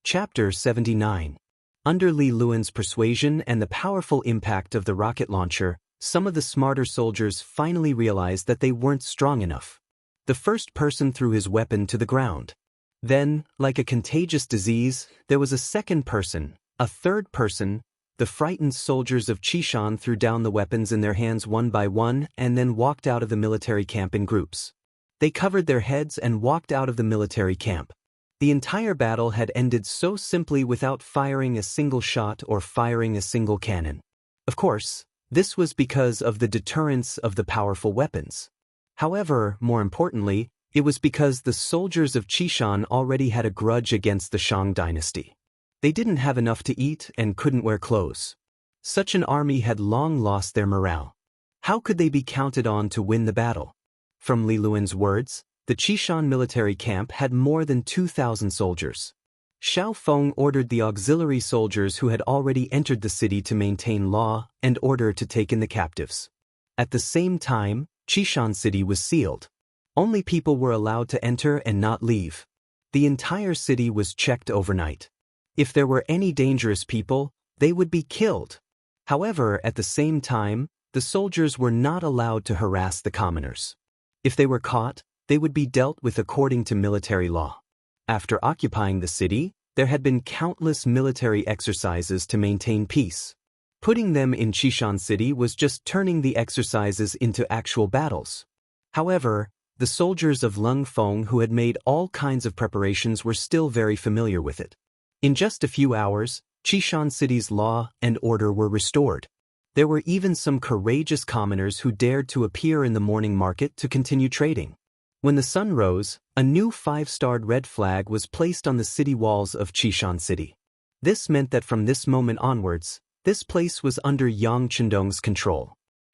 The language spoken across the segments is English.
Chapter 79. Under Li Luan's persuasion and the powerful impact of the rocket launcher, some of the smarter soldiers finally realized that they weren't strong enough. The first person threw his weapon to the ground. Then, like a contagious disease, there was a second person, a third person. The frightened soldiers of Qishan threw down the weapons in their hands one by one and then walked out of the military camp in groups. They covered their heads and walked out of the military camp. The entire battle had ended so simply without firing a single shot or firing a single cannon. Of course, this was because of the deterrence of the powerful weapons. However, more importantly, it was because the soldiers of Qishan already had a grudge against the Shang dynasty. They didn't have enough to eat and couldn't wear clothes. Such an army had long lost their morale. How could they be counted on to win the battle? From Li Luan's words, the Qishan military camp had more than 2,000 soldiers. Xiao Feng ordered the auxiliary soldiers who had already entered the city to maintain law and order to take in the captives. At the same time, Qishan city was sealed. Only people were allowed to enter and not leave. The entire city was checked overnight. If there were any dangerous people, they would be killed. However, at the same time, the soldiers were not allowed to harass the commoners. If they were caught, they would be dealt with according to military law. After occupying the city, there had been countless military exercises to maintain peace. Putting them in Qishan city was just turning the exercises into actual battles. However, the soldiers of Lung Feng who had made all kinds of preparations were still very familiar with it. In just a few hours, Qishan city's law and order were restored. There were even some courageous commoners who dared to appear in the morning market to continue trading. When the sun rose, a new 5-starred red flag was placed on the city walls of Qishan city. This meant that from this moment onwards, this place was under Yang Chendong's control.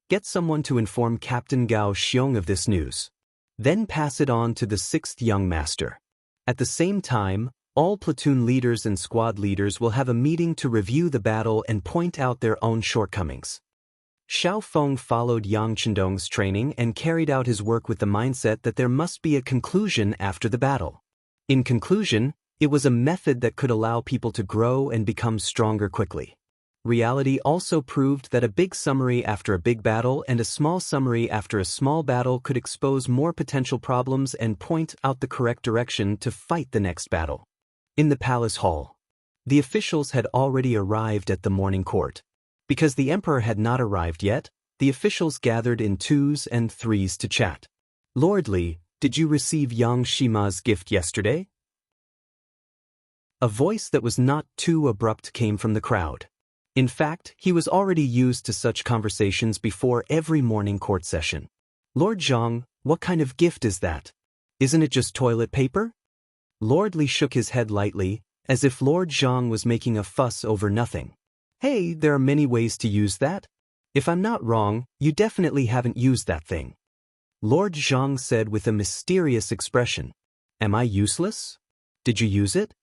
Get someone to inform Captain Gao Xiong of this news. Then pass it on to the 6th young master. At the same time, all platoon leaders and squad leaders will have a meeting to review the battle and point out their own shortcomings. Xiao Feng followed Yang Chendong's training and carried out his work with the mindset that there must be a conclusion after the battle. In conclusion, it was a method that could allow people to grow and become stronger quickly. Reality also proved that a big summary after a big battle and a small summary after a small battle could expose more potential problems and point out the correct direction to fight the next battle. In the palace hall, the officials had already arrived at the morning court. Because the emperor had not arrived yet, the officials gathered in 2s and 3s to chat. Lord Li, did you receive Yang Shima's gift yesterday? A voice that was not too abrupt came from the crowd. In fact, he was already used to such conversations before every morning court session. Lord Zhang, what kind of gift is that? Isn't it just toilet paper? Lord Li shook his head lightly, as if Lord Zhang was making a fuss over nothing. Hey, there are many ways to use that. If I'm not wrong, you definitely haven't used that thing. Lord Zhang said with a mysterious expression. Am I useless? Did you use it?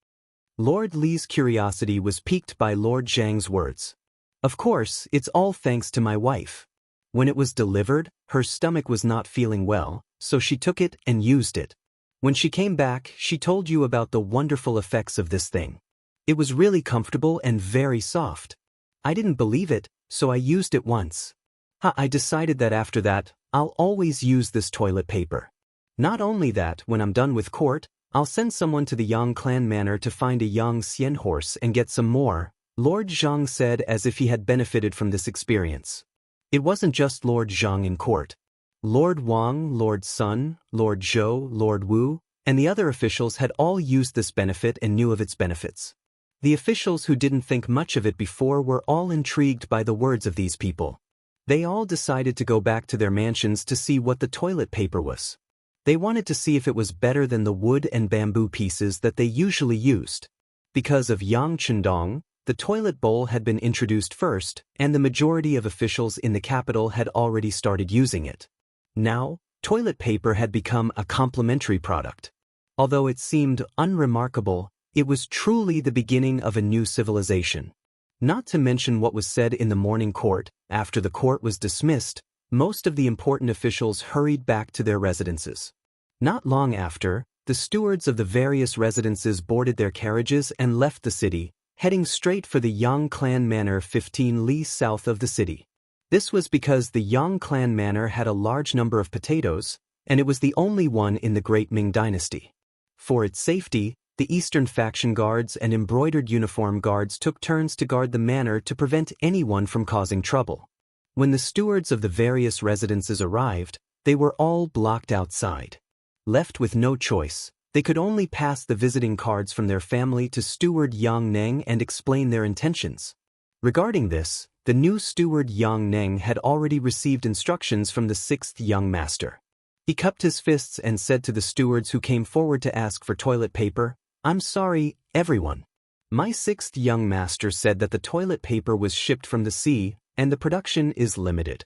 Lord Li's curiosity was piqued by Lord Zhang's words. Of course, it's all thanks to my wife. When it was delivered, her stomach was not feeling well, so she took it and used it. When she came back, she told you about the wonderful effects of this thing. It was really comfortable and very soft. I didn't believe it, so I used it once. I decided that after that, I'll always use this toilet paper. Not only that, when I'm done with court, I'll send someone to the Yang clan manor to find a Yang Xian horse and get some more, Lord Zhang said as if he had benefited from this experience. It wasn't just Lord Zhang in court. Lord Wang, Lord Sun, Lord Zhou, Lord Wu, and the other officials had all used this benefit and knew of its benefits. The officials who didn't think much of it before were all intrigued by the words of these people. They all decided to go back to their mansions to see what the toilet paper was. They wanted to see if it was better than the wood and bamboo pieces that they usually used. Because of Yang Chendong, the toilet bowl had been introduced first, and the majority of officials in the capital had already started using it. Now, toilet paper had become a complementary product. Although it seemed unremarkable, it was truly the beginning of a new civilization. Not to mention what was said in the morning court. After the court was dismissed, most of the important officials hurried back to their residences. Not long after, the stewards of the various residences boarded their carriages and left the city, heading straight for the Yang clan manor 15 li south of the city. This was because the Yang clan manor had a large number of potatoes, and it was the only one in the Great Ming dynasty. For its safety, the Eastern faction guards and embroidered uniform guards took turns to guard the manor to prevent anyone from causing trouble. When the stewards of the various residences arrived, they were all blocked outside. Left with no choice, they could only pass the visiting cards from their family to Steward Yang Neng and explain their intentions. Regarding this, the new steward Yang Neng had already received instructions from the 6th young master. He cupped his fists and said to the stewards who came forward to ask for toilet paper, "I'm sorry, everyone. My 6th young master said that the toilet paper was shipped from the sea, and the production is limited.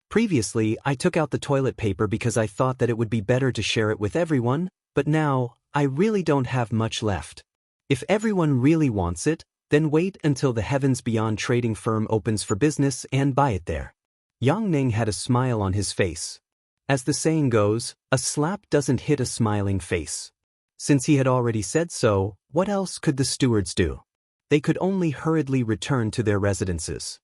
Previously, I took out the toilet paper because I thought that it would be better to share it with everyone, but now, I really don't have much left. If everyone really wants it, then wait until the Heavens Beyond trading firm opens for business and buy it there." Yang Ning had a smile on his face. As the saying goes, a slap doesn't hit a smiling face. Since he had already said so, what else could the stewards do? They could only hurriedly return to their residences.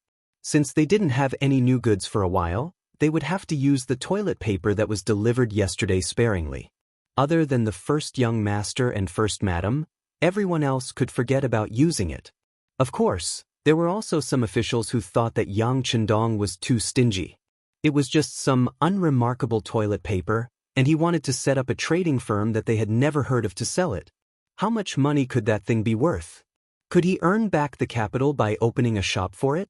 Since they didn't have any new goods for a while, they would have to use the toilet paper that was delivered yesterday sparingly. Other than the 1st young master and 1st madam, everyone else could forget about using it. Of course, there were also some officials who thought that Yang Chendong was too stingy. It was just some unremarkable toilet paper, and he wanted to set up a trading firm that they had never heard of to sell it. How much money could that thing be worth? Could he earn back the capital by opening a shop for it?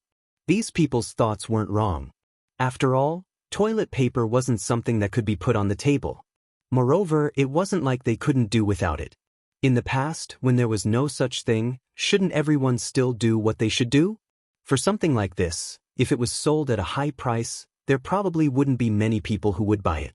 These people's thoughts weren't wrong. After all, toilet paper wasn't something that could be put on the table. Moreover, it wasn't like they couldn't do without it. In the past, when there was no such thing, shouldn't everyone still do what they should do? For something like this, if it was sold at a high price, there probably wouldn't be many people who would buy it.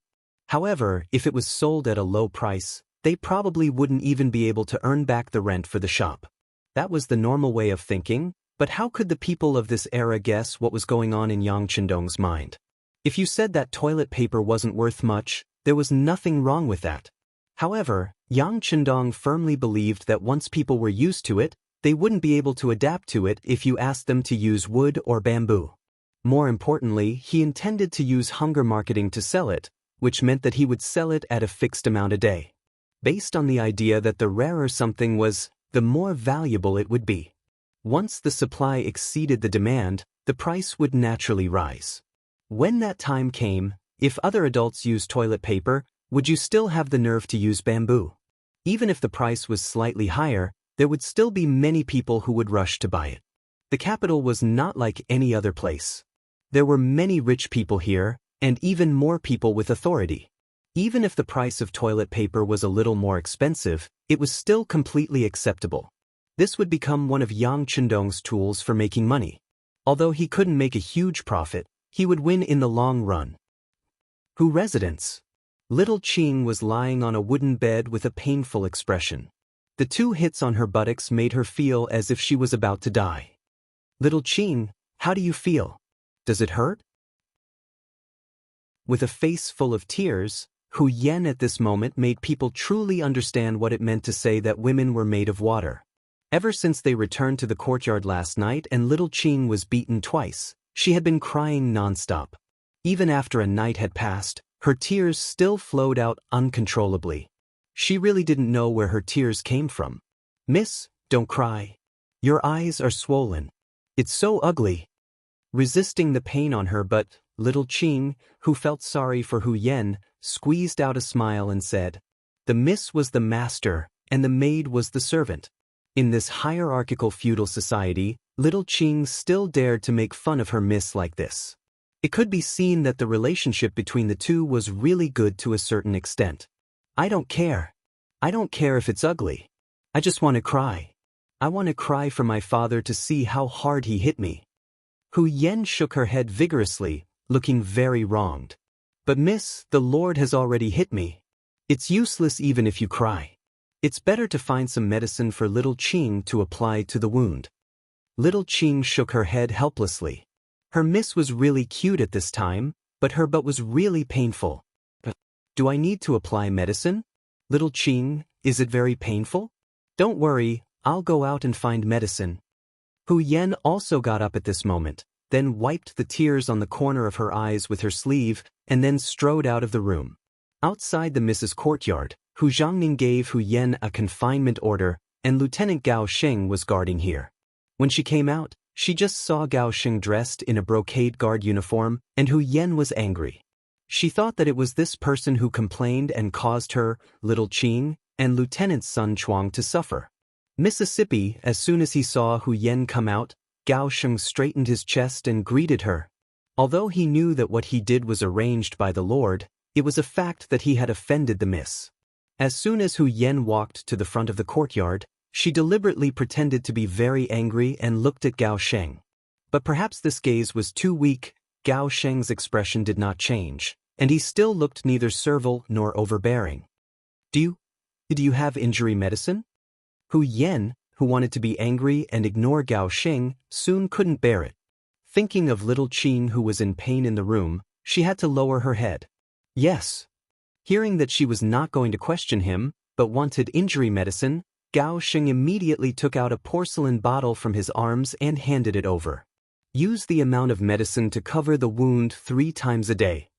However, if it was sold at a low price, they probably wouldn't even be able to earn back the rent for the shop. That was the normal way of thinking, but how could the people of this era guess what was going on in Yang Chendong's mind? If you said that toilet paper wasn't worth much, there was nothing wrong with that. However, Yang Chendong firmly believed that once people were used to it, they wouldn't be able to adapt to it if you asked them to use wood or bamboo. More importantly, he intended to use hunger marketing to sell it, which meant that he would sell it at a fixed amount a day. Based on the idea that the rarer something was, the more valuable it would be. Once the supply exceeded the demand, the price would naturally rise. When that time came, if other adults used toilet paper, would you still have the nerve to use bamboo? Even if the price was slightly higher, there would still be many people who would rush to buy it. The capital was not like any other place. There were many rich people here, and even more people with authority. Even if the price of toilet paper was a little more expensive, it was still completely acceptable. This would become one of Yang Chendong's tools for making money. Although he couldn't make a huge profit, he would win in the long run. Who residence? Little Qing was lying on a wooden bed with a painful expression. The 2 hits on her buttocks made her feel as if she was about to die. "Little Qing, how do you feel? Does it hurt?" With a face full of tears, Hu Yen at this moment made people truly understand what it meant to say that women were made of water. Ever since they returned to the courtyard last night and little Qing was beaten twice, she had been crying nonstop. Even after a night had passed, her tears still flowed out uncontrollably. She really didn't know where her tears came from. "Miss, don't cry. Your eyes are swollen. It's so ugly." Resisting the pain on her but, little Qing, who felt sorry for Hu Yen, squeezed out a smile and said, "The miss was the master, and the maid was the servant." In this hierarchical feudal society, little Qing still dared to make fun of her miss like this. It could be seen that the relationship between the two was really good to a certain extent. "I don't care. I don't care if it's ugly. I just want to cry. I want to cry for my father to see how hard he hit me." Hu Yen shook her head vigorously, looking very wronged. "But miss, the Lord has already hit me. It's useless even if you cry. It's better to find some medicine for little Qing to apply to the wound." Little Qing shook her head helplessly. Her miss was really cute at this time, but her butt was really painful. Do I need to apply medicine? Little Qing, is it very painful? Don't worry, I'll go out and find medicine. Hu Yen also got up at this moment, then wiped the tears on the corner of her eyes with her sleeve, and then strode out of the room. Outside the Mrs. Courtyard, Hu Zhangning gave Hu Yen a confinement order, and Lieutenant Gao Sheng was guarding here. When she came out, she just saw Gao Sheng dressed in a brocade guard uniform, and Hu Yen was angry. She thought that it was this person who complained and caused her, Little Qing, and Lieutenant Sun Chuang to suffer. Mississippi, as soon as he saw Hu Yen come out, Gao Sheng straightened his chest and greeted her. Although he knew that what he did was arranged by the Lord, it was a fact that he had offended the miss. As soon as Hu Yen walked to the front of the courtyard, she deliberately pretended to be very angry and looked at Gao Sheng. But perhaps this gaze was too weak. Gao Sheng's expression did not change, and he still looked neither servile nor overbearing. Do you have injury medicine? Hu Yen, who wanted to be angry and ignore Gao Sheng, soon couldn't bear it. Thinking of Little Qing who was in pain in the room, she had to lower her head. Yes. Hearing that she was not going to question him, but wanted injury medicine, Gao Sheng immediately took out a porcelain bottle from his arms and handed it over. Use the amount of medicine to cover the wound 3 times a day.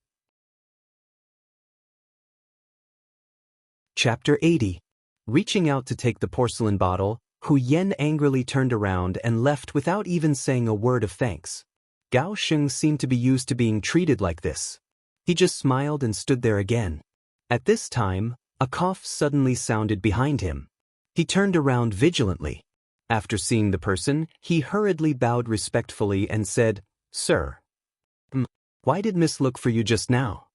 Chapter 80. Reaching out to take the porcelain bottle, Hu Yen angrily turned around and left without even saying a word of thanks. Gao Sheng seemed to be used to being treated like this. He just smiled and stood there again. At this time, a cough suddenly sounded behind him. He turned around vigilantly. After seeing the person, he hurriedly bowed respectfully and said, "Sir. Why did Miss look for you just now?"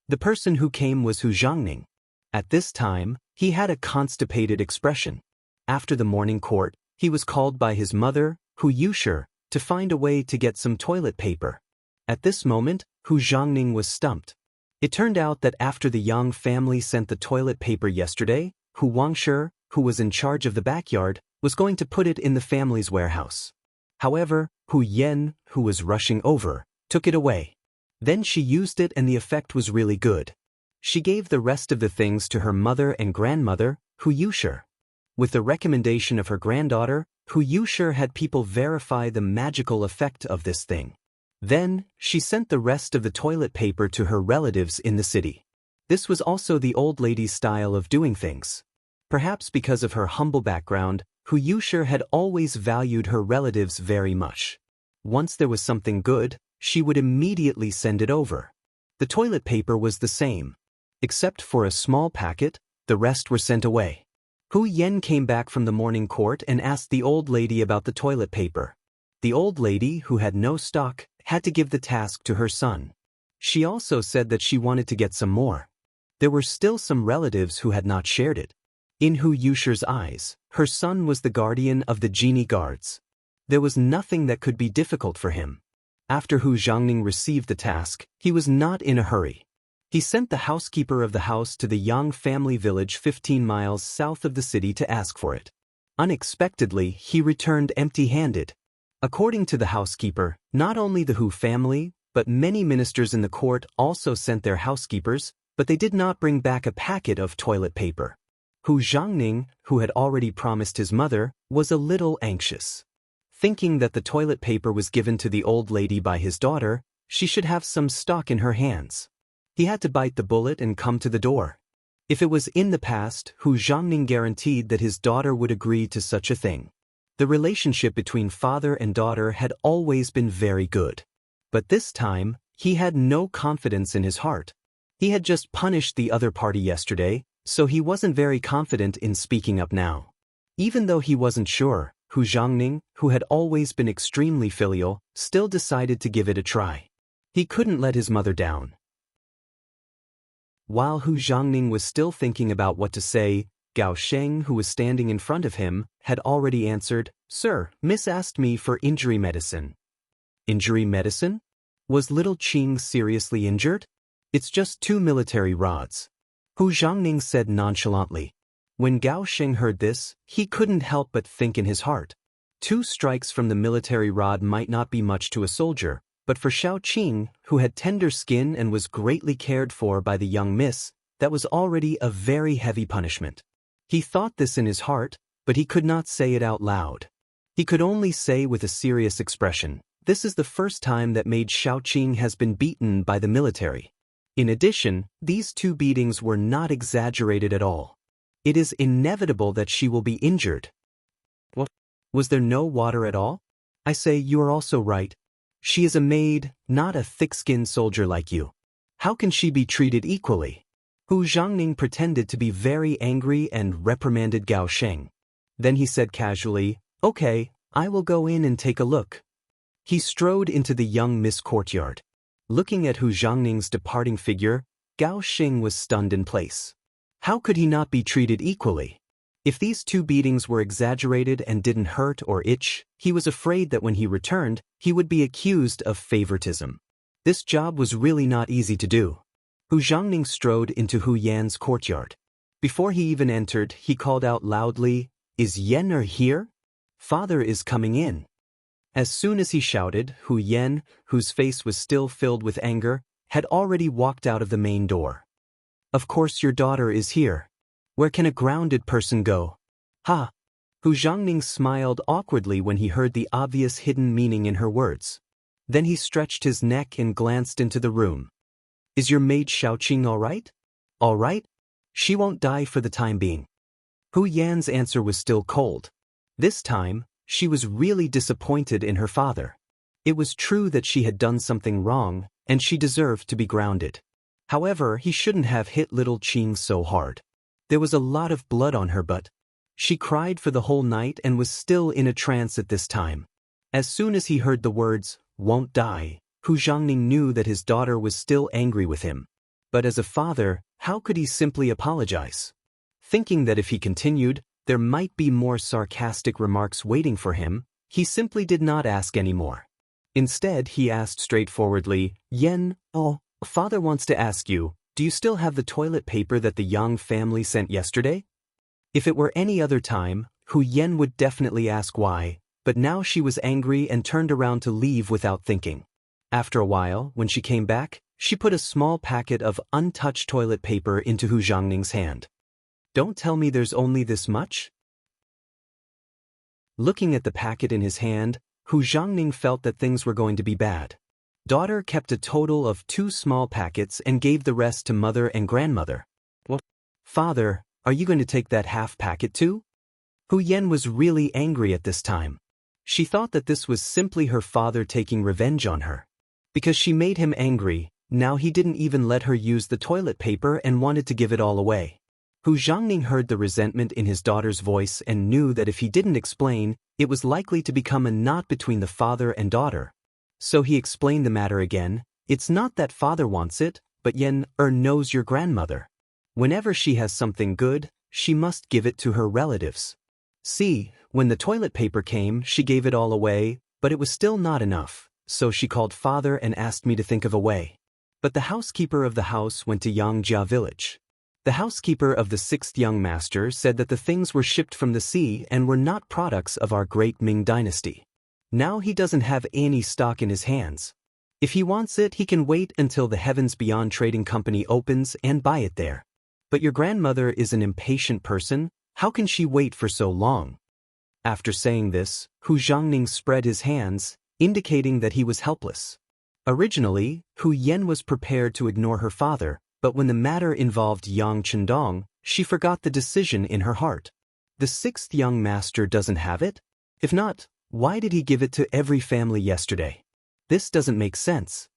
The person who came was Hu Zhangning. At this time, he had a constipated expression. After the morning court, he was called by his mother, Hu Yushi, to find a way to get some toilet paper. At this moment, Hu Zhangning was stumped. It turned out that after the Yang family sent the toilet paper yesterday, Hu Wangshi, who was in charge of the backyard, was going to put it in the family's warehouse. However, Hu Yen, who was rushing over, took it away. Then she used it and the effect was really good. She gave the rest of the things to her mother and grandmother, Hu Yushi. With the recommendation of her granddaughter, Hu Yushi had people verify the magical effect of this thing. Then, she sent the rest of the toilet paper to her relatives in the city. This was also the old lady's style of doing things. Perhaps because of her humble background, Hu Yushi had always valued her relatives very much. Once there was something good, she would immediately send it over. The toilet paper was the same. Except for a small packet, the rest were sent away. Hu Yen came back from the morning court and asked the old lady about the toilet paper. The old lady, who had no stock, had to give the task to her son. She also said that she wanted to get some more. There were still some relatives who had not shared it. In Hu Yushi's eyes, her son was the guardian of the genie guards. There was nothing that could be difficult for him. After Hu Zhangning received the task, he was not in a hurry. He sent the housekeeper of the house to the Yang family village 15 miles south of the city to ask for it. Unexpectedly, he returned empty-handed. According to the housekeeper, not only the Hu family, but many ministers in the court also sent their housekeepers, but they did not bring back a packet of toilet paper. Hu Zhangning, who had already promised his mother, was a little anxious. Thinking that the toilet paper was given to the old lady by his daughter, she should have some stock in her hands. He had to bite the bullet and come to the door. If it was in the past, Hu Zhangning guaranteed that his daughter would agree to such a thing. The relationship between father and daughter had always been very good. But this time, he had no confidence in his heart. He had just punished the other party yesterday, so he wasn't very confident in speaking up now. Even though he wasn't sure, Hu Zhangning, who had always been extremely filial, still decided to give it a try. He couldn't let his mother down. While Hu Zhangning was still thinking about what to say, Gao Sheng, who was standing in front of him, had already answered, "Sir, Miss asked me for injury medicine." Injury medicine? Was Little Qing seriously injured? It's just 2 military rods. Hu Zhangning said nonchalantly. When Gao Sheng heard this, he couldn't help but think in his heart. 2 strikes from the military rod might not be much to a soldier, but for Xiao Qing, who had tender skin and was greatly cared for by the young miss, that was already a very heavy punishment. He thought this in his heart, but he could not say it out loud. He could only say with a serious expression, "This is the first time that Maid Xiaoqing has been beaten by the military." In addition, these 2 beatings were not exaggerated at all. It is inevitable that she will be injured. What? Was there no water at all? I say, you are also right. She is a maid, not a thick-skinned soldier like you. How can she be treated equally? Hu Zhangning pretended to be very angry and reprimanded Gao Sheng. Then he said casually, "Okay, I will go in and take a look." He strode into the young Miss courtyard. Looking at Hu Zhangning's departing figure, Gao Sheng was stunned in place. How could he not be treated equally? If these 2 beatings were exaggerated and didn't hurt or itch, he was afraid that when he returned, he would be accused of favoritism. This job was really not easy to do. Hu Zhangning strode into Hu Yan's courtyard. Before he even entered, he called out loudly, "Is Yen here? Father is coming in." As soon as he shouted, Hu Yan, whose face was still filled with anger, had already walked out of the main door. "Of course your daughter is here. Where can a grounded person go?" "Ha!" Hu Zhangning smiled awkwardly when he heard the obvious hidden meaning in her words. Then he stretched his neck and glanced into the room. "Is your maid Xiaoqing all right?" "All right? She won't die for the time being." Hu Yan's answer was still cold. This time, she was really disappointed in her father. It was true that she had done something wrong, and she deserved to be grounded. However, he shouldn't have hit little Qing so hard. There was a lot of blood on her butt. She cried for the whole night and was still in a trance at this time. As soon as he heard the words, "won't die," Hu Zhangning knew that his daughter was still angry with him. But as a father, how could he simply apologize? Thinking that if he continued, there might be more sarcastic remarks waiting for him, he simply did not ask any more. Instead, he asked straightforwardly, "Yen, father wants to ask you, do you still have the toilet paper that the Yang family sent yesterday?" If it were any other time, Hu Yan would definitely ask why, but now she was angry and turned around to leave without thinking. After a while, when she came back, she put a small packet of untouched toilet paper into Hu Zhangning's hand. "Don't tell me there's only this much?" Looking at the packet in his hand, Hu Zhangning felt that things were going to be bad. Daughter kept a total of 2 small packets and gave the rest to mother and grandmother. "What? Father, are you going to take that half packet too?" Hu Yan was really angry at this time. She thought that this was simply her father taking revenge on her. Because she made him angry, now he didn't even let her use the toilet paper and wanted to give it all away. Hu Zhangning heard the resentment in his daughter's voice and knew that if he didn't explain, it was likely to become a knot between the father and daughter. So he explained the matter again. "It's not that father wants it, but Yen knows your grandmother. Whenever she has something good, she must give it to her relatives. See, when the toilet paper came, she gave it all away, but it was still not enough, so she called father and asked me to think of a way. But the housekeeper of the house went to Yangjia village. The housekeeper of the 6th young master said that the things were shipped from the sea and were not products of our great Ming dynasty. Now he doesn't have any stock in his hands. If he wants it, he can wait until the Heavens Beyond Trading Company opens and buy it there. But your grandmother is an impatient person. How can she wait for so long?" After saying this, Hu Zhangning spread his hands, indicating that he was helpless. Originally, Hu Yan was prepared to ignore her father, but when the matter involved Yang Chendong, she forgot the decision in her heart. The 6th young master doesn't have it? If not, why did he give it to every family yesterday? This doesn't make sense.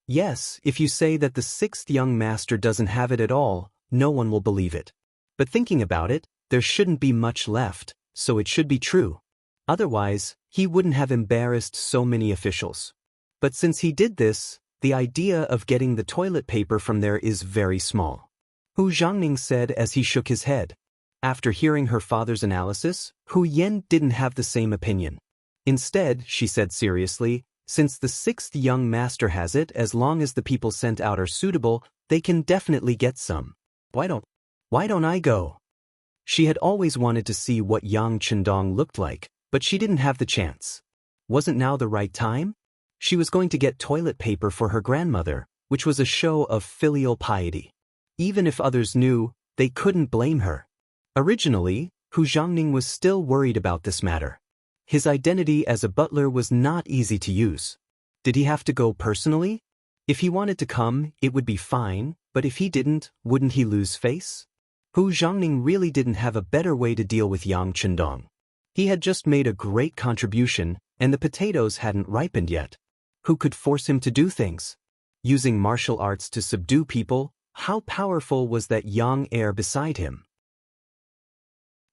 Yes, if you say that the 6th young master doesn't have it at all, no one will believe it. But thinking about it, there shouldn't be much left, so it should be true. Otherwise, he wouldn't have embarrassed so many officials. But since he did this, the idea of getting the toilet paper from there is very small. Hu Zhangning said as he shook his head. After hearing her father's analysis, Hu Yan didn't have the same opinion. Instead, she said seriously, since the 6th young master has it, as long as the people sent out are suitable, they can definitely get some. Why don't I go? She had always wanted to see what Yang Chendong looked like, but she didn't have the chance. Wasn't now the right time? She was going to get toilet paper for her grandmother, which was a show of filial piety. Even if others knew, they couldn't blame her. Originally, Hu Zhangning was still worried about this matter. His identity as a butler was not easy to use. Did he have to go personally? If he wanted to come, it would be fine, but if he didn't, wouldn't he lose face? Hu Zhangning really didn't have a better way to deal with Yang Chendong. He had just made a great contribution, and the potatoes hadn't ripened yet. Who could force him to do things? Using martial arts to subdue people, how powerful was that young heir beside him?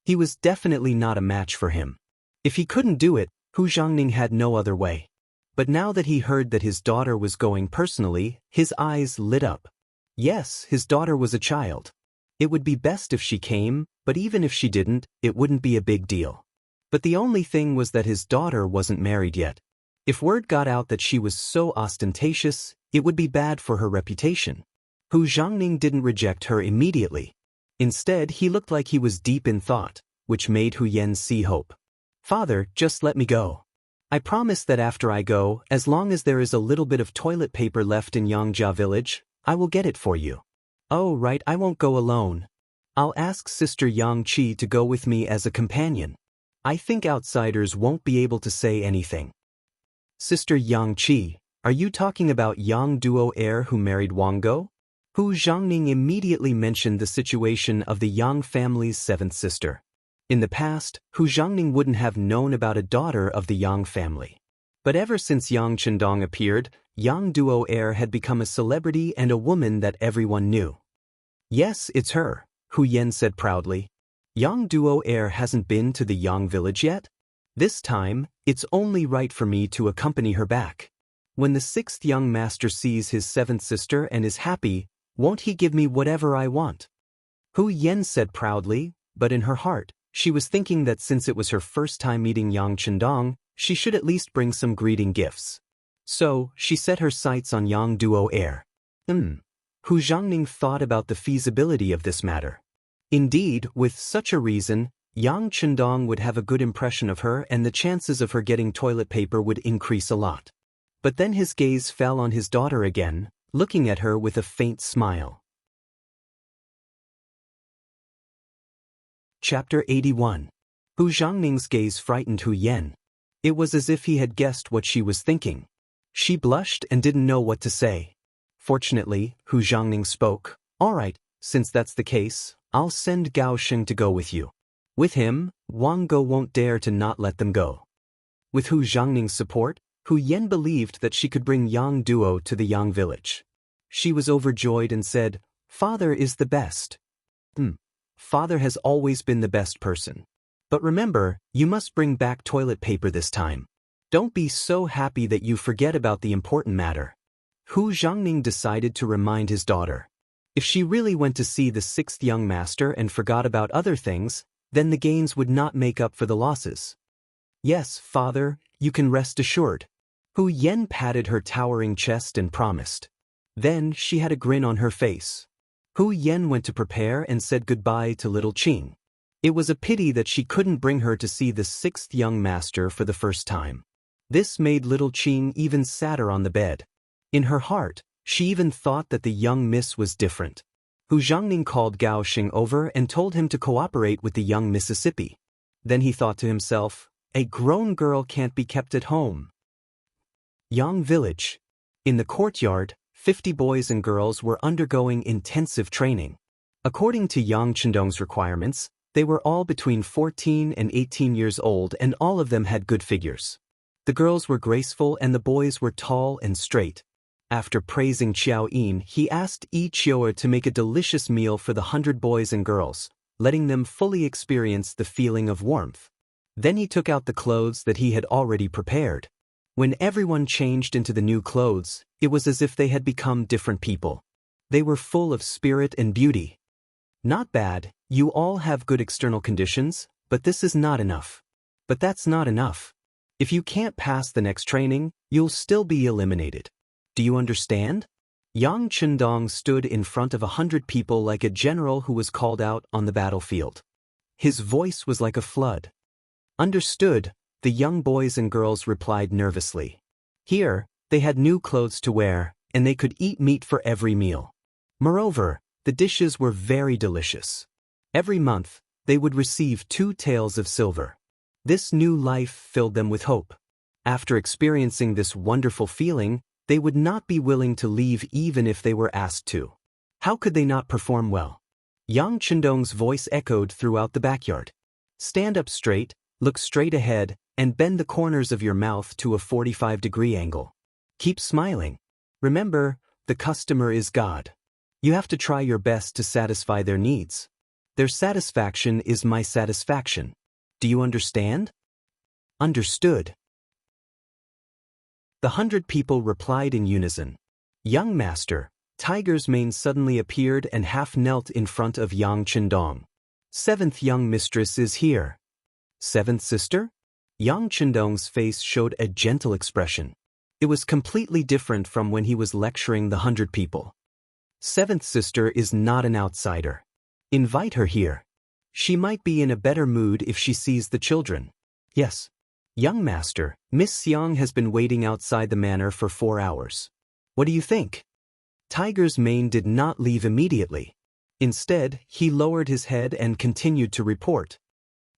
He was definitely not a match for him. If he couldn't do it, Hu Zhangning had no other way. But now that he heard that his daughter was going personally, his eyes lit up. Yes, his daughter was a child. It would be best if she came, but even if she didn't, it wouldn't be a big deal. But the only thing was that his daughter wasn't married yet. If word got out that she was so ostentatious, it would be bad for her reputation. Hu Zhangning didn't reject her immediately. Instead, he looked like he was deep in thought, which made Hu Yen see hope. "Father, just let me go. I promise that after I go, as long as there is a little bit of toilet paper left in Yangjia village, I will get it for you." "Oh right, I won't go alone. I'll ask Sister Yang Qi to go with me as a companion. I think outsiders won't be able to say anything." "Sister Yang Qi, are you talking about Yang Duo heir who married Wang Go?" Hu Zhangning immediately mentioned the situation of the Yang family's seventh sister. In the past, Hu Zhangning wouldn't have known about a daughter of the Yang family. But ever since Yang Chendong appeared, Yang Duo heir had become a celebrity and a woman that everyone knew. "Yes, it's her," Hu Yen said proudly. "Yang Duo heir hasn't been to the Yang village yet? This time, it's only right for me to accompany her back. When the sixth young master sees his seventh sister and is happy, won't he give me whatever I want?" Hu Yen said proudly, but in her heart, she was thinking that since it was her first time meeting Yang Chendong, she should at least bring some greeting gifts. So, she set her sights on Yang Duo heir. Hu Zhangning thought about the feasibility of this matter. Indeed, with such a reason, Yang Chendong would have a good impression of her and the chances of her getting toilet paper would increase a lot. But then his gaze fell on his daughter again, looking at her with a faint smile. Chapter 81. Hu Zhangning's gaze frightened Hu Yen. It was as if he had guessed what she was thinking. She blushed and didn't know what to say. Fortunately, Hu Zhangning spoke. "All right, since that's the case, I'll send Gao Sheng to go with you. With him, Wang Go won't dare to not let them go." With Hu Zhangning's support, Hu Yen believed that she could bring Yang Duo to the Yang village. She was overjoyed and said, "Father is the best." Father has always been the best person. But remember, you must bring back toilet paper this time. Don't be so happy that you forget about the important matter." Hu Zhangning decided to remind his daughter. If she really went to see the sixth young master and forgot about other things, then the gains would not make up for the losses. "Yes, father, you can rest assured." Hu Yen patted her towering chest and promised. Then she had a grin on her face. Hu Yen went to prepare and said goodbye to little Qing. It was a pity that she couldn't bring her to see the sixth young master for the first time. This made little Qing even sadder on the bed. In her heart, she even thought that the young miss was different. Hu Zhangning called Gao Sheng over and told him to cooperate with the young Mississippi. Then he thought to himself, a grown girl can't be kept at home. Yang Village. In the courtyard, 50 boys and girls were undergoing intensive training. According to Yang Chendong's requirements, they were all between 14 and 18 years old and all of them had good figures. The girls were graceful and the boys were tall and straight. After praising Qiao Yin, he asked Yi Qiu'er to make a delicious meal for the 100 boys and girls, letting them fully experience the feeling of warmth. Then he took out the clothes that he had already prepared. When everyone changed into the new clothes, it was as if they had become different people. They were full of spirit and beauty. Not bad, you all have good external conditions, but this is not enough. But that's not enough. If you can't pass the next training, you'll still be eliminated. Do you understand? Yang Chendong stood in front of 100 people like a general who was called out on the battlefield. His voice was like a flood. Understood, the young boys and girls replied nervously. Here, they had new clothes to wear, and they could eat meat for every meal. Moreover, The dishes were very delicious. Every month, they would receive 2 taels of silver. This new life filled them with hope. After experiencing this wonderful feeling, they would not be willing to leave even if they were asked to. How could they not perform well? Yang Chendong's voice echoed throughout the backyard. Stand up straight, look straight ahead, and bend the corners of your mouth to a 45-degree angle. Keep smiling. Remember, the customer is God. You have to try your best to satisfy their needs. Their satisfaction is my satisfaction. Do you understand? Understood. The 100 people replied in unison. Young master, Tiger's mane suddenly appeared and half knelt in front of Yang Chendong. 7th young mistress is here. 7th sister? Yang Chendong's face showed a gentle expression. It was completely different from when he was lecturing the 100 people. 7th sister is not an outsider. Invite her here. She might be in a better mood if she sees the children. Yes. Young master, Miss Xiang has been waiting outside the manor for 4 hours. What do you think? Tiger's mane did not leave immediately. Instead, he lowered his head and continued to report.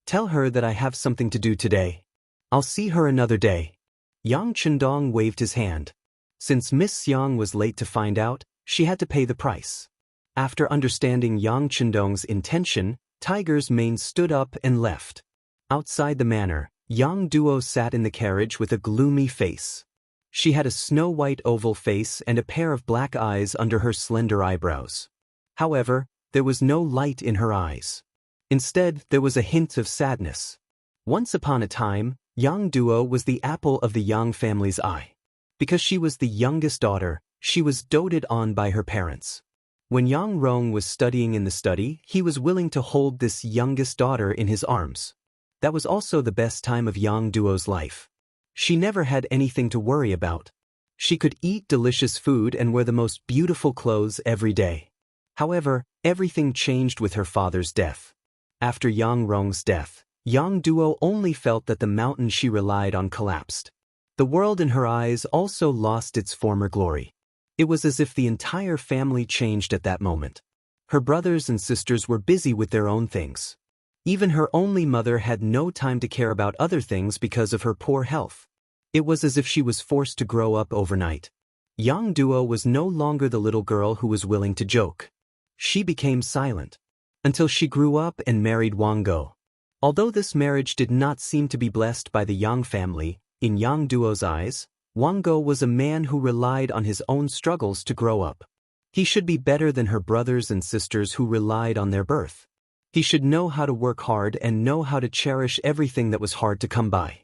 Tell her that I have something to do today. I'll see her another day. Yang Chendong waved his hand. Since Miss Xiang was late to find out, she had to pay the price. After understanding Yang Chendong's intention, Tiger's mane stood up and left. Outside the manor, Yang Duo sat in the carriage with a gloomy face. She had a snow-white oval face and a pair of black eyes under her slender eyebrows. However, there was no light in her eyes. Instead, there was a hint of sadness. Once upon a time, Yang Duo was the apple of the Yang family's eye. Because she was the youngest daughter, she was doted on by her parents. When Yang Rong was studying in the study, he was willing to hold this youngest daughter in his arms. That was also the best time of Yang Duo's life. She never had anything to worry about. She could eat delicious food and wear the most beautiful clothes every day. However, everything changed with her father's death. After Yang Rong's death, Yang Duo only felt that the mountain she relied on collapsed. The world in her eyes also lost its former glory. It was as if the entire family changed at that moment. Her brothers and sisters were busy with their own things. Even her only mother had no time to care about other things because of her poor health. It was as if she was forced to grow up overnight. Yang Duo was no longer the little girl who was willing to joke. She became silent. Until she grew up and married Wang Go. Although this marriage did not seem to be blessed by the Yang family, in Yang Duo's eyes, Wang Go was a man who relied on his own struggles to grow up. He should be better than her brothers and sisters who relied on their birth. He should know how to work hard and know how to cherish everything that was hard to come by.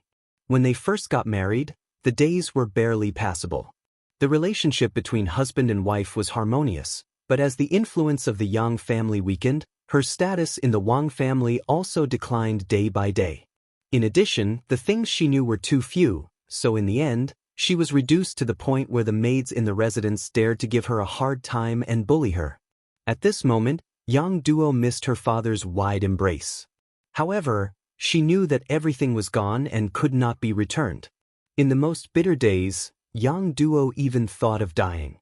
When they first got married, the days were barely passable. The relationship between husband and wife was harmonious, but as the influence of the Yang family weakened, her status in the Wang family also declined day by day. In addition, the things she knew were too few, so in the end, she was reduced to the point where the maids in the residence dared to give her a hard time and bully her. At this moment, Yang Duo missed her father's wide embrace. However, she knew that everything was gone and could not be returned. In the most bitter days, Yang Duo even thought of dying.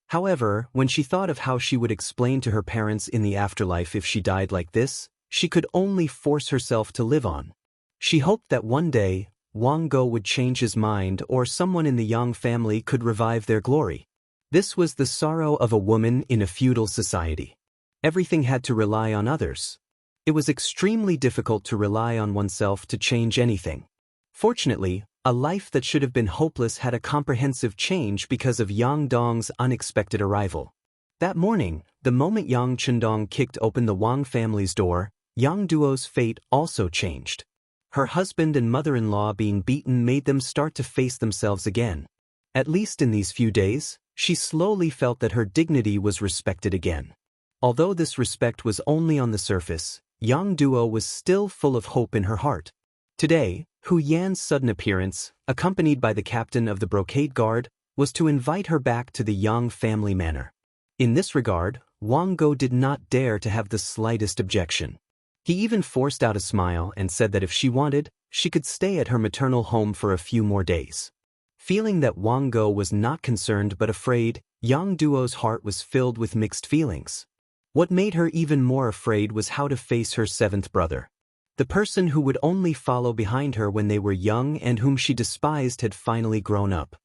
However, when she thought of how she would explain to her parents in the afterlife if she died like this, she could only force herself to live on. She hoped that one day, Wang Go would change his mind or someone in the Yang family could revive their glory. This was the sorrow of a woman in a feudal society. Everything had to rely on others. It was extremely difficult to rely on oneself to change anything. Fortunately, a life that should have been hopeless had a comprehensive change because of Yang Dong's unexpected arrival. That morning, the moment Yang Chendong kicked open the Wang family's door, Yang Duo's fate also changed. Her husband and mother-in-law being beaten made them start to face themselves again. At least in these few days, she slowly felt that her dignity was respected again. Although this respect was only on the surface, Yang Duo was still full of hope in her heart. Today, Hu Yan's sudden appearance, accompanied by the captain of the brocade guard, was to invite her back to the Yang family manor. In this regard, Wang Go did not dare to have the slightest objection. He even forced out a smile and said that if she wanted, she could stay at her maternal home for a few more days. Feeling that Wang Go was not concerned but afraid, Yang Duo's heart was filled with mixed feelings. What made her even more afraid was how to face her seventh brother. The person who would only follow behind her when they were young and whom she despised had finally grown up.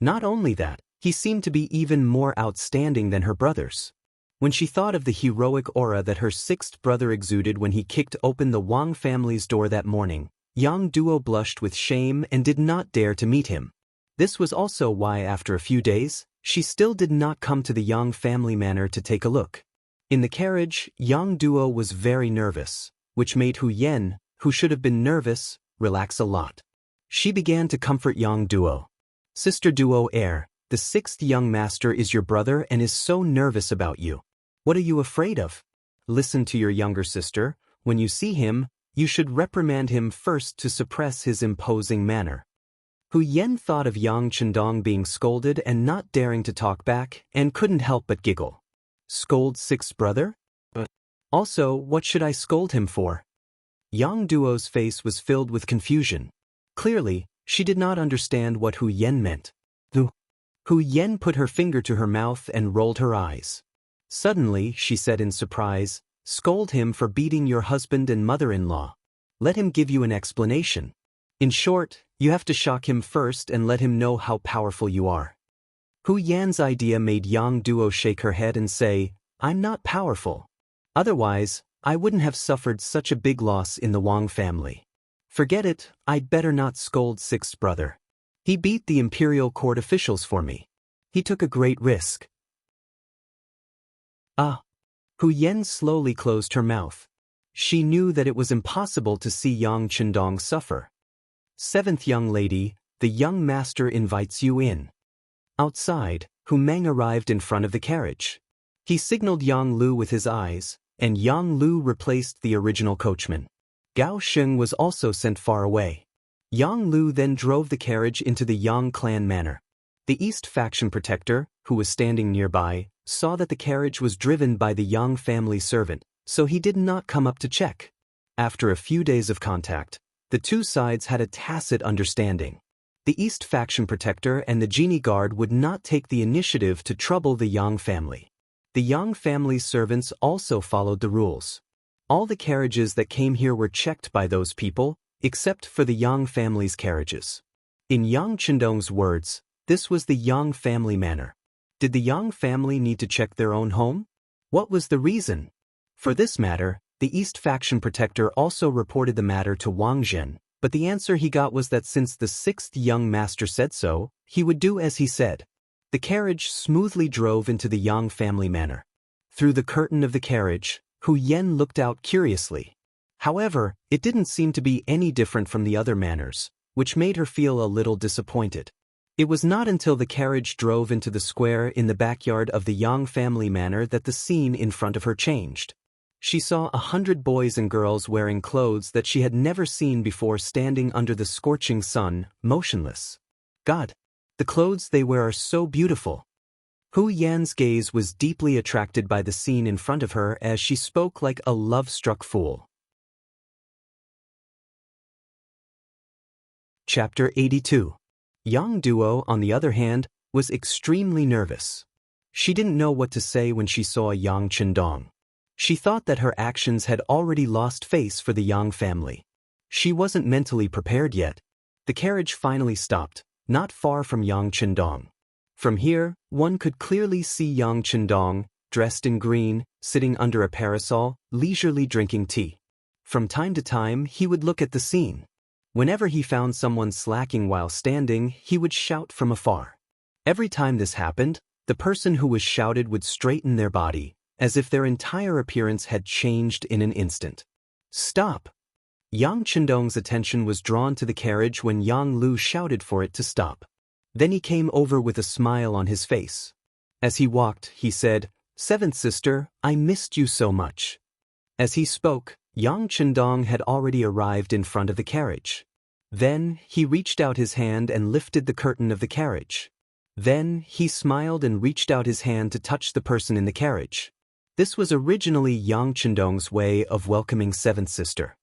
Not only that, he seemed to be even more outstanding than her brothers. When she thought of the heroic aura that her sixth brother exuded when he kicked open the Wang family's door that morning, Yang Duo blushed with shame and did not dare to meet him. This was also why after a few days, she still did not come to the Yang family manor to take a look. In the carriage, Yang Duo was very nervous, which made Hu Yen, who should have been nervous, relax a lot. She began to comfort Yang Duo. Sister Duo the sixth young master is your brother and is so nervous about you. What are you afraid of? Listen to your younger sister. When you see him, you should reprimand him first to suppress his imposing manner. Hu Yen thought of Yang Chendong being scolded and not daring to talk back, and couldn't help but giggle. Scold sixth brother? But also, what should I scold him for? Yang Duo's face was filled with confusion. Clearly, she did not understand what Hu Yen meant. Hu Yen put her finger to her mouth and rolled her eyes. Suddenly, she said in surprise, scold him for beating your husband and mother-in-law. Let him give you an explanation. In short, you have to shock him first and let him know how powerful you are. Hu Yan's idea made Yang Duo shake her head and say, I'm not powerful. Otherwise, I wouldn't have suffered such a big loss in the Wang family. Forget it, I'd better not scold sixth brother. He beat the imperial court officials for me. He took a great risk. Hu Yen slowly closed her mouth. She knew that it was impossible to see Yang Chendong suffer. Seventh young lady, the young master invites you in. Outside, Hu Meng arrived in front of the carriage. He signaled Yang Lu with his eyes, and Yang Lu replaced the original coachman. Gao Sheng was also sent far away. Yang Lu then drove the carriage into the Yang clan manor. The East faction protector, who was standing nearby, saw that the carriage was driven by the Yang family servant, so he did not come up to check. After a few days of contact, the two sides had a tacit understanding. The East faction protector and the genie guard would not take the initiative to trouble the Yang family. The Yang family's servants also followed the rules. All the carriages that came here were checked by those people, except for the Yang family's carriages. In Yang Chendong's words, this was the Yang family manor. Did the Yang family need to check their own home? What was the reason? For this matter, the East faction protector also reported the matter to Wang Zhen, but the answer he got was that since the sixth young master said so, he would do as he said. The carriage smoothly drove into the Yang family manor. Through the curtain of the carriage, Hu Yen looked out curiously. However, it didn't seem to be any different from the other manors, which made her feel a little disappointed. It was not until the carriage drove into the square in the backyard of the Yang family manor that the scene in front of her changed. She saw 100 boys and girls wearing clothes that she had never seen before standing under the scorching sun, motionless. God! The clothes they wear are so beautiful. Hu Yan's gaze was deeply attracted by the scene in front of her as she spoke like a love-struck fool. Chapter 82. Yang Duo, on the other hand, was extremely nervous. She didn't know what to say when she saw Yang Chendong. She thought that her actions had already lost face for the Yang family. She wasn't mentally prepared yet. The carriage finally stopped, not far from Yang Chendong. From here, one could clearly see Yang Chendong, dressed in green, sitting under a parasol, leisurely drinking tea. From time to time, he would look at the scene. Whenever he found someone slacking while standing, he would shout from afar. Every time this happened, the person who was shouted would straighten their body, as if their entire appearance had changed in an instant. Stop! Yang Chendong's attention was drawn to the carriage when Yang Lu shouted for it to stop. Then he came over with a smile on his face. As he walked, he said, "Seventh sister, I missed you so much." As he spoke, Yang Chendong had already arrived in front of the carriage. Then, he reached out his hand and lifted the curtain of the carriage. Then, he smiled and reached out his hand to touch the person in the carriage. This was originally Yang Chendong's way of welcoming seventh sister.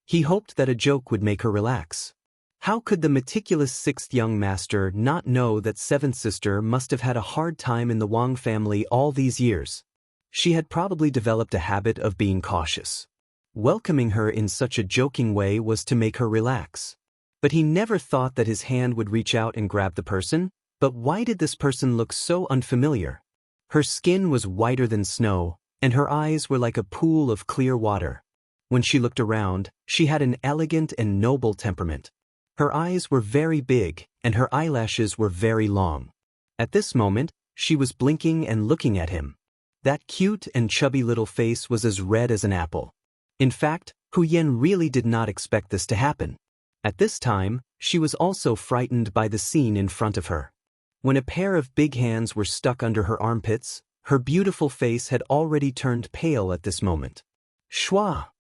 He hoped that a joke would make her relax. How could the meticulous sixth young master not know that seventh sister must have had a hard time in the Wang family all these years? She had probably developed a habit of being cautious. Welcoming her in such a joking way was to make her relax. But he never thought that his hand would reach out and grab the person. But why did this person look so unfamiliar? Her skin was whiter than snow, and her eyes were like a pool of clear water. When she looked around, she had an elegant and noble temperament. Her eyes were very big, and her eyelashes were very long. At this moment, she was blinking and looking at him. That cute and chubby little face was as red as an apple. In fact, Hu Yan really did not expect this to happen. At this time, she was also frightened by the scene in front of her. When a pair of big hands were stuck under her armpits, her beautiful face had already turned pale at this moment. Shua!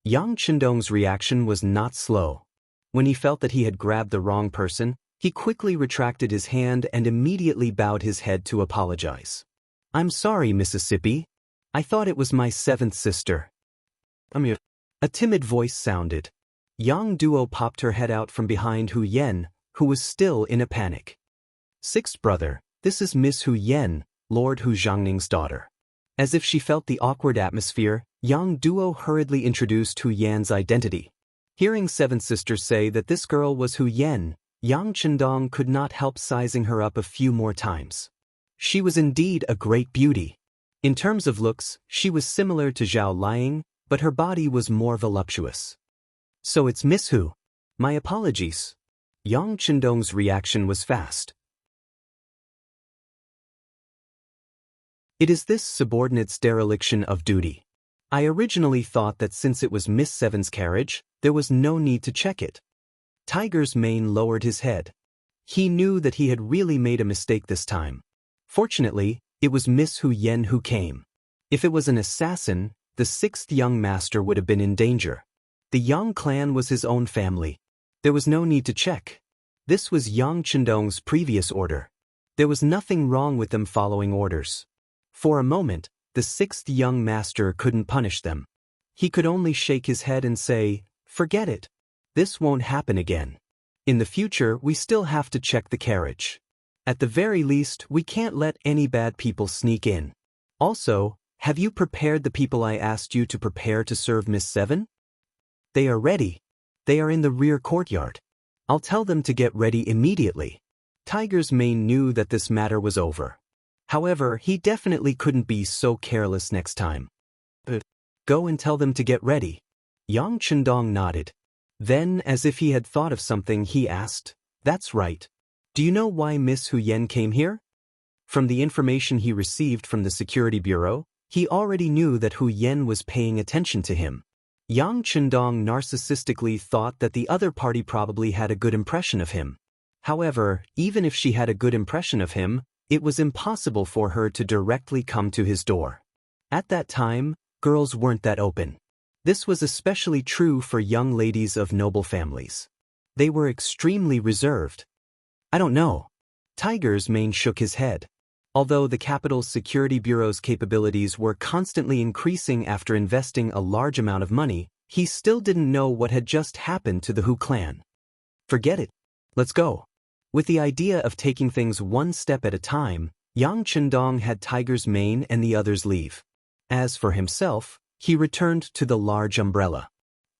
Yang Chendong's reaction was not slow. When he felt that he had grabbed the wrong person, he quickly retracted his hand and immediately bowed his head to apologize. "I'm sorry, Mississippi. I thought it was my seventh sister." A timid voice sounded. Yang Duo popped her head out from behind Hu Yan, who was still in a panic. "Sixth brother, this is Miss Hu Yan, Lord Hu Zhangning's daughter." As if she felt the awkward atmosphere, Yang Duo hurriedly introduced Hu Yan's identity. Hearing seventh sister say that this girl was Hu Yan, Yang Chendong could not help sizing her up a few more times. She was indeed a great beauty. In terms of looks, she was similar to Zhao Liang, but her body was more voluptuous. "So it's Miss Hu. My apologies." Yang Chendong's reaction was fast. It is this subordinate's dereliction of duty. I originally thought that since it was Miss Seven's carriage, there was no need to check it. Tiger's mane lowered his head. He knew that he had really made a mistake this time. Fortunately, it was Miss Hu Yan who came. If it was an assassin, the sixth young master would have been in danger. The Yang clan was his own family. There was no need to check. This was Yang Chendong's previous order. There was nothing wrong with them following orders. For a moment, the sixth young master couldn't punish them. He could only shake his head and say, "Forget it. This won't happen again. In the future, we still have to check the carriage. At the very least, we can't let any bad people sneak in. Also, have you prepared the people I asked you to prepare to serve Miss Seven?" "They are ready. They are in the rear courtyard. I'll tell them to get ready immediately." Tiger's mane knew that this matter was over. However, he definitely couldn't be so careless next time. "Go and tell them to get ready." Yang Chendong nodded. Then, as if he had thought of something, he asked, "That's right. Do you know why Miss Hu Yan came here?" From the information he received from the security bureau, he already knew that Hu Yan was paying attention to him. Yang Chendong narcissistically thought that the other party probably had a good impression of him. However, even if she had a good impression of him, it was impossible for her to directly come to his door. At that time, girls weren't that open. This was especially true for young ladies of noble families. They were extremely reserved. "I don't know." Tiger's mane shook his head. Although the capital's security bureau's capabilities were constantly increasing after investing a large amount of money, he still didn't know what had just happened to the Hu clan. "Forget it. Let's go." With the idea of taking things one step at a time, Yang Chendong had Tiger's mane and the others leave. As for himself, he returned to the large umbrella.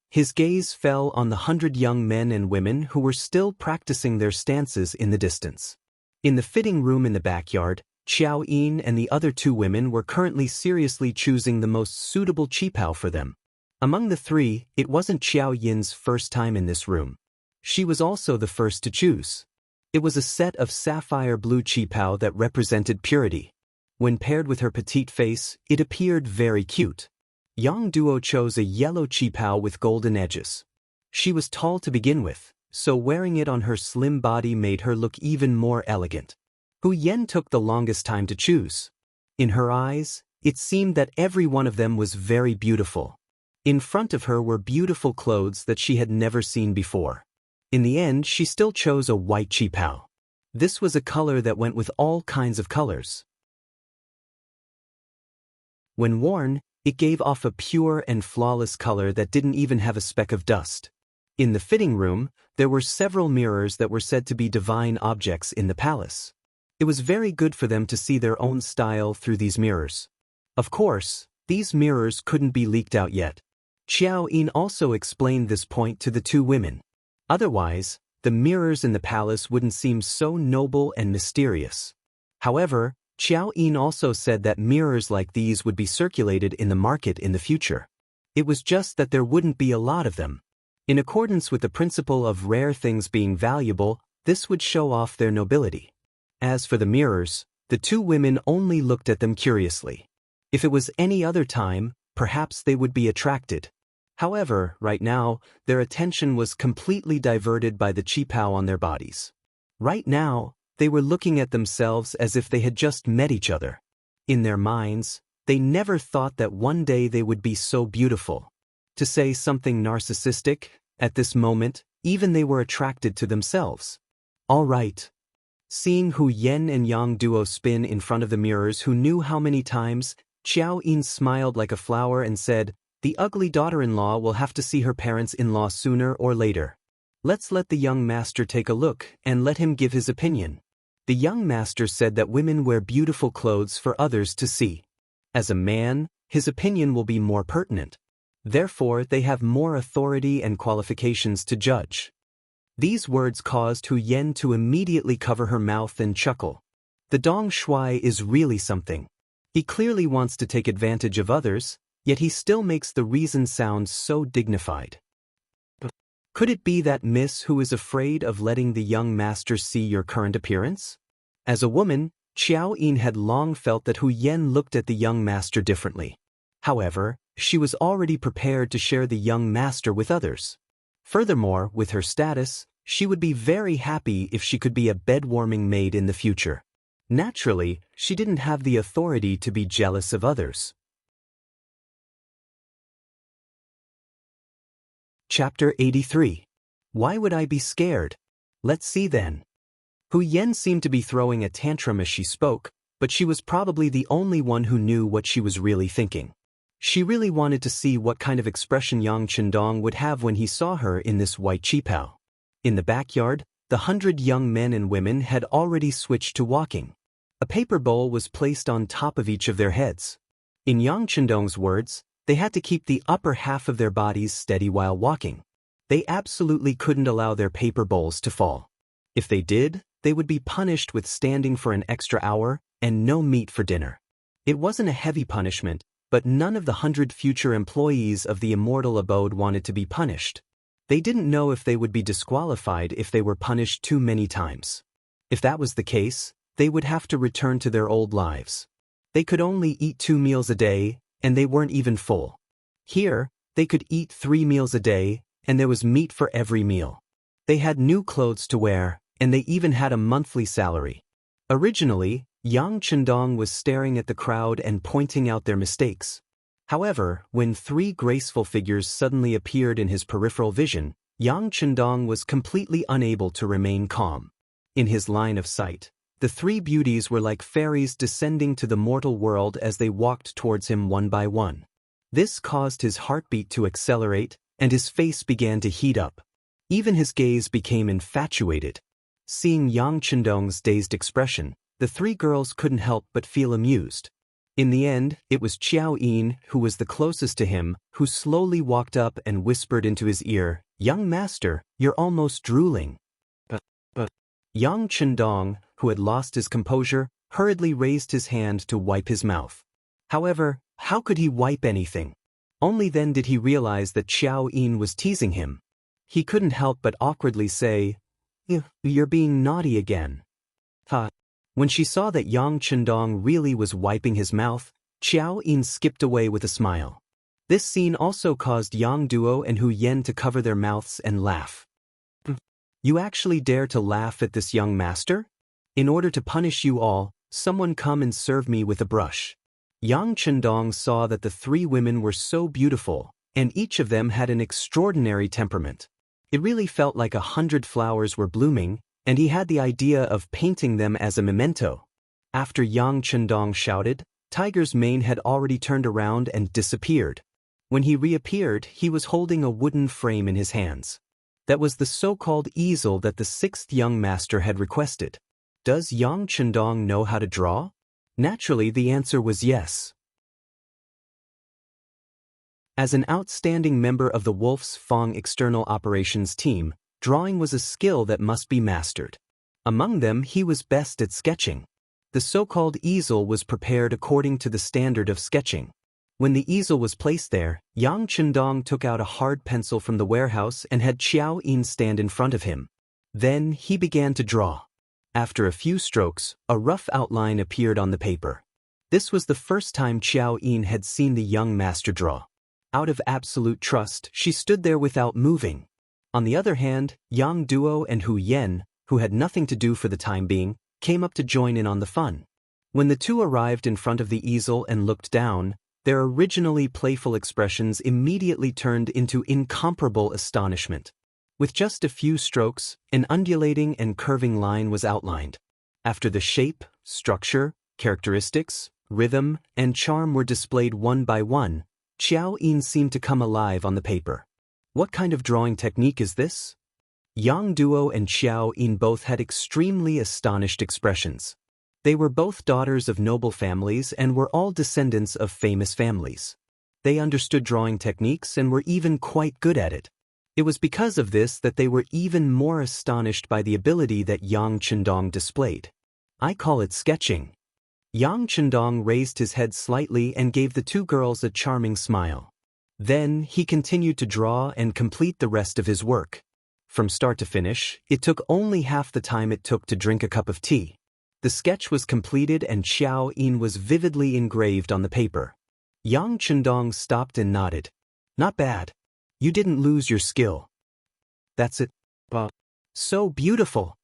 His gaze fell on the 100 young men and women who were still practicing their stances in the distance. In the fitting room in the backyard, Qiao Yin and the other two women were currently seriously choosing the most suitable qipao for them. Among the three, it wasn't Qiao Yin's first time in this room. She was also the first to choose. It was a set of sapphire blue qipao that represented purity. When paired with her petite face, it appeared very cute. Yang Duo chose a yellow qipao with golden edges. She was tall to begin with, so wearing it on her slim body made her look even more elegant. Hu Yan took the longest time to choose. In her eyes, it seemed that every one of them was very beautiful. In front of her were beautiful clothes that she had never seen before. In the end, she still chose a white qipao. This was a color that went with all kinds of colors. When worn, it gave off a pure and flawless color that didn't even have a speck of dust. In the fitting room, there were several mirrors that were said to be divine objects in the palace. It was very good for them to see their own style through these mirrors. Of course, these mirrors couldn't be leaked out yet. Xiao Yin also explained this point to the two women. Otherwise, the mirrors in the palace wouldn't seem so noble and mysterious. However, Xiao Yin also said that mirrors like these would be circulated in the market in the future. It was just that there wouldn't be a lot of them. In accordance with the principle of rare things being valuable, this would show off their nobility. As for the mirrors, the two women only looked at them curiously. If it was any other time, perhaps they would be attracted. However, right now, their attention was completely diverted by the qipao on their bodies. Right now, they were looking at themselves as if they had just met each other. In their minds, they never thought that one day they would be so beautiful. To say something narcissistic, at this moment, even they were attracted to themselves. All right. Seeing Hu Yen and Yang Duo spin in front of the mirrors who knew how many times, Xiao Yin smiled like a flower and said, "The ugly daughter-in-law will have to see her parents-in-law sooner or later. Let's let the young master take a look and let him give his opinion." The young master said that women wear beautiful clothes for others to see. As a man, his opinion will be more pertinent. Therefore, they have more authority and qualifications to judge. These words caused Hu Yen to immediately cover her mouth and chuckle. The Dong Shui is really something. He clearly wants to take advantage of others, yet he still makes the reason sound so dignified. Could it be that Miss who is afraid of letting the young master see your current appearance? As a woman, Xiao Yin had long felt that Hu Yen looked at the young master differently. However, she was already prepared to share the young master with others. Furthermore, with her status, she would be very happy if she could be a bed-warming maid in the future. Naturally, she didn't have the authority to be jealous of others. Chapter 83. Why would I be scared? Let's see then. Hu Yen seemed to be throwing a tantrum as she spoke, but she was probably the only one who knew what she was really thinking. She really wanted to see what kind of expression Yang Chendong would have when he saw her in this white qipao. In the backyard, the 100 young men and women had already switched to walking. A paper bowl was placed on top of each of their heads. In Yang Chendong's words, they had to keep the upper half of their bodies steady while walking. They absolutely couldn't allow their paper bowls to fall. If they did, they would be punished with standing for an extra hour and no meat for dinner. It wasn't a heavy punishment, but none of the 100 future employees of the immortal abode wanted to be punished. They didn't know if they would be disqualified if they were punished too many times. If that was the case, they would have to return to their old lives. They could only eat 2 meals a day, and they weren't even full. Here, they could eat 3 meals a day, and there was meat for every meal. They had new clothes to wear, and they even had a monthly salary. Originally, Yang Chendong was staring at the crowd and pointing out their mistakes. However, when 3 graceful figures suddenly appeared in his peripheral vision, Yang Chendong was completely unable to remain calm. In his line of sight, the 3 beauties were like fairies descending to the mortal world as they walked towards him one by one. This caused his heartbeat to accelerate, and his face began to heat up. Even his gaze became infatuated. Seeing Yang Chendong's dazed expression, the 3 girls couldn't help but feel amused. In the end, it was Xiao Yin, who was the closest to him, who slowly walked up and whispered into his ear, "Young master, you're almost drooling." But Yang Chendong, who had lost his composure, hurriedly raised his hand to wipe his mouth. However, how could he wipe anything? Only then did he realize that Xiao Yin was teasing him. He couldn't help but awkwardly say, "You're being naughty again." When she saw that Yang Chendong really was wiping his mouth, Xiao Yin skipped away with a smile. This scene also caused Yang Duo and Hu Yen to cover their mouths and laugh. "You actually dare to laugh at this young master? In order to punish you all, someone come and serve me with a brush." Yang Chendong saw that the 3 women were so beautiful, and each of them had an extraordinary temperament. It really felt like 100 flowers were blooming, and he had the idea of painting them as a memento. After Yang Chendong shouted, Tiger's mane had already turned around and disappeared. When he reappeared, he was holding a wooden frame in his hands. That was the so-called easel that the sixth young master had requested. Does Yang Chendong know how to draw? Naturally, the answer was yes. As an outstanding member of the Wolf's Fong External Operations team, drawing was a skill that must be mastered. Among them, he was best at sketching. The so-called easel was prepared according to the standard of sketching. When the easel was placed there, Yang Chendong took out a hard pencil from the warehouse and had Xiao Yin stand in front of him. Then he began to draw. After a few strokes, a rough outline appeared on the paper. This was the first time Xiao Yin had seen the young master draw. Out of absolute trust, she stood there without moving. On the other hand, Yang Duo and Hu Yen, who had nothing to do for the time being, came up to join in on the fun. When the two arrived in front of the easel and looked down, their originally playful expressions immediately turned into incomparable astonishment. With just a few strokes, an undulating and curving line was outlined. After the shape, structure, characteristics, rhythm, and charm were displayed one by one, Xiao Yin seemed to come alive on the paper. What kind of drawing technique is this? Yang Duo and Xiao Yin both had extremely astonished expressions. They were both daughters of noble families and were all descendants of famous families. They understood drawing techniques and were even quite good at it. It was because of this that they were even more astonished by the ability that Yang Chendong displayed. I call it sketching. Yang Chendong raised his head slightly and gave the two girls a charming smile. Then he continued to draw and complete the rest of his work. From start to finish, it took only half the time it took to drink a cup of tea. The sketch was completed and Xiao Yin was vividly engraved on the paper. Yang Chendong stopped and nodded. Not bad. You didn't lose your skill. That's it. So beautiful.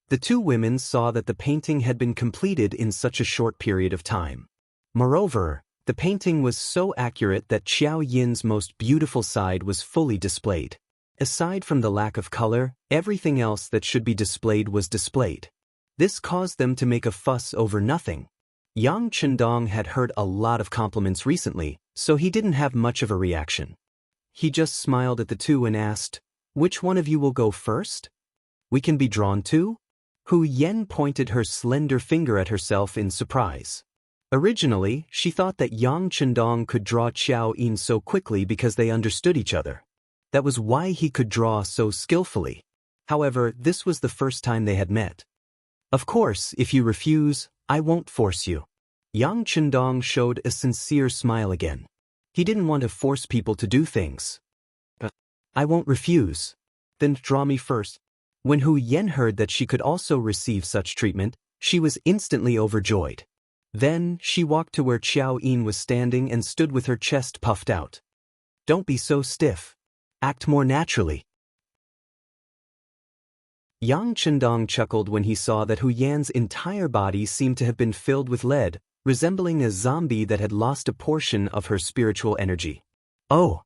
The two women saw that the painting had been completed in such a short period of time. Moreover, the painting was so accurate that Xiao Yin's most beautiful side was fully displayed. Aside from the lack of color, everything else that should be displayed was displayed. This caused them to make a fuss over nothing. Yang Chendong had heard a lot of compliments recently, so he didn't have much of a reaction. He just smiled at the two and asked, "Which one of you will go first? We can be drawn too?" Hu Yen pointed her slender finger at herself in surprise. Originally, she thought that Yang Chendong could draw Xiao Yin so quickly because they understood each other. That was why he could draw so skillfully. However, this was the first time they had met. Of course, if you refuse, I won't force you. Yang Chendong showed a sincere smile again. He didn't want to force people to do things. But I won't refuse. Then draw me first. When Hu Yen heard that she could also receive such treatment, she was instantly overjoyed. Then, she walked to where Xiao Yin was standing and stood with her chest puffed out. Don't be so stiff. Act more naturally. Yang Chendong chuckled when he saw that Hu Yan's entire body seemed to have been filled with lead, resembling a zombie that had lost a portion of her spiritual energy. Oh!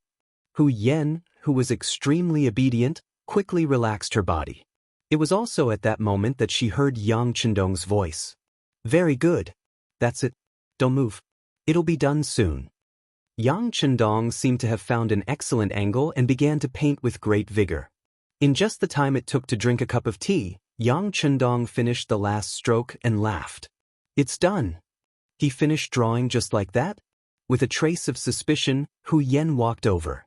Hu Yen, who was extremely obedient, quickly relaxed her body. It was also at that moment that she heard Yang Chendong's voice. Very good. That's it. Don't move. It'll be done soon. Yang Chendong seemed to have found an excellent angle and began to paint with great vigor. In just the time it took to drink a cup of tea, Yang Chendong finished the last stroke and laughed. It's done. He finished drawing just like that? With a trace of suspicion, Hu Yen walked over.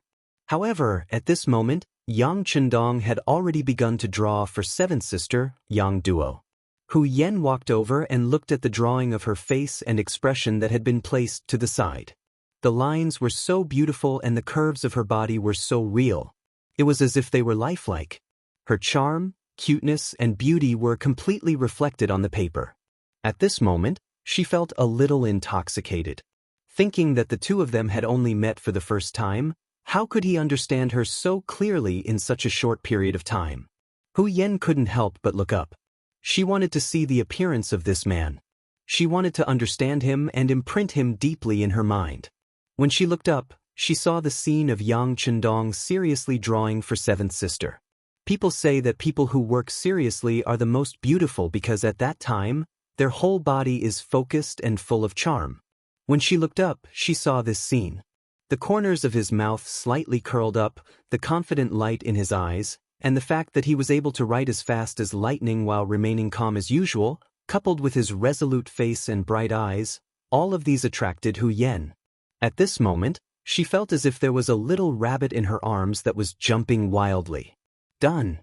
However, at this moment, Yang Chendong had already begun to draw for seventh sister, Yang Duo. Hu Yen walked over and looked at the drawing of her face and expression that had been placed to the side. The lines were so beautiful and the curves of her body were so real. It was as if they were lifelike. Her charm, cuteness, and beauty were completely reflected on the paper. At this moment, she felt a little intoxicated. Thinking that the two of them had only met for the first time, how could he understand her so clearly in such a short period of time? Hu Yen couldn't help but look up. She wanted to see the appearance of this man. She wanted to understand him and imprint him deeply in her mind. When she looked up, she saw the scene of Yang Chendong seriously drawing for seventh sister. People say that people who work seriously are the most beautiful because at that time, their whole body is focused and full of charm. When she looked up, she saw this scene. The corners of his mouth slightly curled up, the confident light in his eyes, and the fact that he was able to write as fast as lightning while remaining calm as usual, coupled with his resolute face and bright eyes, all of these attracted Hu Yen. At this moment, she felt as if there was a little rabbit in her arms that was jumping wildly. Done.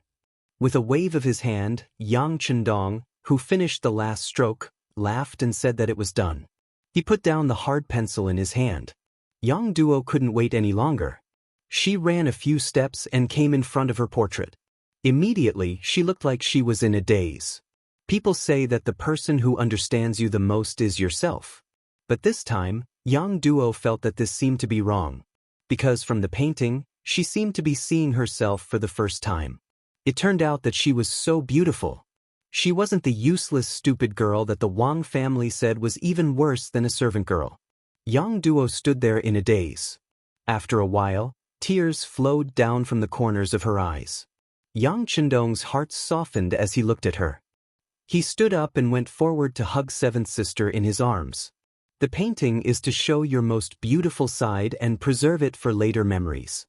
With a wave of his hand, Yang Chendong, who finished the last stroke, laughed and said that it was done. He put down the hard pencil in his hand. Yang Duo couldn't wait any longer. She ran a few steps and came in front of her portrait. Immediately, she looked like she was in a daze. People say that the person who understands you the most is yourself. But this time, Yang Duo felt that this seemed to be wrong. Because from the painting, she seemed to be seeing herself for the first time. It turned out that she was so beautiful. She wasn't the useless, stupid girl that the Wang family said was even worse than a servant girl. Yang Duo stood there in a daze. After a while, tears flowed down from the corners of her eyes. Yang Chendong's heart softened as he looked at her. He stood up and went forward to hug seventh sister in his arms. The painting is to show your most beautiful side and preserve it for later memories.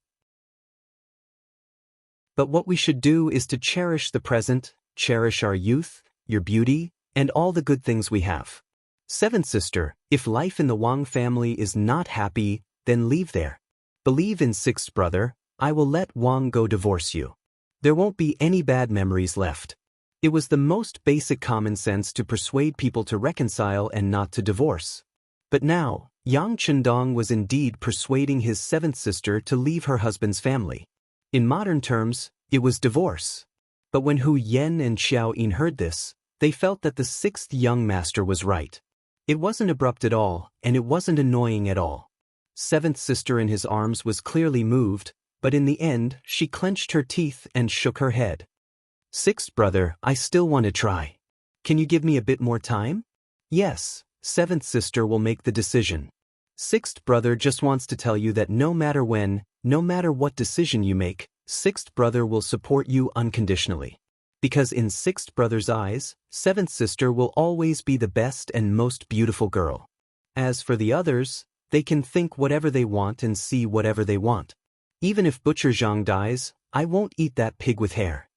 But what we should do is to cherish the present, cherish our youth, your beauty, and all the good things we have. Seventh sister, if life in the Wang family is not happy, then leave there. Believe in sixth brother, I will let Wang go divorce you. There won't be any bad memories left. It was the most basic common sense to persuade people to reconcile and not to divorce. But now, Yang Chendong was indeed persuading his seventh sister to leave her husband's family. In modern terms, it was divorce. But when Hu Yen and Xiao Yin heard this, they felt that the sixth young master was right. It wasn't abrupt at all, and it wasn't annoying at all. Seventh sister in his arms was clearly moved, but in the end, she clenched her teeth and shook her head. Sixth brother, I still want to try. Can you give me a bit more time? Yes, seventh sister will make the decision. Sixth brother just wants to tell you that no matter when, no matter what decision you make, sixth brother will support you unconditionally. Because in sixth brother's eyes, seventh sister will always be the best and most beautiful girl. As for the others, they can think whatever they want and see whatever they want. Even if Butcher Zhang dies, I won't eat that pig with hair.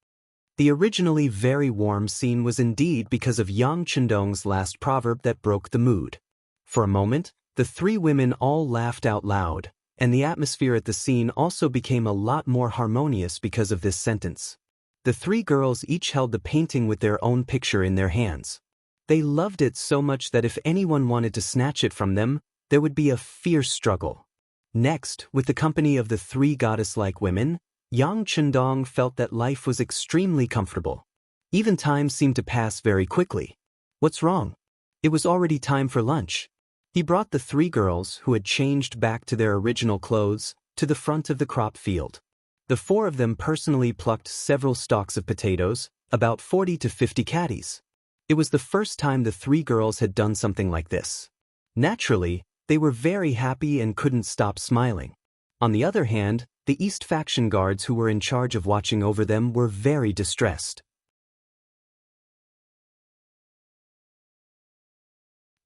The originally very warm scene was indeed because of Yang Chendong's last proverb that broke the mood. For a moment, the three women all laughed out loud, and the atmosphere at the scene also became a lot more harmonious because of this sentence. The three girls each held the painting with their own picture in their hands. They loved it so much that if anyone wanted to snatch it from them, there would be a fierce struggle. Next, with the company of the three goddess-like women, Yang Chendong felt that life was extremely comfortable. Even time seemed to pass very quickly. What's wrong? It was already time for lunch. He brought the three girls, who had changed back to their original clothes, to the front of the crop field. The four of them personally plucked several stalks of potatoes, about 40 to 50 caddies. It was the first time the three girls had done something like this. Naturally, they were very happy and couldn't stop smiling. On the other hand, the East faction guards who were in charge of watching over them were very distressed.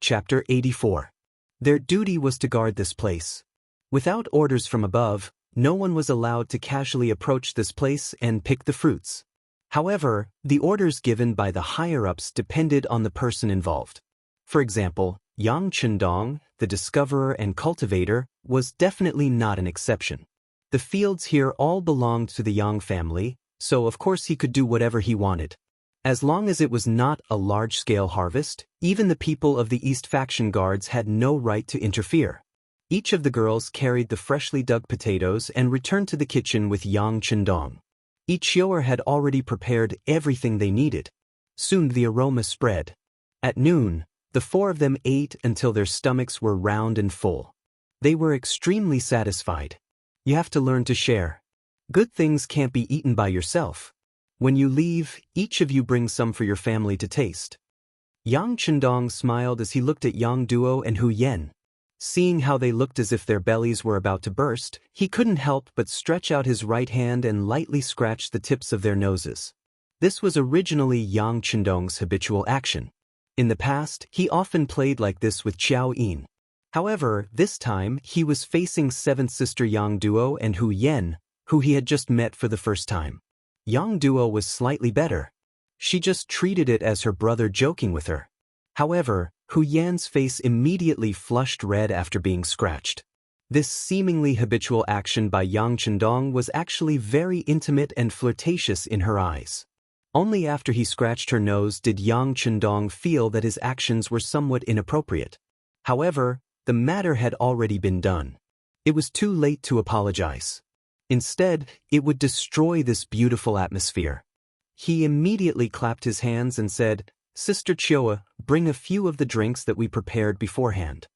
Chapter 84. Their duty was to guard this place. Without orders from above, no one was allowed to casually approach this place and pick the fruits. However, the orders given by the higher-ups depended on the person involved. For example, Yang Chendong, the discoverer and cultivator, was definitely not an exception. The fields here all belonged to the Yang family, so of course he could do whatever he wanted. As long as it was not a large-scale harvest, even the people of the East faction guards had no right to interfere. Each of the girls carried the freshly dug potatoes and returned to the kitchen with Yang Chendong. Each yower had already prepared everything they needed. Soon the aroma spread. At noon, the four of them ate until their stomachs were round and full. They were extremely satisfied. You have to learn to share. Good things can't be eaten by yourself. When you leave, each of you brings some for your family to taste. Yang Chendong smiled as he looked at Yang Duo and Hu Yen. Seeing how they looked as if their bellies were about to burst, he couldn't help but stretch out his right hand and lightly scratch the tips of their noses. This was originally Yang Chendong's habitual action. In the past, he often played like this with Xiao Yin. However, this time, he was facing seventh sister Yang Duo and Hu Yen, who he had just met for the first time. Yang Duo was slightly better. She just treated it as her brother joking with her. However, Hu Yan's face immediately flushed red after being scratched. This seemingly habitual action by Yang Chendong was actually very intimate and flirtatious in her eyes. Only after he scratched her nose did Yang Chendong feel that his actions were somewhat inappropriate. However, the matter had already been done. It was too late to apologize. Instead, it would destroy this beautiful atmosphere. He immediately clapped his hands and said, "Sister Chioa, bring a few of the drinks that we prepared beforehand."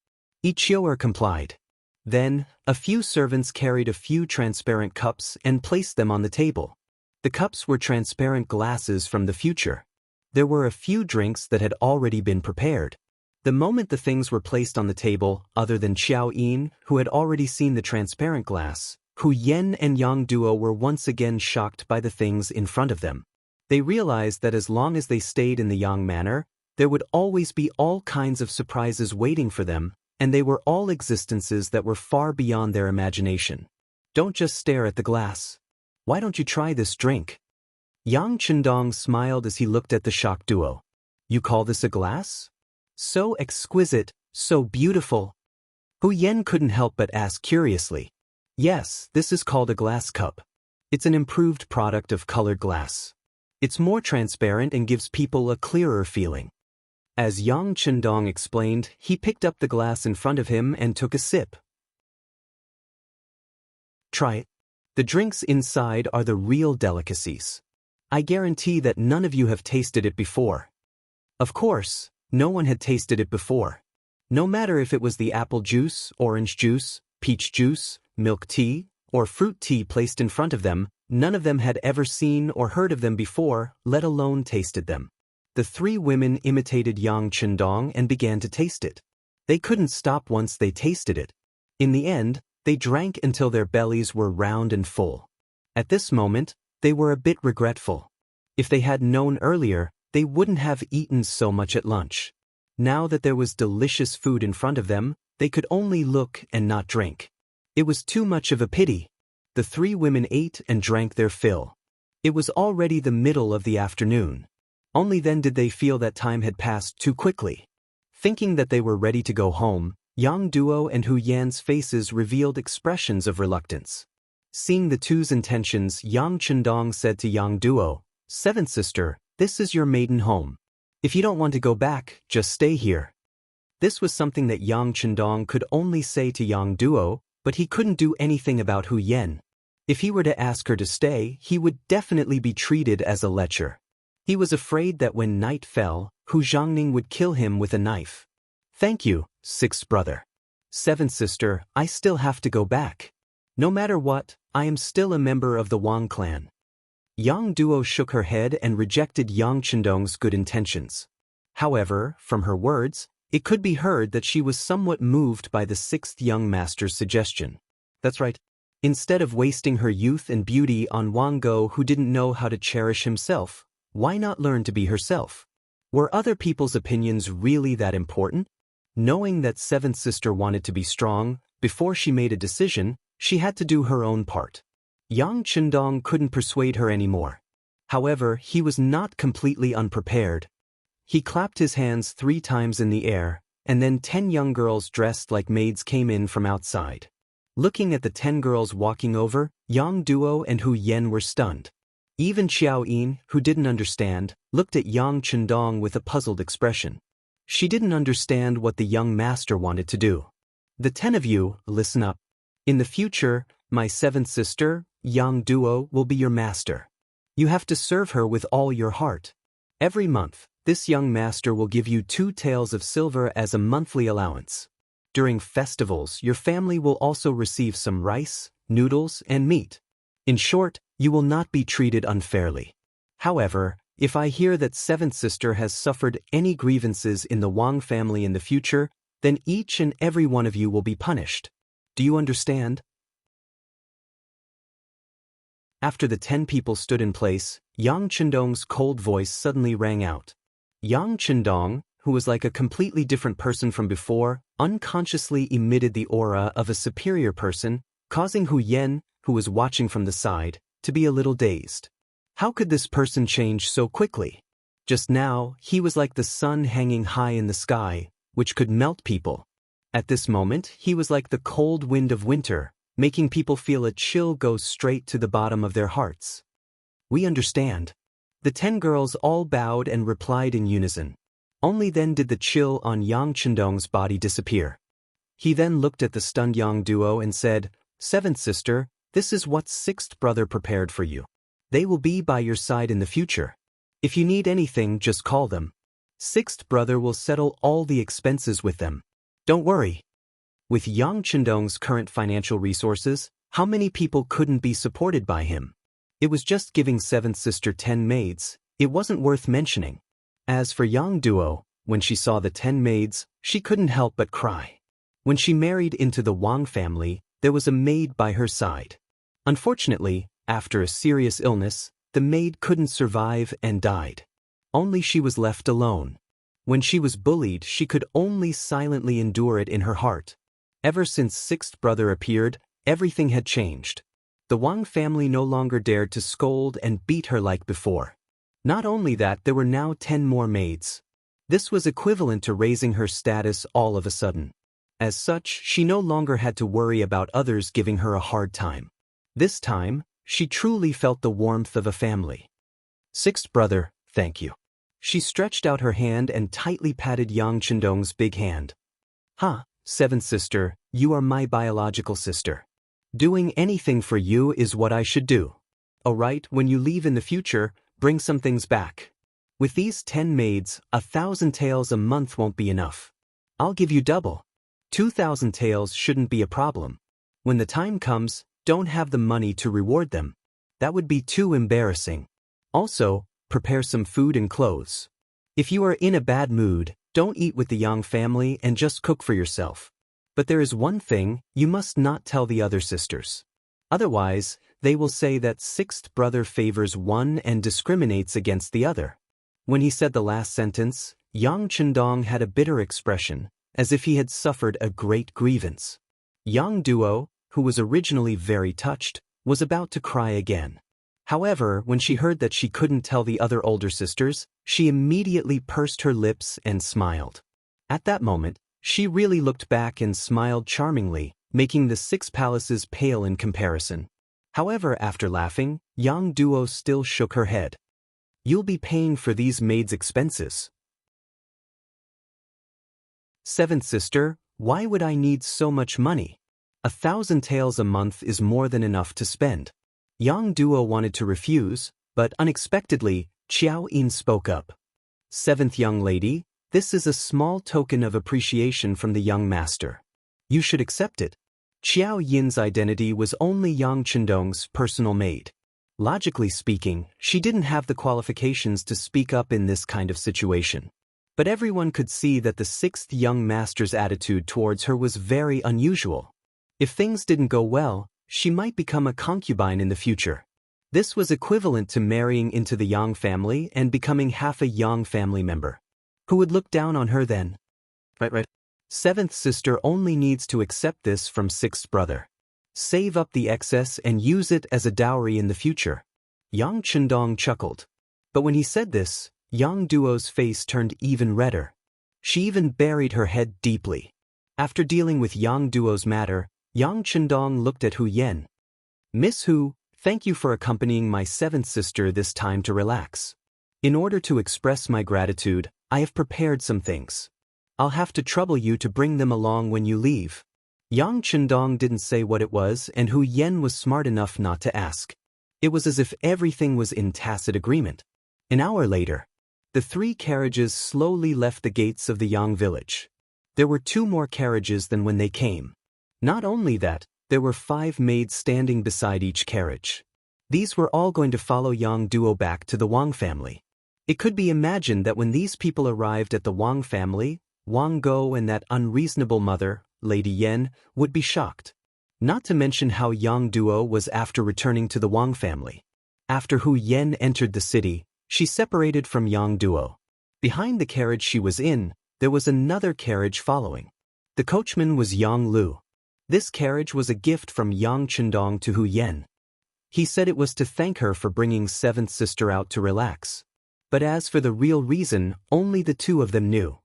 Chioa complied. Then, a few servants carried a few transparent cups and placed them on the table. The cups were transparent glasses from the future. There were a few drinks that had already been prepared. The moment the things were placed on the table, other than Xiao Yin, who had already seen the transparent glass, Hu Yan and Yang Duo were once again shocked by the things in front of them. They realized that as long as they stayed in the Yang manor, there would always be all kinds of surprises waiting for them, and they were all existences that were far beyond their imagination. Don't just stare at the glass. Why don't you try this drink? Yang Chendong smiled as he looked at the shocked duo. You call this a glass? So exquisite, so beautiful. Hu Yan couldn't help but ask curiously. Yes, this is called a glass cup. It's an improved product of colored glass. It's more transparent and gives people a clearer feeling. As Yang Chendong explained, he picked up the glass in front of him and took a sip. Try it. The drinks inside are the real delicacies. I guarantee that none of you have tasted it before. Of course, no one had tasted it before. No matter if it was the apple juice, orange juice, peach juice, milk tea, or fruit tea placed in front of them, none of them had ever seen or heard of them before, let alone tasted them. The three women imitated Yang Chendong and began to taste it. They couldn't stop once they tasted it. In the end, they drank until their bellies were round and full. At this moment, they were a bit regretful. If they had known earlier, they wouldn't have eaten so much at lunch. Now that there was delicious food in front of them, they could only look and not drink. It was too much of a pity. The three women ate and drank their fill. It was already the middle of the afternoon. Only then did they feel that time had passed too quickly. Thinking that they were ready to go home, Yang Duo and Hu Yan's faces revealed expressions of reluctance. Seeing the two's intentions, Yang Chendong said to Yang Duo, "Seventh sister, this is your maiden home. If you don't want to go back, just stay here." This was something that Yang Chendong could only say to Yang Duo, but he couldn't do anything about Hu Yan. If he were to ask her to stay, he would definitely be treated as a lecher. He was afraid that when night fell, Hu Zhangning would kill him with a knife. "Thank you, sixth brother. Seventh sister, I still have to go back. No matter what, I am still a member of the Wang clan." Yang Duo shook her head and rejected Yang Chendong's good intentions. However, from her words, it could be heard that she was somewhat moved by the sixth young master's suggestion. That's right. Instead of wasting her youth and beauty on Wang Go who didn't know how to cherish himself, why not learn to be herself? Were other people's opinions really that important? Knowing that seventh sister wanted to be strong, before she made a decision, she had to do her own part. Yang Chendong couldn't persuade her anymore. However, he was not completely unprepared. He clapped his hands 3 times in the air, and then 10 young girls dressed like maids came in from outside. Looking at the 10 girls walking over, Yang Duo and Hu Yan were stunned. Even Xiao Yin, who didn't understand, looked at Yang Chendong with a puzzled expression. She didn't understand what the young master wanted to do. "The 10 of you, listen up. In the future, my seventh sister, Yang Duo, will be your master. You have to serve her with all your heart. Every month, this young master will give you 2 taels of silver as a monthly allowance. During festivals, your family will also receive some rice, noodles, and meat. In short, you will not be treated unfairly. However, if I hear that seventh sister has suffered any grievances in the Wang family in the future, then each and every one of you will be punished. Do you understand?" After the 10 people stood in place, Yang Chendong's cold voice suddenly rang out. Yang Chendong, who was like a completely different person from before, unconsciously emitted the aura of a superior person, causing Hu Yan, who was watching from the side, to be a little dazed. How could this person change so quickly? Just now, he was like the sun hanging high in the sky, which could melt people. At this moment, he was like the cold wind of winter, making people feel a chill go straight to the bottom of their hearts. We understand. The 10 girls all bowed and replied in unison. Only then did the chill on Yang Chendong's body disappear. He then looked at the stunned young duo and said, "Seventh sister, this is what sixth brother prepared for you. They will be by your side in the future. If you need anything, just call them. Sixth brother will settle all the expenses with them. Don't worry." With Yang Chendong's current financial resources, how many people couldn't be supported by him? It was just giving seventh sister 10 maids, it wasn't worth mentioning. As for Yang Duo, when she saw the 10 maids, she couldn't help but cry. When she married into the Wang family, there was a maid by her side. Unfortunately, after a serious illness, the maid couldn't survive and died. Only she was left alone. When she was bullied, she could only silently endure it in her heart. Ever since sixth brother appeared, everything had changed. The Wang family no longer dared to scold and beat her like before. Not only that, there were now 10 more maids. This was equivalent to raising her status all of a sudden. As such, she no longer had to worry about others giving her a hard time. This time, she truly felt the warmth of a family. "Sixth brother, thank you." She stretched out her hand and tightly patted Yang Chendong's big hand. Seventh sister, you are my biological sister. Doing anything for you is what I should do. Alright, when you leave in the future, bring some things back. With these 10 maids, 1,000 taels a month won't be enough. I'll give you double. 2,000 taels shouldn't be a problem. When the time comes, don't have the money to reward them. That would be too embarrassing. Also, prepare some food and clothes. If you are in a bad mood, don't eat with the Yang family and just cook for yourself. But there is one thing, you must not tell the other sisters. Otherwise, they will say that sixth brother favors one and discriminates against the other. When he said the last sentence, Yang Chendong had a bitter expression, as if he had suffered a great grievance. Yang Duo, who was originally very touched, was about to cry again. However, when she heard that she couldn't tell the other older sisters, she immediately pursed her lips and smiled. At that moment, she really looked back and smiled charmingly, making the 6 palaces pale in comparison. However, after laughing, Yang Duo still shook her head. "You'll be paying for these maids' expenses." "Seventh sister, why would I need so much money? 1,000 taels a month is more than enough to spend." Yang Duo wanted to refuse, but unexpectedly, Qiao Yin spoke up. "Seventh young lady, this is a small token of appreciation from the young master. You should accept it." Qiao Yin's identity was only Yang Chendong's personal maid. Logically speaking, she didn't have the qualifications to speak up in this kind of situation. But everyone could see that the 6th young master's attitude towards her was very unusual. If things didn't go well, she might become a concubine in the future. This was equivalent to marrying into the Yang family and becoming half a Yang family member. Who would look down on her then? Right. 7th sister only needs to accept this from 6th brother. Save up the excess and use it as a dowry in the future. Yang Chendong chuckled. But when he said this, Yang Duo's face turned even redder. She even buried her head deeply. After dealing with Yang Duo's matter, Yang Chendong looked at Hu Yen. "Miss Hu, thank you for accompanying my 7th sister this time to relax. In order to express my gratitude, I have prepared some things. I'll have to trouble you to bring them along when you leave." Yang Chendong didn't say what it was, and Hu Yen was smart enough not to ask. It was as if everything was in tacit agreement. An hour later, the 3 carriages slowly left the gates of the Yang village. There were 2 more carriages than when they came. Not only that, there were 5 maids standing beside each carriage. These were all going to follow Yang Duo back to the Wang family. It could be imagined that when these people arrived at the Wang family, Wang Go and that unreasonable mother, Lady Yen, would be shocked. Not to mention how Yang Duo was after returning to the Wang family. After Hu Yen entered the city, she separated from Yang Duo. Behind the carriage she was in, there was another carriage following. The coachman was Yang Lu. This carriage was a gift from Yang Chendong to Hu Yen. He said it was to thank her for bringing seventh sister out to relax. But as for the real reason, only the two of them knew.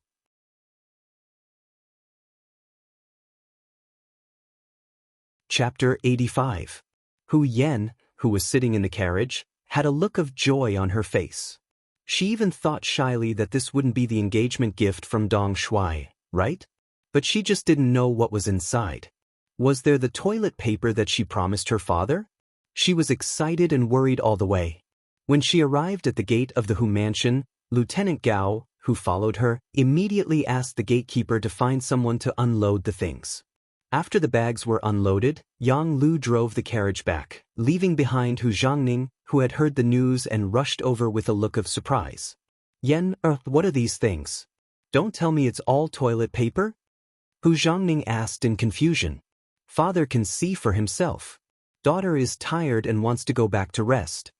Chapter 85. Hu Yan, who was sitting in the carriage, had a look of joy on her face. She even thought shyly that this wouldn't be the engagement gift from Dong Shuai, right? But she just didn't know what was inside. Was there the toilet paper that she promised her father? She was excited and worried all the way. When she arrived at the gate of the Hu mansion, Lieutenant Gao, who followed her, immediately asked the gatekeeper to find someone to unload the things. After the bags were unloaded, Yang Lu drove the carriage back, leaving behind Hu Zhangning, who had heard the news and rushed over with a look of surprise. Yan, what are these things? Don't tell me it's all toilet paper? Hu Zhangning asked in confusion. Father can see for himself. Daughter is tired and wants to go back to rest.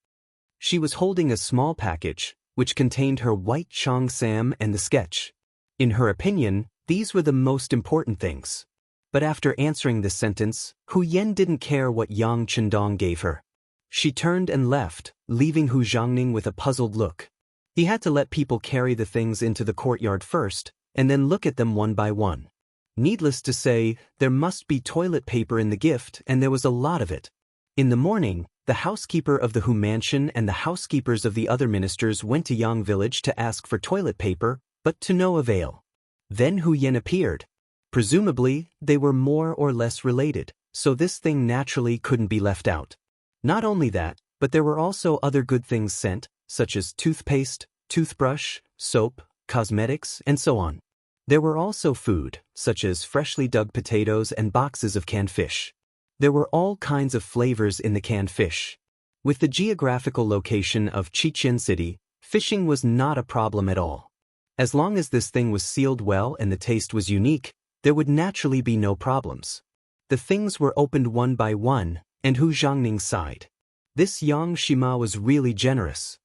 She was holding a small package, which contained her white cheongsam and the sketch. In her opinion, these were the most important things. But after answering this sentence, Hu Yan didn't care what Yang Chendong gave her. She turned and left, leaving Hu Zhangning with a puzzled look. He had to let people carry the things into the courtyard first, and then look at them one by one. Needless to say, there must be toilet paper in the gift, and there was a lot of it. In the morning, the housekeeper of the Hu mansion and the housekeepers of the other ministers went to Yang village to ask for toilet paper, but to no avail. Then Hu Yan appeared. Presumably, they were more or less related, so this thing naturally couldn't be left out. Not only that, but there were also other good things sent, such as toothpaste, toothbrush, soap, cosmetics, and so on. There were also food, such as freshly dug potatoes and boxes of canned fish. There were all kinds of flavors in the canned fish. With the geographical location of Chichen City, fishing was not a problem at all. As long as this thing was sealed well and the taste was unique, there would naturally be no problems. The things were opened one by one, and Hu Zhangning sighed. This Yang Shima was really generous.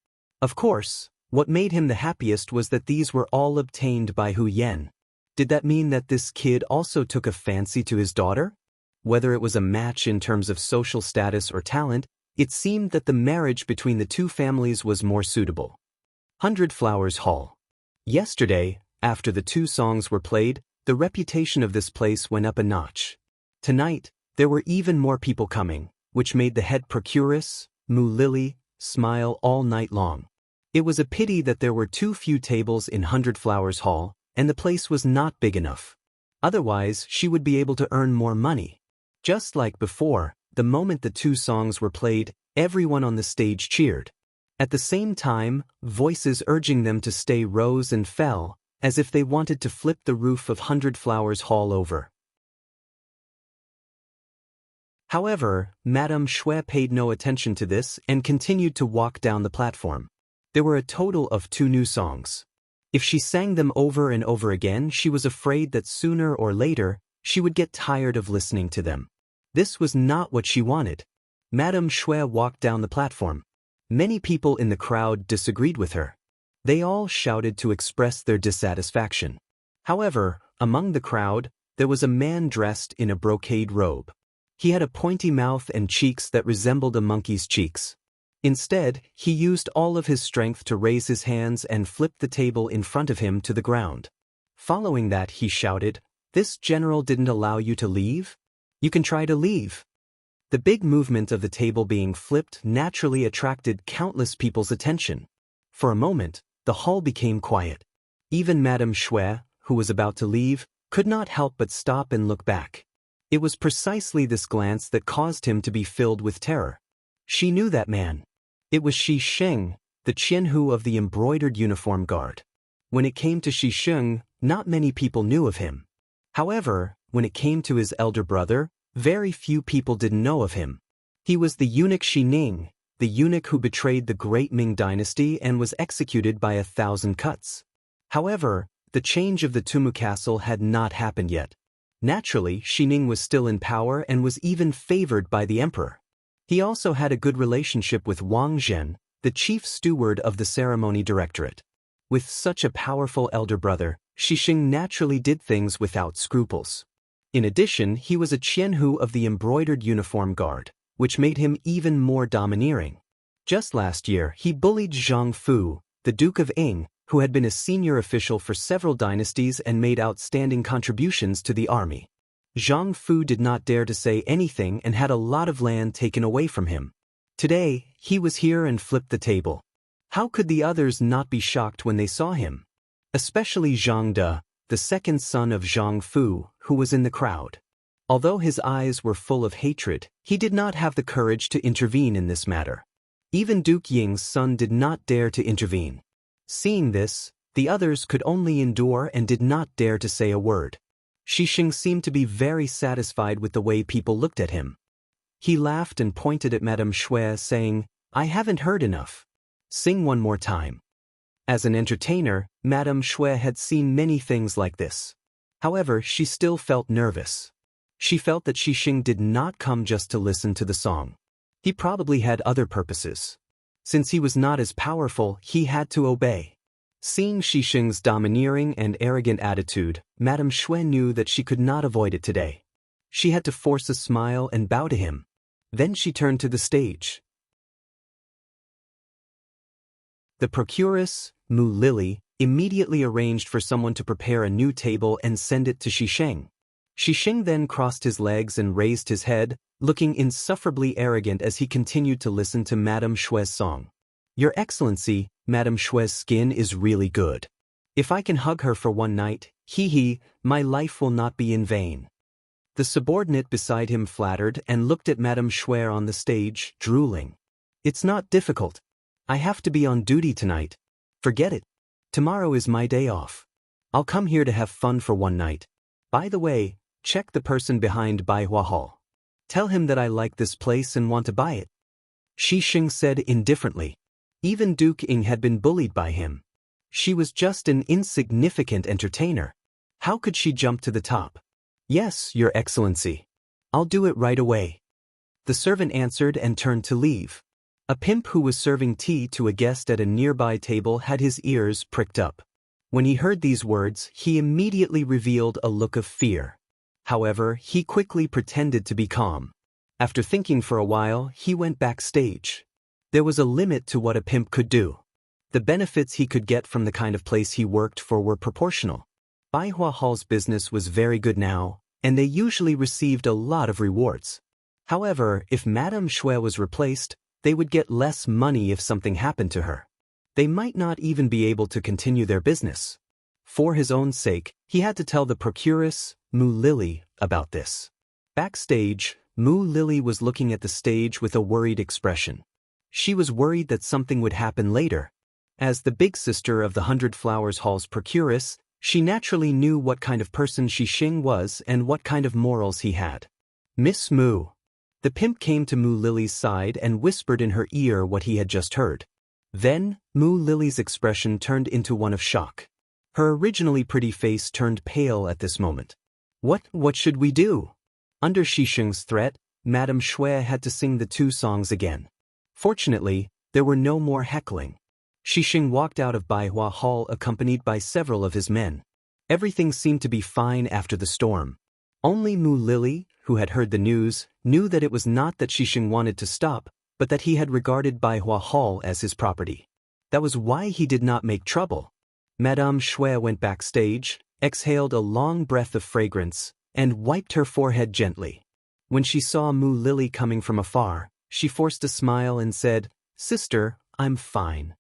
Of course, what made him the happiest was that these were all obtained by Hu Yan. Did that mean that this kid also took a fancy to his daughter? Whether it was a match in terms of social status or talent, it seemed that the marriage between the two families was more suitable. 100 Flowers Hall. Yesterday, after the two songs were played, the reputation of this place went up a notch. Tonight, there were even more people coming, which made the head procuress, Mu Lily, smile all night long. It was a pity that there were too few tables in 100 Flowers Hall, and the place was not big enough. Otherwise, she would be able to earn more money. Just like before, the moment the two songs were played, everyone on the stage cheered. At the same time, voices urging them to stay rose and fell, as if they wanted to flip the roof of 100 Flowers Hall over. However, Madame Shui paid no attention to this and continued to walk down the platform. There were a total of 2 new songs. If she sang them over and over again, she was afraid that sooner or later, she would get tired of listening to them. This was not what she wanted. Madame Shui walked down the platform. Many people in the crowd disagreed with her. They all shouted to express their dissatisfaction. However, among the crowd, there was a man dressed in a brocade robe. He had a pointy mouth and cheeks that resembled a monkey's cheeks. Instead, he used all of his strength to raise his hands and flip the table in front of him to the ground. Following that, he shouted, "This general didn't allow you to leave? You can try to leave." The big movement of the table being flipped naturally attracted countless people's attention. For a moment, the hall became quiet. Even Madame Shui, who was about to leave, could not help but stop and look back. It was precisely this glance that caused him to be filled with terror. She knew that man. It was Shi Sheng, the Qianhu of the embroidered uniform guard. When it came to Shi Sheng, not many people knew of him. However, when it came to his elder brother, very few people didn't know of him. He was the eunuch Shi Ning, the eunuch who betrayed the great Ming dynasty and was executed by 1,000 cuts. However, the change of the Tumu castle had not happened yet. Naturally, Shi Ning was still in power and was even favored by the emperor. He also had a good relationship with Wang Zhen, the chief steward of the ceremony directorate. With such a powerful elder brother, Shi Sheng naturally did things without scruples. In addition, he was a Qianhu of the embroidered uniform guard, which made him even more domineering. Just last year, he bullied Zhang Fu, the Duke of Ying, who had been a senior official for several dynasties and made outstanding contributions to the army. Zhang Fu did not dare to say anything and had a lot of land taken away from him. Today, he was here and flipped the table. How could the others not be shocked when they saw him? Especially Zhang De, the second son of Zhang Fu, who was in the crowd. Although his eyes were full of hatred, he did not have the courage to intervene in this matter. Even Duke Ying's son did not dare to intervene. Seeing this, the others could only endure and did not dare to say a word. Xixing seemed to be very satisfied with the way people looked at him. He laughed and pointed at Madame Shui, saying, "I haven't heard enough. Sing one more time." As an entertainer, Madame Shui had seen many things like this. However, she still felt nervous. She felt that Xixing did not come just to listen to the song. He probably had other purposes. Since he was not as powerful, he had to obey. Seeing Xixing's domineering and arrogant attitude, Madame Shui knew that she could not avoid it today. She had to force a smile and bow to him. Then she turned to the stage. The procuress, Mu Lily, immediately arranged for someone to prepare a new table and send it to Xixing. Xixing then crossed his legs and raised his head, looking insufferably arrogant as he continued to listen to Madame Shui's song. "Your Excellency, Madame Shui's skin is really good. If I can hug her for one night, my life will not be in vain." The subordinate beside him flattered and looked at Madame Shui on the stage, drooling. "It's not difficult. I have to be on duty tonight. Forget it. Tomorrow is my day off. I'll come here to have fun for one night. By the way, check the person behind Baihua Hall. Tell him that I like this place and want to buy it." Xixing said indifferently. Even Duke Ying had been bullied by him. She was just an insignificant entertainer. How could she jump to the top? "Yes, Your Excellency. I'll do it right away." The servant answered and turned to leave. A pimp who was serving tea to a guest at a nearby table had his ears pricked up. When he heard these words, he immediately revealed a look of fear. However, he quickly pretended to be calm. After thinking for a while, he went backstage. There was a limit to what a pimp could do. The benefits he could get from the kind of place he worked for were proportional. Baihua Hall's business was very good now, and they usually received a lot of rewards. However, if Madame Shui was replaced, they would get less money if something happened to her. They might not even be able to continue their business. For his own sake, he had to tell the procuress, Mu Lily, about this. Backstage, Mu Lily was looking at the stage with a worried expression. She was worried that something would happen later. As the big sister of the 100 Flowers Hall's procuress, she naturally knew what kind of person Xixing was and what kind of morals he had. "Miss Mu." The pimp came to Mu Lily's side and whispered in her ear what he had just heard. Then, Mu Lily's expression turned into one of shock. Her originally pretty face turned pale at this moment. What should we do?" Under Xixing's threat, Madame Shui had to sing the two songs again. Fortunately, there were no more heckling. Xixing walked out of Baihua Hall accompanied by several of his men. Everything seemed to be fine after the storm. Only Mu Lily, who had heard the news, knew that it was not that Xixing wanted to stop, but that he had regarded Baihua Hall as his property. That was why he did not make trouble. Madame Shui went backstage, exhaled a long breath of fragrance, and wiped her forehead gently. When she saw Mu Lily coming from afar, she forced a smile and said, "Sister, I'm fine."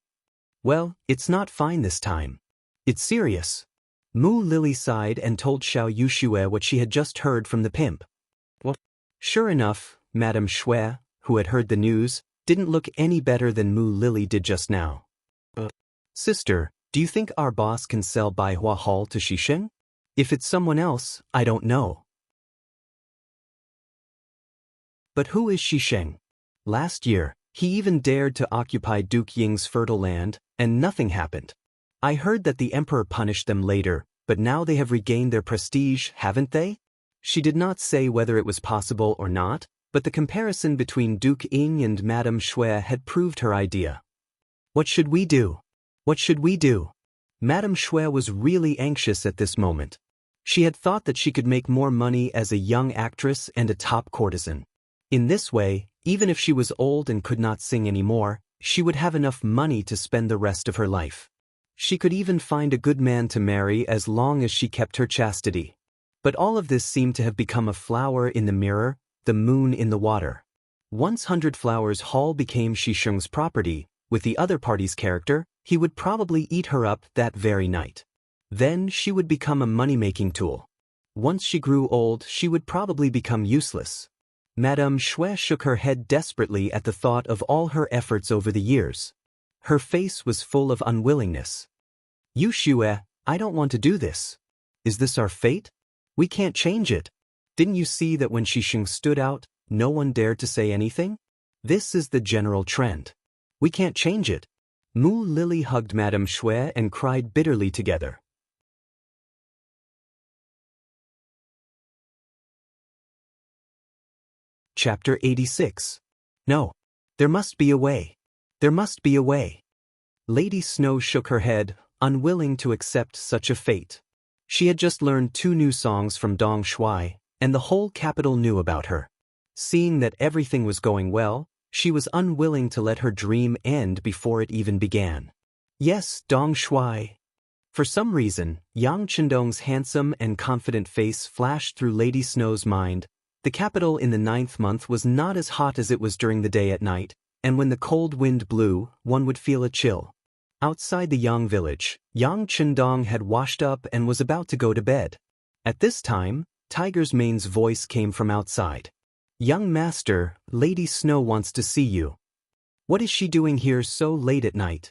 "Well, it's not fine this time. It's serious." Mu Lily sighed and told Xiao Yuxue what she had just heard from the pimp. "What?" Sure enough, Madame Shui, who had heard the news, didn't look any better than Mu Lily did just now. "Sister, do you think our boss can sell Baihua Hall to Xixing? If it's someone else, I don't know." But who is Xixing? Last year, he even dared to occupy Duke Ying's fertile land, and nothing happened. I heard that the emperor punished them later, but now they have regained their prestige, haven't they? She did not say whether it was possible or not, but the comparison between Duke Ying and Madame Shui had proved her idea. What should we do? What should we do? Madame Shui was really anxious at this moment. She had thought that she could make more money as a young actress and a top courtesan. In this way, Even if she was old and could not sing anymore, she would have enough money to spend the rest of her life. She could even find a good man to marry as long as she kept her chastity. But all of this seemed to have become a flower in the mirror, the moon in the water. Once 100 Flowers Hall became Shisheng's property, with the other party's character, he would probably eat her up that very night. Then she would become a money-making tool. Once she grew old, she would probably become useless. Madame Shui shook her head desperately at the thought of all her efforts over the years. Her face was full of unwillingness. "You Shui, I don't want to do this. Is this our fate? We can't change it. Didn't you see that when Shisheng stood out, no one dared to say anything? This is the general trend. We can't change it." Mu Lily hugged Madame Shui and cried bitterly together. Chapter 86. No. There must be a way. There must be a way. Lady Snow shook her head, unwilling to accept such a fate. She had just learned 2 new songs from Dong Shui, and the whole capital knew about her. Seeing that everything was going well, she was unwilling to let her dream end before it even began. Yes, Dong Shui. For some reason, Yang Chendong's handsome and confident face flashed through Lady Snow's mind. The capital in the 9th month was not as hot as it was during the day at night, and when the cold wind blew, one would feel a chill. Outside the Yang village, Yang Chendong had washed up and was about to go to bed. At this time, Tiger's Mane's voice came from outside. "Young master, Lady Snow wants to see you." What is she doing here so late at night?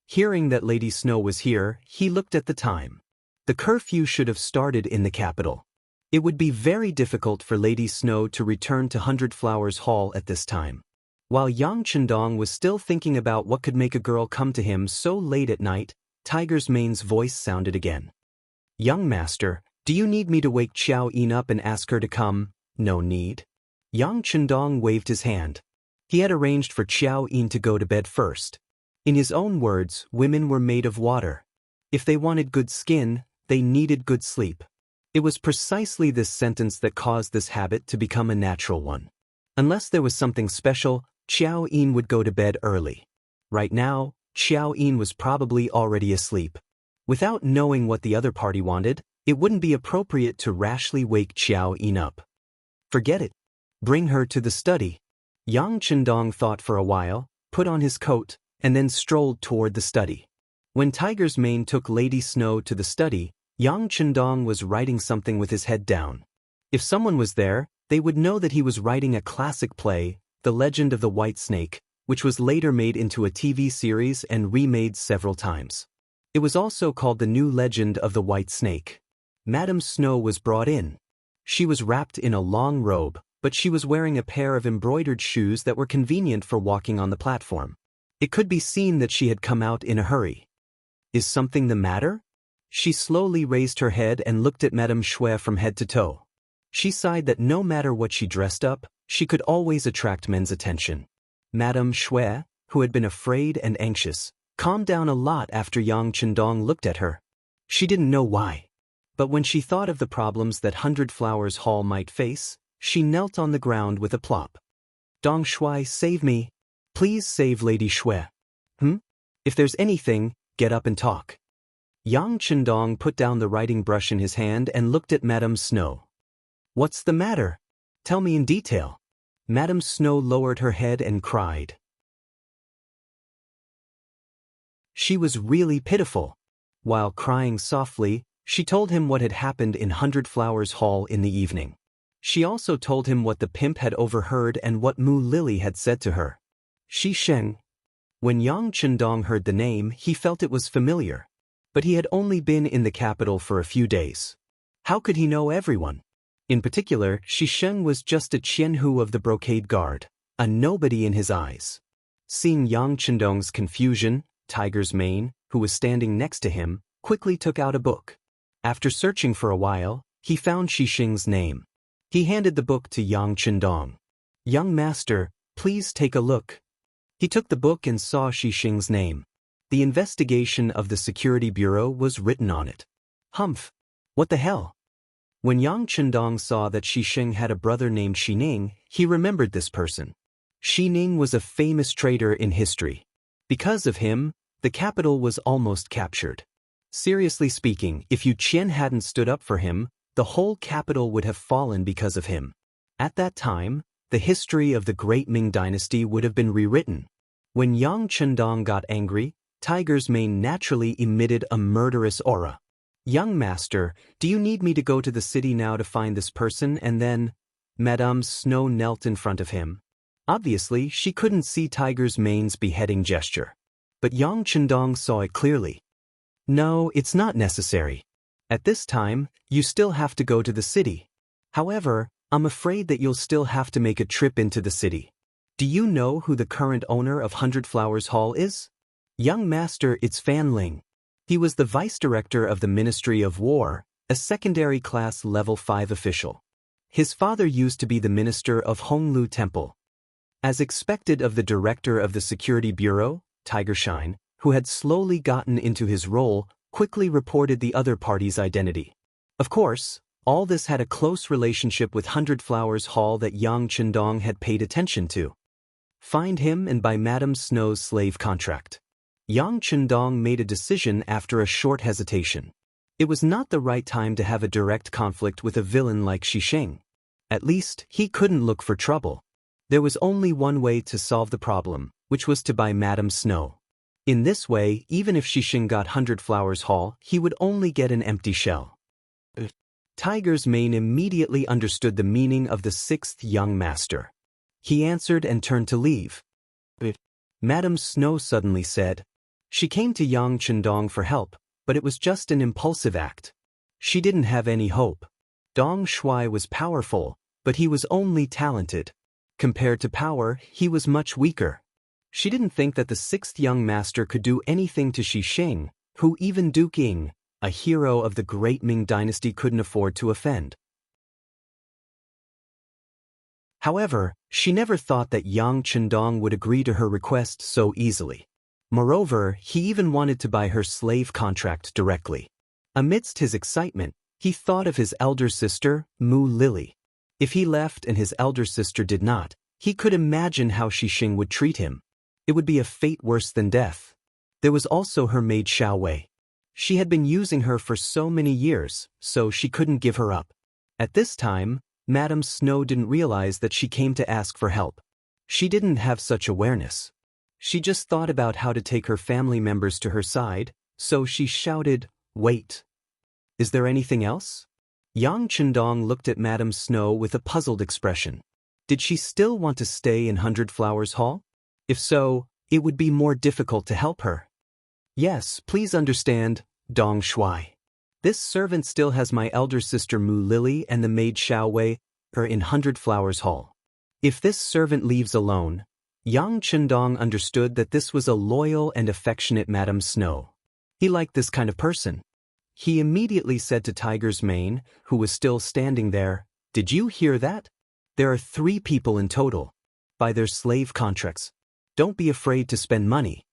Hearing that Lady Snow was here, he looked at the time. The curfew should have started in the capital. It would be very difficult for Lady Snow to return to 100 Flowers Hall at this time. While Yang Chendong was still thinking about what could make a girl come to him so late at night, Tiger's Mane's voice sounded again. "Young master, do you need me to wake Xiao Yin up and ask her to come?" "No need." Yang Chendong waved his hand. He had arranged for Xiao Yin to go to bed first. In his own words, women were made of water. If they wanted good skin, they needed good sleep. It was precisely this sentence that caused this habit to become a natural one. Unless there was something special, Xiao Yin would go to bed early. Right now, Xiao Yin was probably already asleep. Without knowing what the other party wanted, it wouldn't be appropriate to rashly wake Xiao Yin up. Forget it. Bring her to the study. Yang Chendong thought for a while, put on his coat, and then strolled toward the study. When Tiger's Mane took Lady Snow to the study, Yang Chendong was writing something with his head down. If someone was there, they would know that he was writing a classic play, The Legend of the White Snake, which was later made into a TV series and remade several times. It was also called The New Legend of the White Snake. Madame Snow was brought in. She was wrapped in a long robe, but she was wearing a pair of embroidered shoes that were convenient for walking on the platform. It could be seen that she had come out in a hurry. "Is something the matter?" She slowly raised her head and looked at Madame Shui from head to toe. She sighed that no matter what she dressed up, she could always attract men's attention. Madame Shui, who had been afraid and anxious, calmed down a lot after Yang Chendong looked at her. She didn't know why. But when she thought of the problems that 100 Flowers Hall might face, she knelt on the ground with a plop. "Dong Shui, save me. Please save Lady Shui." If there's anything, get up and talk." Yang Chendong put down the writing brush in his hand and looked at Madame Snow. "What's the matter? Tell me in detail." Madame Snow lowered her head and cried. She was really pitiful. While crying softly, she told him what had happened in 100 Flowers Hall in the evening. She also told him what the pimp had overheard and what Mu Lily had said to her. Shisheng. When Yang Chendong heard the name, he felt it was familiar. But he had only been in the capital for a few days. How could he know everyone? In particular, Shisheng was just a Qianhu of the brocade guard, a nobody in his eyes. Seeing Yang Chendong's confusion, Tiger's Mane, who was standing next to him, quickly took out a book. After searching for a while, he found Shisheng's name. He handed the book to Yang Chendong. "Young master, please take a look." He took the book and saw Shisheng's name. The investigation of the Security Bureau was written on it. Humph! What the hell? When Yang Chendong saw that Shisheng had a brother named Xining, he remembered this person. Xi Ning was a famous traitor in history. Because of him, the capital was almost captured. Seriously speaking, if Yu Qian hadn't stood up for him, the whole capital would have fallen because of him. At that time, the history of the Great Ming Dynasty would have been rewritten. When Yang Chendong got angry, Tiger's mane naturally emitted a murderous aura. "Young master, do you need me to go to the city now to find this person?" And then, Madame Snow knelt in front of him. Obviously, she couldn't see Tiger's mane's beheading gesture. But Yang Chendong saw it clearly. "No, it's not necessary. At this time, you still have to go to the city. However, I'm afraid that you'll still have to make a trip into the city. Do you know who the current owner of 100 Flowers Hall is?" "Young master, it's Fan Ling. He was the vice director of the Ministry of War, a secondary class level 5 official. His father used to be the minister of Honglu Temple." As expected of the director of the Security Bureau, Tiger Shine, who had slowly gotten into his role, quickly reported the other party's identity. Of course, all this had a close relationship with 100 Flowers Hall that Yang Chendong had paid attention to. Find him and buy Madame Snow's slave contract. Yang Chendong made a decision after a short hesitation. It was not the right time to have a direct conflict with a villain like Shisheng. At least, he couldn't look for trouble. There was only one way to solve the problem, which was to buy Madame Snow. In this way, even if Shisheng got 100 Flowers Hall, he would only get an empty shell. Tiger's mane immediately understood the meaning of the sixth young master. He answered and turned to leave. Madame Snow suddenly said. She came to Yang Chendong for help, but it was just an impulsive act. She didn't have any hope. Dong Shuai was powerful, but he was only talented. Compared to power, he was much weaker. She didn't think that the sixth young master could do anything to Shisheng, who even Duke Ying, a hero of the Great Ming Dynasty, couldn't afford to offend. However, she never thought that Yang Chendong would agree to her request so easily. Moreover, he even wanted to buy her slave contract directly. Amidst his excitement, he thought of his elder sister, Mu Lily. If he left and his elder sister did not, he could imagine how Shisheng would treat him. It would be a fate worse than death. There was also her maid Xiao Wei. She had been using her for so many years, so she couldn't give her up. At this time, Madame Snow didn't realize that she came to ask for help. She didn't have such awareness. She just thought about how to take her family members to her side, so she shouted, "Wait. Is there anything else?" Yang Chendong looked at Madame Snow with a puzzled expression. Did she still want to stay in 100 Flowers Hall? If so, it would be more difficult to help her. "Yes, please understand, Dong Shuai. This servant still has my elder sister Mu Lily and the maid Xiao Wei are in 100 Flowers Hall. If this servant leaves alone," Yang Chendong understood that this was a loyal and affectionate Madame Snow. He liked this kind of person. He immediately said to Tiger's mane, who was still standing there, "Did you hear that? There are 3 people in total. Buy their slave contracts. Don't be afraid to spend money."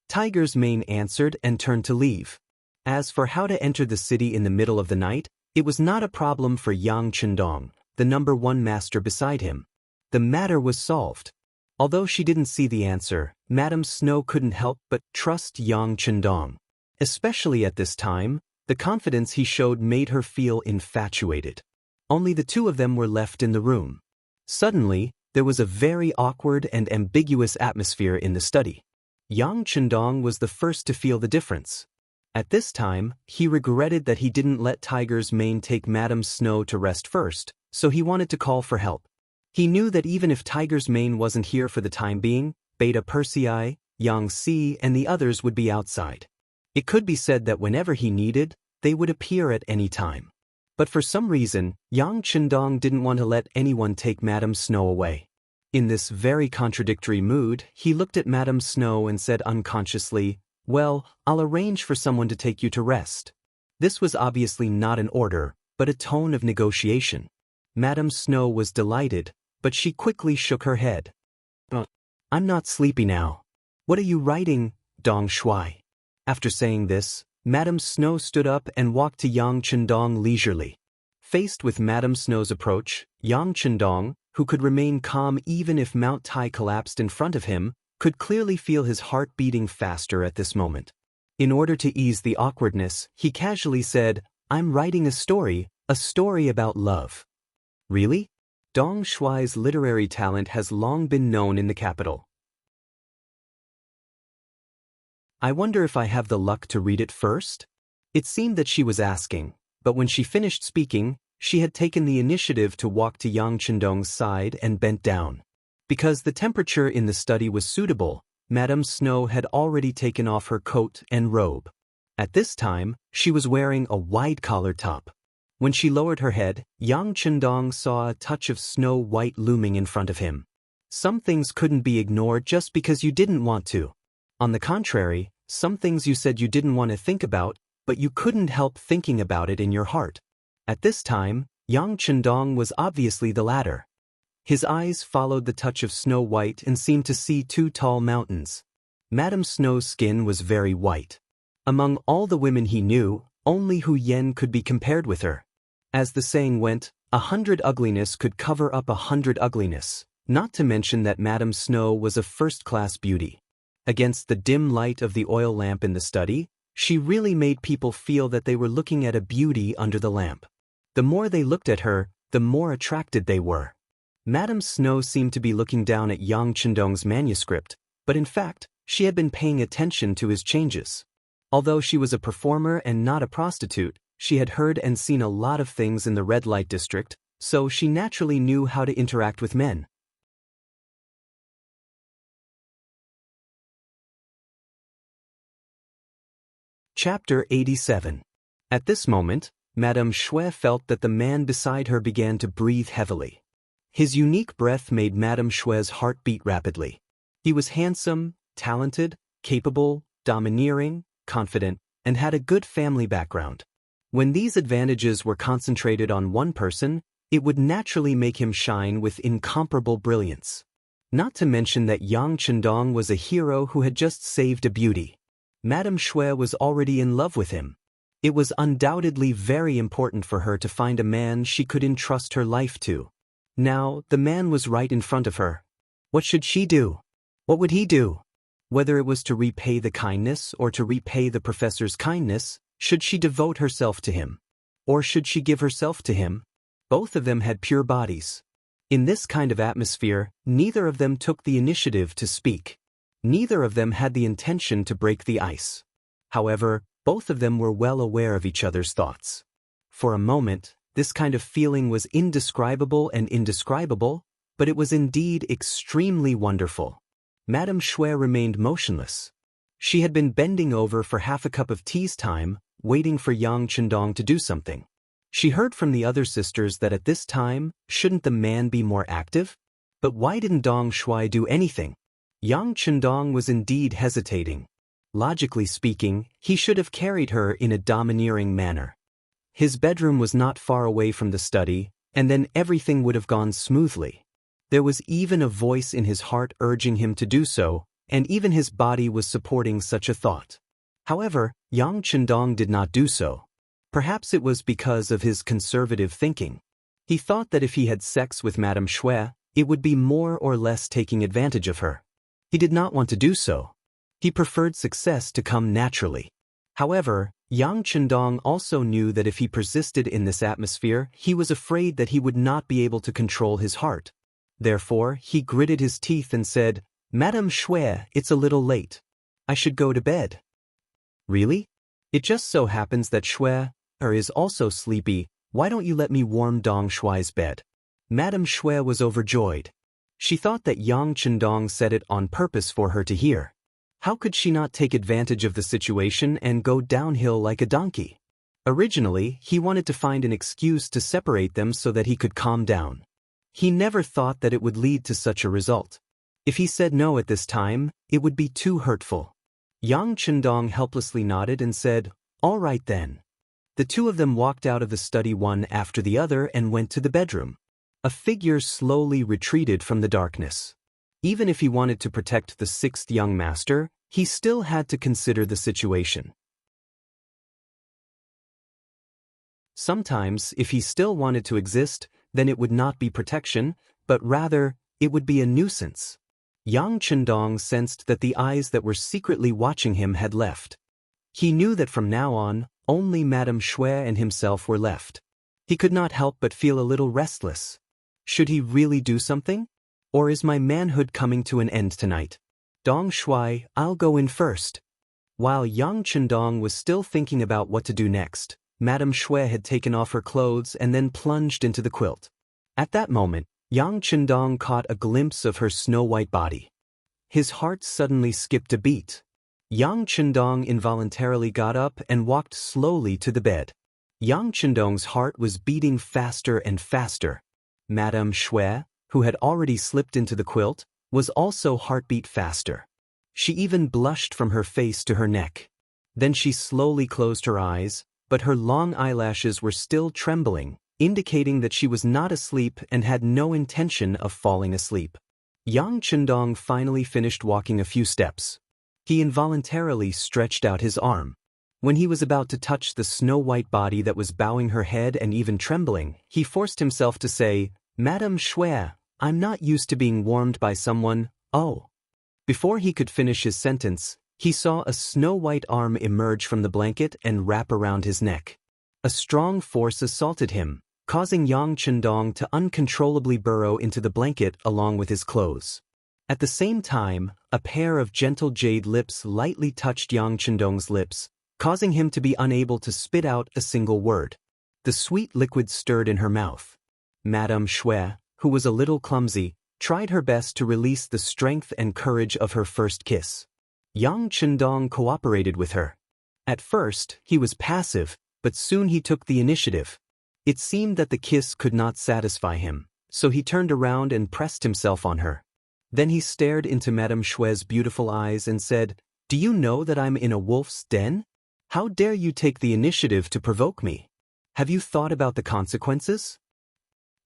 Tiger's mane answered and turned to leave. As for how to enter the city in the middle of the night, it was not a problem for Yang Chendong, the number 1 master beside him. The matter was solved. Although she didn't see the answer, Madame Snow couldn't help but trust Yang Chendong. Especially at this time, the confidence he showed made her feel infatuated. Only the 2 of them were left in the room. Suddenly, there was a very awkward and ambiguous atmosphere in the study. Yang Chendong was the first to feel the difference. At this time, he regretted that he didn't let Tiger's mane take Madame Snow to rest first, so he wanted to call for help. He knew that even if Tiger's mane wasn't here for the time being, Beta Persei, Yang Si, and the others would be outside. It could be said that whenever he needed, they would appear at any time. But for some reason, Yang Chendong didn't want to let anyone take Madame Snow away. In this very contradictory mood, he looked at Madame Snow and said unconsciously, "Well, I'll arrange for someone to take you to rest." This was obviously not an order, but a tone of negotiation. Madame Snow was delighted, but she quickly shook her head. "I'm not sleepy now. What are you writing, Dong Shuai?" After saying this, Madame Snow stood up and walked to Yang Chendong leisurely. Faced with Madame Snow's approach, Yang Chendong, who could remain calm even if Mount Tai collapsed in front of him, could clearly feel his heart beating faster at this moment. In order to ease the awkwardness, he casually said, "I'm writing a story about love." Really? Dong Shuai's literary talent has long been known in the capital. I wonder if I have the luck to read it first? It seemed that she was asking, but when she finished speaking, she had taken the initiative to walk to Yang Chendong's side and bent down. Because the temperature in the study was suitable, Madame Snow had already taken off her coat and robe. At this time, she was wearing a wide-collared top. When she lowered her head, Yang Chendong saw a touch of snow white looming in front of him. Some things couldn't be ignored just because you didn't want to. On the contrary, some things you said you didn't want to think about, but you couldn't help thinking about it in your heart. At this time, Yang Chendong was obviously the latter. His eyes followed the touch of Snow White and seemed to see two tall mountains. Madame Snow's skin was very white. Among all the women he knew, only Hu Yen could be compared with her. As the saying went, 100 ugliness could cover up 100 ugliness, not to mention that Madame Snow was a first-class beauty. Against the dim light of the oil lamp in the study, she really made people feel that they were looking at a beauty under the lamp. The more they looked at her, the more attracted they were. Madame Snow seemed to be looking down at Yang Chendong's manuscript, but in fact, she had been paying attention to his changes. Although she was a performer and not a prostitute, she had heard and seen a lot of things in the red light district, so she naturally knew how to interact with men. Chapter 87. At this moment, Madame Shui felt that the man beside her began to breathe heavily. His unique breath made Madame Shui's heart beat rapidly. He was handsome, talented, capable, domineering, confident, and had a good family background. When these advantages were concentrated on one person, it would naturally make him shine with incomparable brilliance. Not to mention that Yang Chendong was a hero who had just saved a beauty. Madame Shui was already in love with him. It was undoubtedly very important for her to find a man she could entrust her life to. Now, the man was right in front of her. What should she do? What would he do? Whether it was to repay the kindness or to repay the professor's kindness, should she devote herself to him? Or should she give herself to him? Both of them had pure bodies. In this kind of atmosphere, neither of them took the initiative to speak. Neither of them had the intention to break the ice. However, both of them were well aware of each other's thoughts. For a moment, this kind of feeling was indescribable, but it was indeed extremely wonderful. Madame Shui remained motionless. She had been bending over for half a cup of tea's time, waiting for Yang Chendong to do something. She heard from the other sisters that at this time, shouldn't the man be more active? But why didn't Dong Shui do anything? Yang Chendong was indeed hesitating. Logically speaking, he should have carried her in a domineering manner. His bedroom was not far away from the study, and then everything would have gone smoothly. There was even a voice in his heart urging him to do so, and even his body was supporting such a thought. However, Yang Chendong did not do so. Perhaps it was because of his conservative thinking. He thought that if he had sex with Madame Shui, it would be more or less taking advantage of her. He did not want to do so. He preferred success to come naturally. However, Yang Chendong also knew that if he persisted in this atmosphere, he was afraid that he would not be able to control his heart. Therefore, he gritted his teeth and said, "Madame Shui, it's a little late. I should go to bed." "Really? It just so happens that Shui is also sleepy. Why don't you let me warm Dong Shui's bed?" Madame Shui was overjoyed. She thought that Yang Chendong said it on purpose for her to hear. How could she not take advantage of the situation and go downhill like a donkey? Originally, he wanted to find an excuse to separate them so that he could calm down. He never thought that it would lead to such a result. If he said no at this time, it would be too hurtful. Yang Chendong helplessly nodded and said, "All right then." The two of them walked out of the study one after the other and went to the bedroom. A figure slowly retreated from the darkness. Even if he wanted to protect the sixth young master, he still had to consider the situation. Sometimes, if he still wanted to exist, then it would not be protection, but rather, it would be a nuisance. Yang Chendong sensed that the eyes that were secretly watching him had left. He knew that from now on, only Madame Xue and himself were left. He could not help but feel a little restless. Should he really do something? Or is my manhood coming to an end tonight? Dong Shui, I'll go in first. While Yang Chendong was still thinking about what to do next, Madame Xue had taken off her clothes and then plunged into the quilt. At that moment, Yang Chendong caught a glimpse of her snow-white body. His heart suddenly skipped a beat. Yang Chendong involuntarily got up and walked slowly to the bed. Yang Chendong's heart was beating faster and faster. Madame Xue, who had already slipped into the quilt, was also heartbeat faster. She even blushed from her face to her neck. Then she slowly closed her eyes, but her long eyelashes were still trembling, indicating that she was not asleep and had no intention of falling asleep. Yang Chendong finally finished walking a few steps. He involuntarily stretched out his arm. When he was about to touch the snow-white body that was bowing her head and even trembling, he forced himself to say, "Madame Xue, I'm not used to being warmed by someone, oh." Before he could finish his sentence, he saw a snow-white arm emerge from the blanket and wrap around his neck. A strong force assaulted him, causing Yang Chendong to uncontrollably burrow into the blanket along with his clothes. At the same time, a pair of gentle jade lips lightly touched Yang Chendong's lips, causing him to be unable to spit out a single word. The sweet liquid stirred in her mouth. Madame Xue, who was a little clumsy, tried her best to release the strength and courage of her first kiss. Yang Chendong cooperated with her. At first, he was passive, but soon he took the initiative. It seemed that the kiss could not satisfy him, so he turned around and pressed himself on her. Then he stared into Madame Xue's beautiful eyes and said, "Do you know that I'm in a wolf's den? How dare you take the initiative to provoke me? Have you thought about the consequences?"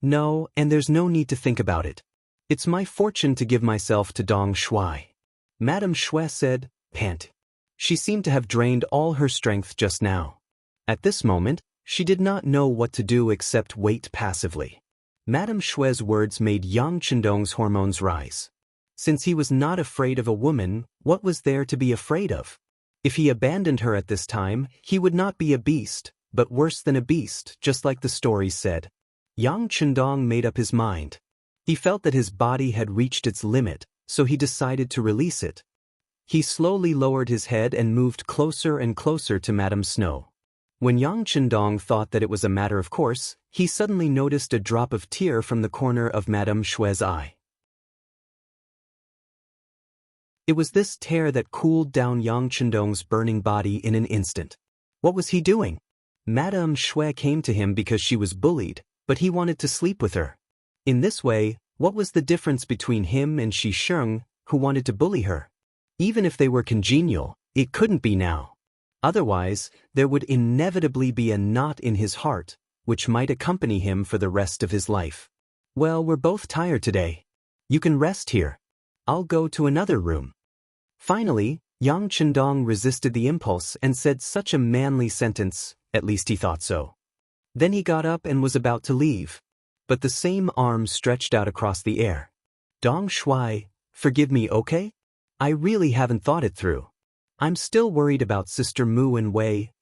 "No, and there's no need to think about it. It's my fortune to give myself to Dong Shui," Madame Xue said, panting. She seemed to have drained all her strength just now. At this moment, she did not know what to do except wait passively. Madame Xue's words made Yang Chendong's hormones rise. Since he was not afraid of a woman, what was there to be afraid of? If he abandoned her at this time, he would not be a beast, but worse than a beast, just like the story said. Yang Chendong made up his mind. He felt that his body had reached its limit, so he decided to release it. He slowly lowered his head and moved closer and closer to Madame Snow. When Yang Chendong thought that it was a matter of course, he suddenly noticed a drop of tear from the corner of Madame Xue's eye. It was this tear that cooled down Yang Chendong's burning body in an instant. What was he doing? Madame Xue came to him because she was bullied, but he wanted to sleep with her. In this way, what was the difference between him and Shi Sheng, who wanted to bully her? Even if they were congenial, it couldn't be now. Otherwise, there would inevitably be a knot in his heart, which might accompany him for the rest of his life. "Well, we're both tired today. You can rest here. I'll go to another room." Finally, Yang Chendong resisted the impulse and said such a manly sentence, at least he thought so. Then he got up and was about to leave. But the same arm stretched out across the air. "Dong Shui, forgive me, okay? I really haven't thought it through. I'm still worried about Sister Mu and Wei."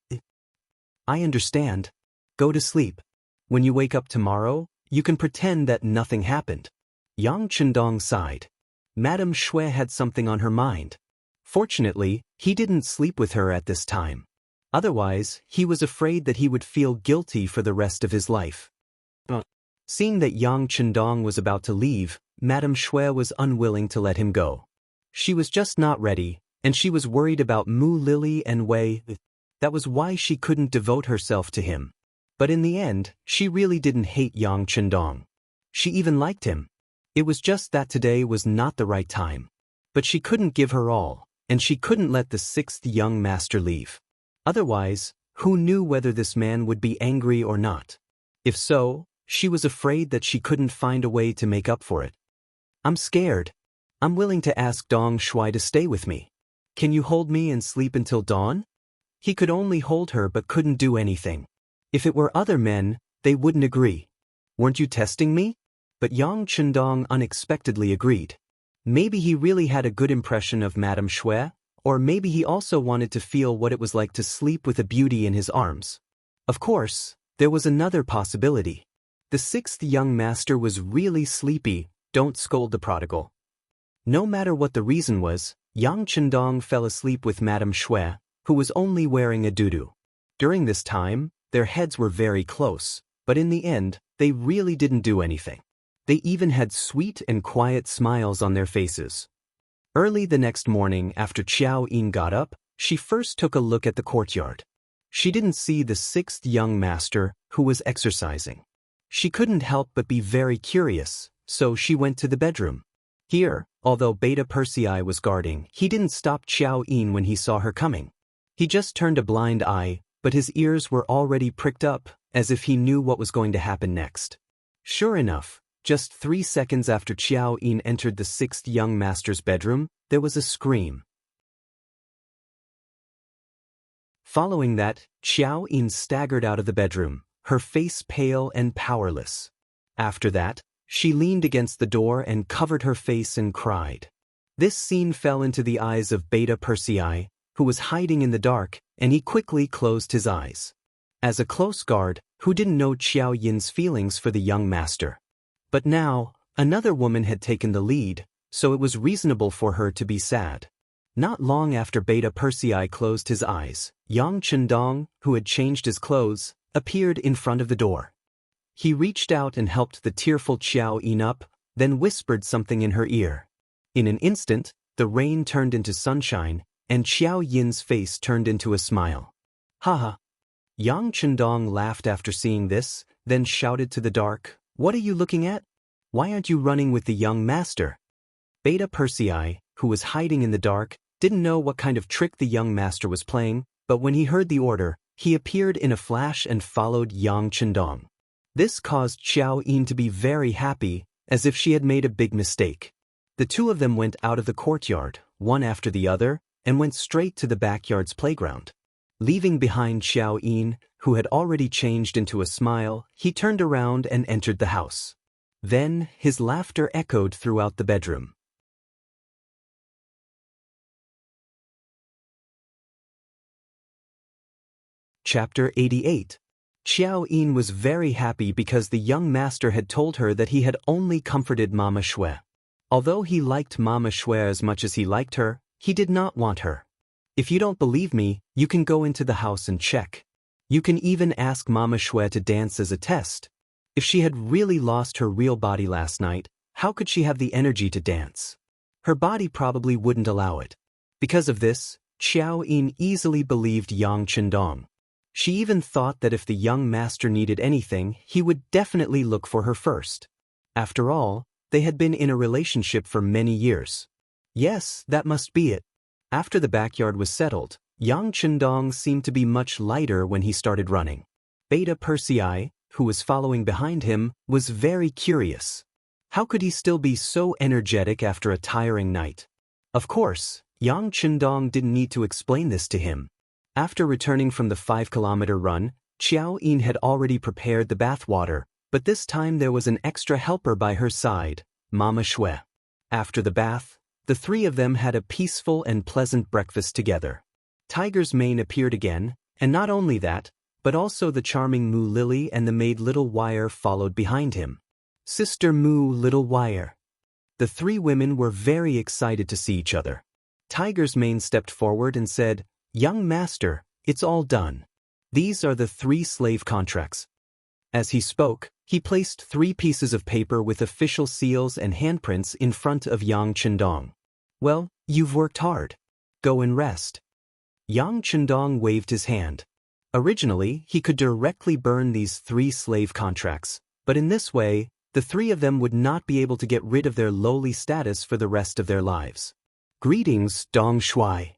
"I understand. Go to sleep. When you wake up tomorrow, you can pretend that nothing happened." Yang Chendong sighed. Madame Xue had something on her mind. Fortunately, he didn't sleep with her at this time. Otherwise, he was afraid that he would feel guilty for the rest of his life. Seeing that Yang Chendong was about to leave, Madame Xue was unwilling to let him go. She was just not ready, and she was worried about Mu Lily and Wei. That was why she couldn't devote herself to him. But in the end, she really didn't hate Yang Chendong. She even liked him. It was just that today was not the right time. But she couldn't give her all, and she couldn't let the sixth young master leave. Otherwise, who knew whether this man would be angry or not? If so, she was afraid that she couldn't find a way to make up for it. "I'm scared. I'm willing to ask Dong Shui to stay with me. Can you hold me and sleep until dawn?" He could only hold her but couldn't do anything. If it were other men, they wouldn't agree. "Weren't you testing me?" but Yang Chendong unexpectedly agreed. Maybe he really had a good impression of Madame Shui, or maybe he also wanted to feel what it was like to sleep with a beauty in his arms. Of course, there was another possibility. The sixth young master was really sleepy. Don't scold the prodigal. No matter what the reason was, Yang Chendong fell asleep with Madame Shui, who was only wearing a dudu. During this time, their heads were very close, but in the end, they really didn't do anything. They even had sweet and quiet smiles on their faces. Early the next morning after Qiao Yin got up, she first took a look at the courtyard. She didn't see the sixth young master, who was exercising. She couldn't help but be very curious, so she went to the bedroom. Here, although Beta Persei was guarding, he didn't stop Qiao Yin when he saw her coming. He just turned a blind eye, but his ears were already pricked up, as if he knew what was going to happen next. Sure enough, just 3 seconds after Qiao Yin entered the sixth young master's bedroom, there was a scream. Following that, Qiao Yin staggered out of the bedroom, her face pale and powerless. After that, she leaned against the door and covered her face and cried. This scene fell into the eyes of Beta Persei, who was hiding in the dark, and he quickly closed his eyes. As a close guard, who didn't know Qiao Yin's feelings for the young master? But now, another woman had taken the lead, so it was reasonable for her to be sad. Not long after Beta Persei closed his eyes, Yang Chendong, who had changed his clothes, appeared in front of the door. He reached out and helped the tearful Qiao Yin up, then whispered something in her ear. In an instant, the rain turned into sunshine, and Qiao Yin's face turned into a smile. Haha. Yang Chendong laughed after seeing this, then shouted to the dark, "What are you looking at? Why aren't you running with the young master?" Beta Persei, who was hiding in the dark, didn't know what kind of trick the young master was playing, but when he heard the order, he appeared in a flash and followed Yang Chendong. This caused Qiao Yin to be very happy, as if she had made a big mistake. The two of them went out of the courtyard, one after the other, and went straight to the backyard's playground. Leaving behind Qiao Yin, who had already changed into a smile, he turned around and entered the house. Then, his laughter echoed throughout the bedroom. Chapter 88. Qiao Yin was very happy because the young master had told her that he had only comforted Mama Shui. Although he liked Mama Shui as much as he liked her, he did not want her. If you don't believe me, you can go into the house and check. You can even ask Mama Shui to dance as a test. If she had really lost her real body last night, how could she have the energy to dance? Her body probably wouldn't allow it. Because of this, Qiao Yin easily believed Yang Chendong. She even thought that if the young master needed anything, he would definitely look for her first. After all, they had been in a relationship for many years. Yes, that must be it. After the backyard was settled, Yang Chendong seemed to be much lighter when he started running. Beta Persei, who was following behind him, was very curious. How could he still be so energetic after a tiring night? Of course, Yang Chendong didn't need to explain this to him. After returning from the 5-kilometer run, Qiao Yin had already prepared the bath water, but this time there was an extra helper by her side, Mama Shui. After the bath, the three of them had a peaceful and pleasant breakfast together. Tiger's mane appeared again, and not only that, but also the charming Moo Lily and the maid Little Wire followed behind him. Sister Moo Little Wire. The three women were very excited to see each other. Tiger's mane stepped forward and said, "Young master, it's all done. These are the 3 slave contracts." As he spoke, he placed 3 pieces of paper with official seals and handprints in front of Yang Chendong. "Well, you've worked hard. Go and rest." Yang Chendong waved his hand. Originally, he could directly burn these 3 slave contracts, but in this way, the 3 of them would not be able to get rid of their lowly status for the rest of their lives. Greetings, Dong Shui.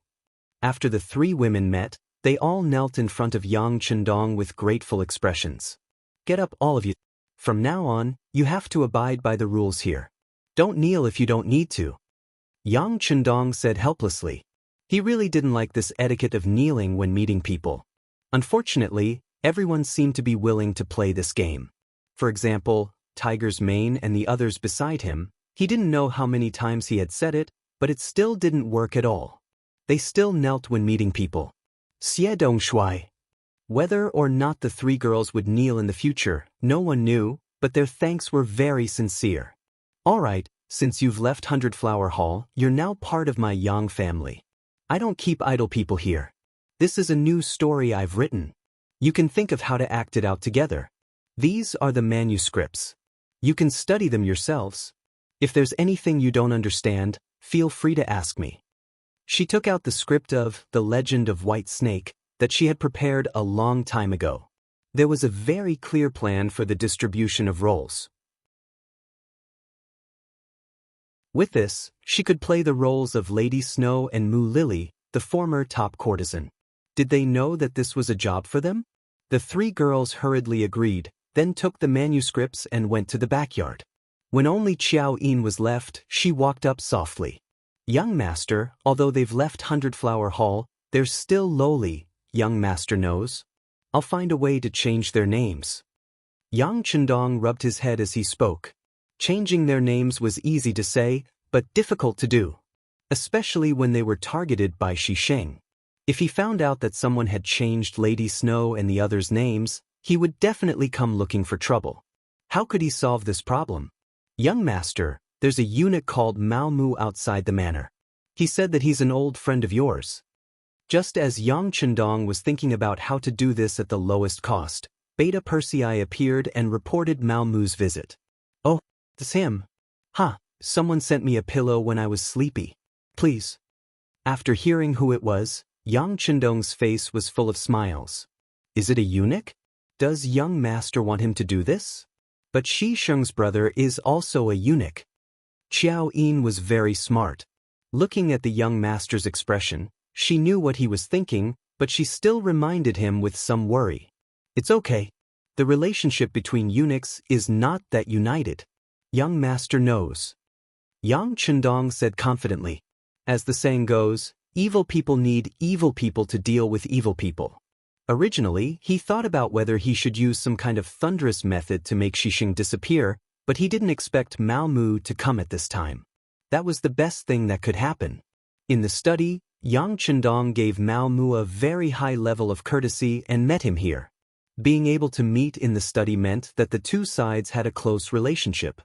After the 3 women met, they all knelt in front of Yang Chendong with grateful expressions. "Get up, all of you. From now on, you have to abide by the rules here. Don't kneel if you don't need to." Yang Chendong said helplessly. He really didn't like this etiquette of kneeling when meeting people. Unfortunately, everyone seemed to be willing to play this game. For example, tiger's mane and the others beside him. He didn't know how many times he had said it, but it still didn't work at all. They still knelt when meeting people. Xie dong shui. Whether or not the three girls would kneel in the future, no one knew, but their thanks were very sincere. All right, since you've left 100 Flower Hall, you're now part of my Yang family. I don't keep idle people here. This is a new story I've written. You can think of how to act it out together. These are the manuscripts. You can study them yourselves. If there's anything you don't understand, feel free to ask me. She took out the script of The Legend of White Snake that she had prepared a long time ago. There was a very clear plan for the distribution of roles. With this, she could play the roles of Lady Snow and Mu Lily, the former top courtesan. Did they know that this was a job for them? The three girls hurriedly agreed, then took the manuscripts and went to the backyard. When only Qiao Yin was left, she walked up softly. Young master, although they've left 100 Flower Hall, they're still lowly, young master knows. I'll find a way to change their names. Yang Chendong rubbed his head as he spoke. Changing their names was easy to say, but difficult to do. Especially when they were targeted by Shisheng. If he found out that someone had changed Lady Snow and the others' names, he would definitely come looking for trouble. How could he solve this problem? Young master, there's a eunuch called Mao Mu outside the manor. He said that he's an old friend of yours. Just as Yang Chendong was thinking about how to do this at the lowest cost, Beta Persei appeared and reported Mao Mu's visit. Oh, it's him. Someone sent me a pillow when I was sleepy. Please. After hearing who it was, Yang Chendong's face was full of smiles. Is it a eunuch? Does young master want him to do this? But Shi Sheng's brother is also a eunuch. Qiao Yin was very smart. Looking at the young master's expression, she knew what he was thinking, but she still reminded him with some worry. It's okay. The relationship between eunuchs is not that united. Young master knows. Yang Chendong said confidently. As the saying goes, evil people need evil people to deal with evil people. Originally, he thought about whether he should use some kind of thunderous method to make Shisheng disappear, but he didn't expect Mao Mu to come at this time. That was the best thing that could happen. In the study, Yang Chendong gave Mao Mu a very high level of courtesy and met him here. Being able to meet in the study meant that the two sides had a close relationship.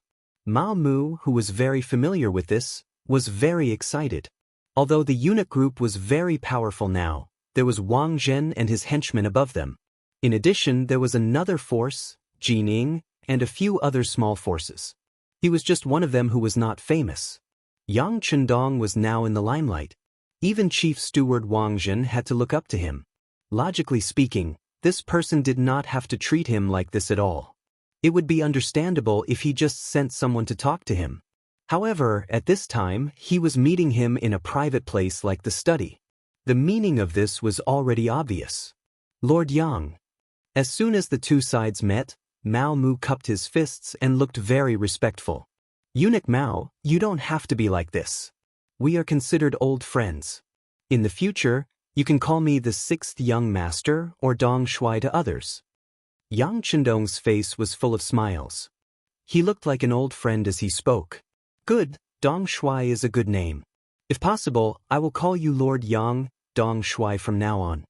Mao Mu, who was very familiar with this, was very excited. Although the eunuch group was very powerful now, there was Wang Zhen and his henchmen above them. In addition, there was another force, Jining, and a few other small forces. He was just one of them who was not famous. Yang Chendong was now in the limelight. Even Chief Steward Wang Zhen had to look up to him. Logically speaking, this person did not have to treat him like this at all. It would be understandable if he just sent someone to talk to him. However, at this time, he was meeting him in a private place like the study. The meaning of this was already obvious. Lord Yang. As soon as the two sides met, Mao Mu cupped his fists and looked very respectful. Eunuch Mao, you don't have to be like this. We are considered old friends. In the future, you can call me the sixth young master or Dong Shui to others. Yang Chendong's face was full of smiles. He looked like an old friend as he spoke. Good, Dong Shui is a good name. If possible, I will call you Lord Yang, Dong Shui from now on.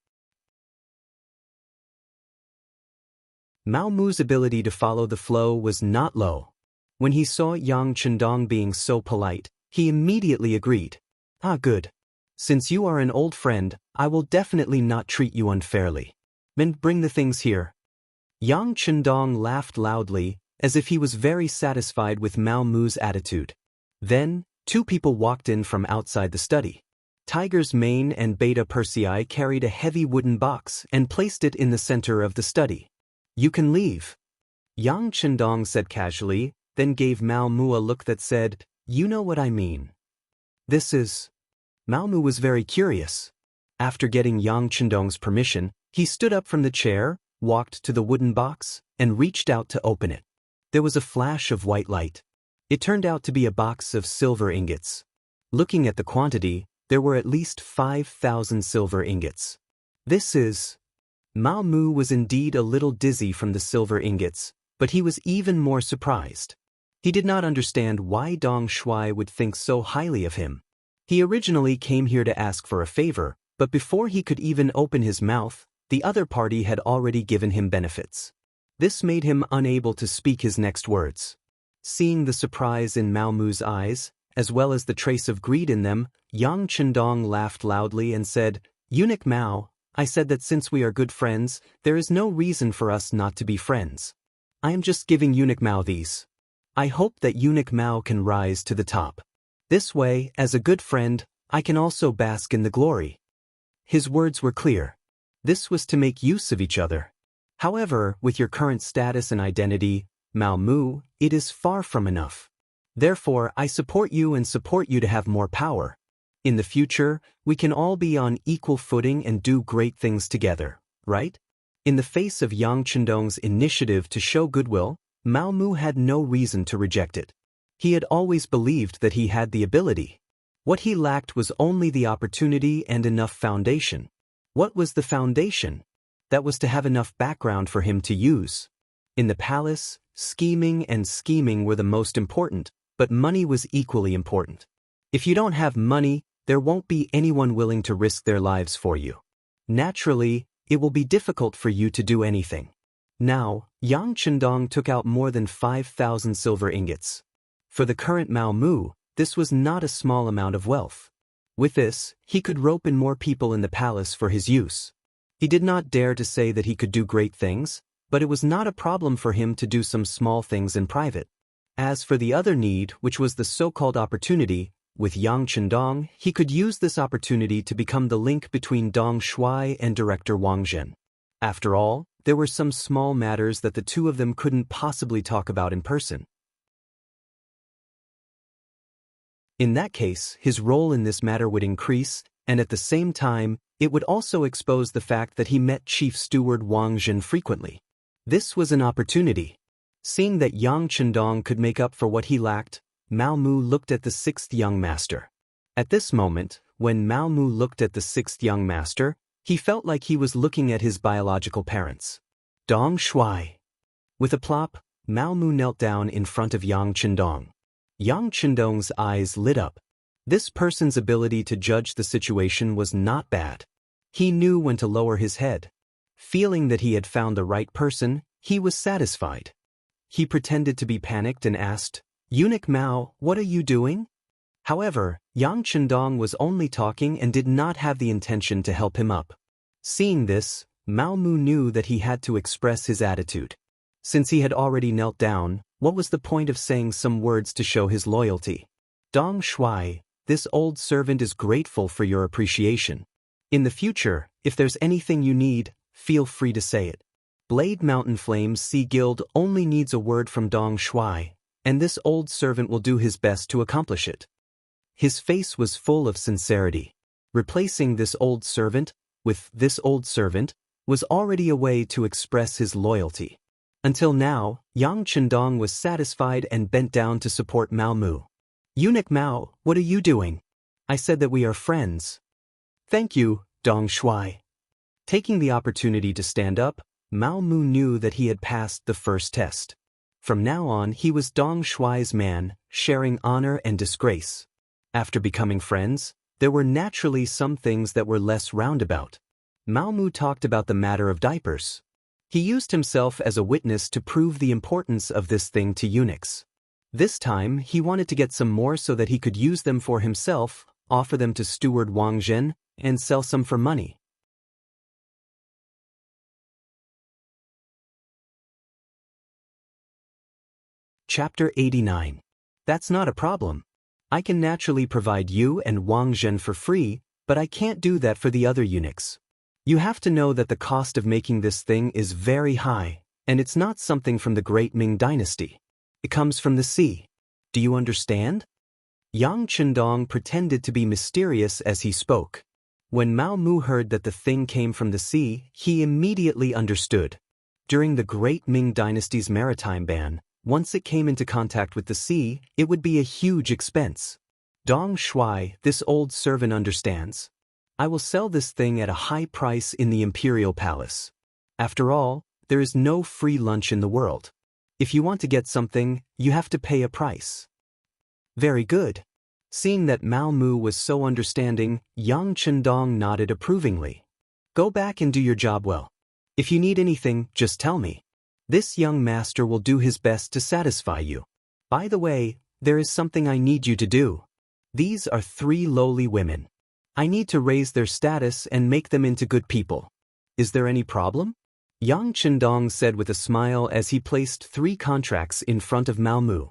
Mao Mu's ability to follow the flow was not low. When he saw Yang Chendong being so polite, he immediately agreed. Good. Since you are an old friend, I will definitely not treat you unfairly. Men, bring the things here. Yang Chendong laughed loudly, as if he was very satisfied with Mao Mu's attitude. Then, two people walked in from outside the study. Tiger's Mane and Beta Persei carried a heavy wooden box and placed it in the center of the study. You can leave. Yang Chendong said casually, then gave Mao Mu a look that said, you know what I mean. This is... Mao Mu was very curious. After getting Yang Chendong's permission, he stood up from the chair, walked to the wooden box, and reached out to open it. There was a flash of white light. It turned out to be a box of silver ingots. Looking at the quantity, there were at least 5,000 silver ingots. This is... Mao Mu was indeed a little dizzy from the silver ingots, But he was even more surprised. He did not understand why Dong Shuai would think so highly of him. He originally came here to ask for a favor, but before he could even open his mouth, the other party had already given him benefits. This made him unable to speak his next words. Seeing the surprise in Mao Mu's eyes, as well as the trace of greed in them, Yang Chendong laughed loudly and said, "Eunuch Mao, I said that since we are good friends, there is no reason for us not to be friends. I am just giving Eunuch Mao these. I hope that Eunuch Mao can rise to the top. This way, as a good friend, I can also bask in the glory." His words were clear. This was to make use of each other. However, with your current status and identity, Mao Mu, it is far from enough. Therefore, I support you and support you to have more power. In the future, we can all be on equal footing and do great things together, right? In the face of Yang Chendong's initiative to show goodwill, Mao Mu had no reason to reject it. He had always believed that he had the ability. What he lacked was only the opportunity and enough foundation. What was the foundation? That was to have enough background for him to use. In the palace, scheming were the most important, but money was equally important. If you don't have money, there won't be anyone willing to risk their lives for you. Naturally, it will be difficult for you to do anything. Now, Yang Chendong took out more than 5,000 silver ingots. For the current Mao Mu, this was not a small amount of wealth. With this, he could rope in more people in the palace for his use. He did not dare to say that he could do great things, but it was not a problem for him to do some small things in private. As for the other need, which was the so-called opportunity, with Yang Chendong, he could use this opportunity to become the link between Dong Shuai and Director Wang Zhen. After all, there were some small matters that the two of them couldn't possibly talk about in person. In that case, his role in this matter would increase, and at the same time, it would also expose the fact that he met Chief Steward Wang Zhen frequently. This was an opportunity. Seeing that Yang Chendong could make up for what he lacked, Mao Mu looked at the sixth young master. At this moment, when Mao Mu looked at the sixth young master, he felt like he was looking at his biological parents. Dong Shuai. With a plop, Mao Mu knelt down in front of Yang Chendong. Yang Chendong's eyes lit up. This person's ability to judge the situation was not bad. He knew when to lower his head. Feeling that he had found the right person, he was satisfied. He pretended to be panicked and asked, "Eunuch Mao, what are you doing?" However, Yang Chendong was only talking and did not have the intention to help him up. Seeing this, Mao Mu knew that he had to express his attitude. Since he had already knelt down, what was the point of saying some words to show his loyalty? Dong Shuai, this old servant is grateful for your appreciation. In the future, if there's anything you need, feel free to say it. Blade Mountain Flames Sea Guild only needs a word from Dong Shuai, and this old servant will do his best to accomplish it. His face was full of sincerity. Replacing this old servant with this old servant was already a way to express his loyalty. Until now, Yang Chendong was satisfied and bent down to support Mao Mu. "Eunuch Mao, what are you doing? I said that we are friends." "Thank you, Dong Shuai." Taking the opportunity to stand up, Mao Mu knew that he had passed the first test. From now on, he was Dong Shuai's man, sharing honor and disgrace. After becoming friends, there were naturally some things that were less roundabout. Mao Mu talked about the matter of diapers. He used himself as a witness to prove the importance of this thing to eunuchs. This time, he wanted to get some more so that he could use them for himself, offer them to Steward Wang Zhen, and sell some for money. Chapter 89. That's not a problem. I can naturally provide you and Wang Zhen for free, but I can't do that for the other eunuchs. You have to know that the cost of making this thing is very high, and it's not something from the Great Ming Dynasty. It comes from the sea. Do you understand? Yang Chendong pretended to be mysterious as he spoke. When Mao Mu heard that the thing came from the sea, he immediately understood. During the Great Ming Dynasty's maritime ban, once it came into contact with the sea, it would be a huge expense. Dong Shuai, this old servant understands. I will sell this thing at a high price in the imperial palace. After all, there is no free lunch in the world. If you want to get something, you have to pay a price. Very good. Seeing that Mao Mu was so understanding, Yang Chendong nodded approvingly. Go back and do your job well. If you need anything, just tell me. This young master will do his best to satisfy you. By the way, there is something I need you to do. These are 3 lowly women. I need to raise their status and make them into good people. Is there any problem? Yang Chendong said with a smile as he placed 3 contracts in front of Mao Mu.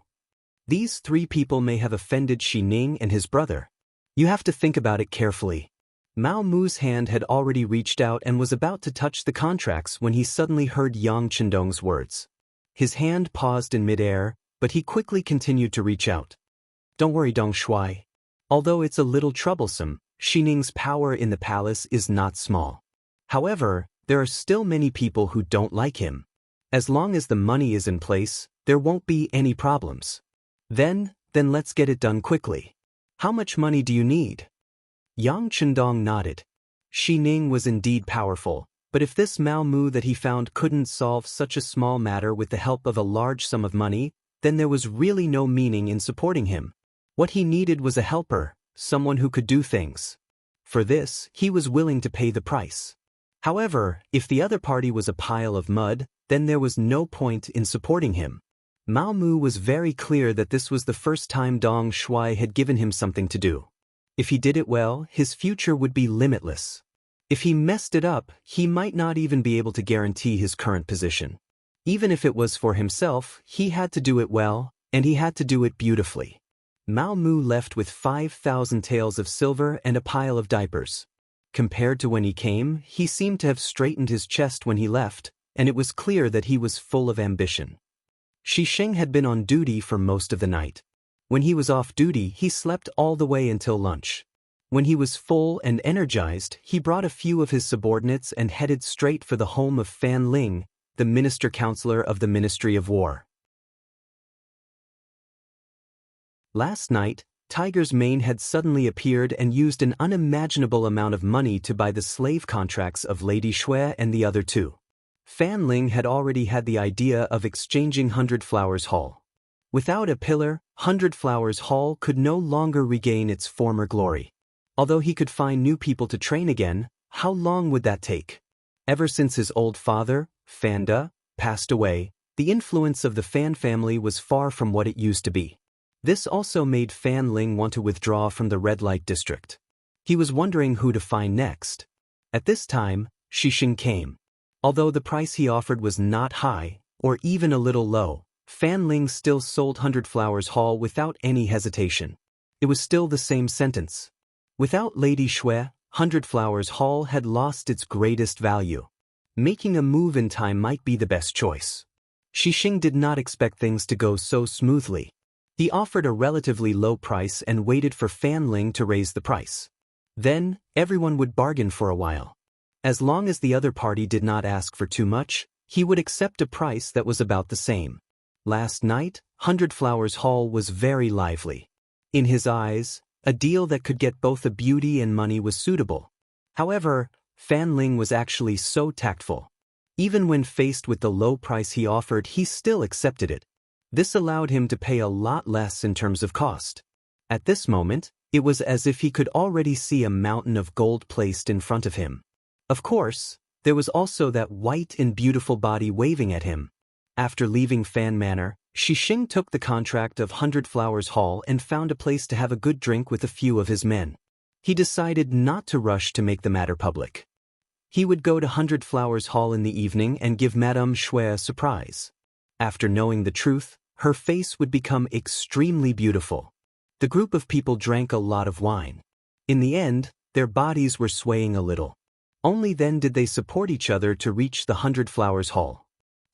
These 3 people may have offended Xi Ning and his brother. You have to think about it carefully. Mao Mu's hand had already reached out and was about to touch the contracts when he suddenly heard Yang Chendong's words. His hand paused in midair, but he quickly continued to reach out. Don't worry, Dong Shuai. Although it's a little troublesome, Xi Ning's power in the palace is not small. However, there are still many people who don't like him. As long as the money is in place, there won't be any problems. Then let's get it done quickly. How much money do you need? Yang Chendong nodded. Xi Ning was indeed powerful, but if this Mao Mu that he found couldn't solve such a small matter with the help of a large sum of money, then there was really no meaning in supporting him. What he needed was a helper, someone who could do things. For this, he was willing to pay the price. However, if the other party was a pile of mud, then there was no point in supporting him. Mao Mu was very clear that this was the first time Dong Shuai had given him something to do. If he did it well, his future would be limitless. If he messed it up, he might not even be able to guarantee his current position. Even if it was for himself, he had to do it well, and he had to do it beautifully. Mao Mu left with 5,000 taels of silver and a pile of diapers. Compared to when he came, he seemed to have straightened his chest when he left, and it was clear that he was full of ambition. Xi Sheng had been on duty for most of the night. When he was off duty, he slept all the way until lunch. When he was full and energized, he brought a few of his subordinates and headed straight for the home of Fan Ling, the minister-counselor of the Ministry of War. Last night, Tiger's Mane had suddenly appeared and used an unimaginable amount of money to buy the slave contracts of Lady Xue and the other 2. Fan Ling had already had the idea of exchanging Hundred Flowers Hall. Without a pillar, Hundred Flowers Hall could no longer regain its former glory. Although he could find new people to train again, how long would that take? Ever since his old father, Fanda, passed away, the influence of the Fan family was far from what it used to be. This also made Fan Ling want to withdraw from the red light district. He was wondering who to find next. At this time, Xi Sheng came. Although the price he offered was not high, or even a little low, Fan Ling still sold Hundred Flowers Hall without any hesitation. It was still the same sentence. Without Lady Xue, Hundred Flowers Hall had lost its greatest value. Making a move in time might be the best choice. Xi Sheng did not expect things to go so smoothly. He offered a relatively low price and waited for Fan Ling to raise the price. Then, everyone would bargain for a while. As long as the other party did not ask for too much, he would accept a price that was about the same. Last night, Hundred Flowers Hall was very lively. In his eyes, a deal that could get both the beauty and money was suitable. However, Fan Ling was actually so tactful. Even when faced with the low price he offered, he still accepted it. This allowed him to pay a lot less in terms of cost. At this moment, it was as if he could already see a mountain of gold placed in front of him. Of course, there was also that white and beautiful body waving at him. After leaving Fan Manor, Xi Sheng took the contract of Hundred Flowers Hall and found a place to have a good drink with a few of his men. He decided not to rush to make the matter public. He would go to Hundred Flowers Hall in the evening and give Madame Xue a surprise. After knowing the truth, her face would become extremely beautiful. The group of people drank a lot of wine. In the end, their bodies were swaying a little. Only then did they support each other to reach the Hundred Flowers Hall.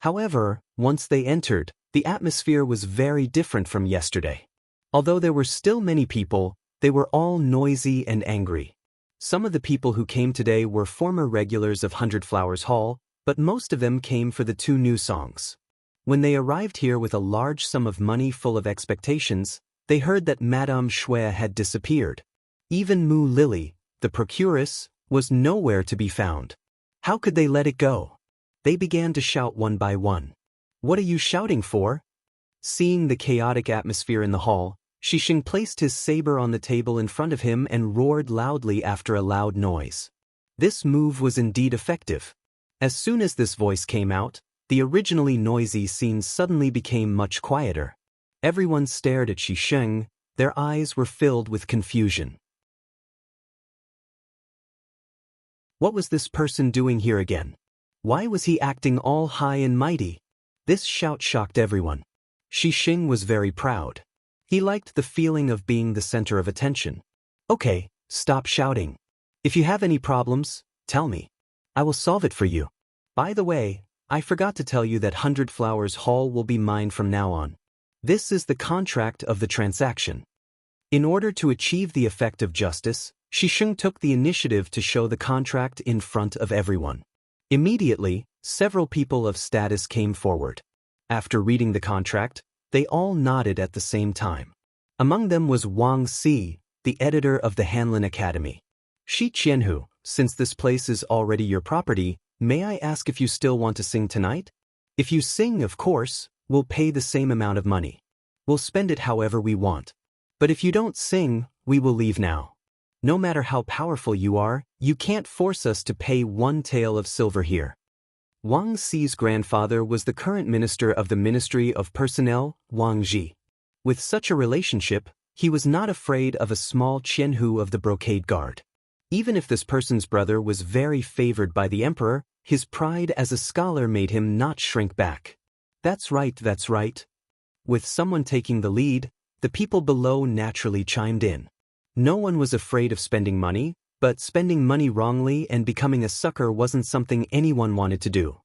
However, once they entered, the atmosphere was very different from yesterday. Although there were still many people, they were all noisy and angry. Some of the people who came today were former regulars of Hundred Flowers Hall, but most of them came for the 2 new songs. When they arrived here with a large sum of money full of expectations, they heard that Madame Xue had disappeared. Even Mu Lily, the procuress, was nowhere to be found. How could they let it go? They began to shout one by one. What are you shouting for? Seeing the chaotic atmosphere in the hall, Xisheng placed his saber on the table in front of him and roared loudly after a loud noise. This move was indeed effective. As soon as this voice came out, the originally noisy scene suddenly became much quieter. Everyone stared at Xisheng, their eyes were filled with confusion. What was this person doing here again? Why was he acting all high and mighty? This shout shocked everyone. Xisheng was very proud. He liked the feeling of being the center of attention. Okay, stop shouting. If you have any problems, tell me. I will solve it for you. By the way, I forgot to tell you that 100 Flowers Hall will be mine from now on. This is the contract of the transaction. In order to achieve the effect of justice, Xisheng took the initiative to show the contract in front of everyone. Immediately, several people of status came forward. After reading the contract, they all nodded at the same time. Among them was Wang Si, the editor of the Hanlin Academy. Shi Qianhu, since this place is already your property, may I ask if you still want to sing tonight? If you sing, of course, we'll pay the same amount of money. We'll spend it however we want. But if you don't sing, we will leave now. No matter how powerful you are, you can't force us to pay 1 tael of silver here. Wang Si's grandfather was the current minister of the Ministry of Personnel, Wang Ji. With such a relationship, he was not afraid of a small Qianhu of the Brocade Guard. Even if this person's brother was very favored by the emperor, his pride as a scholar made him not shrink back. That's right, that's right. With someone taking the lead, the people below naturally chimed in. No one was afraid of spending money, but spending money wrongly and becoming a sucker wasn't something anyone wanted to do.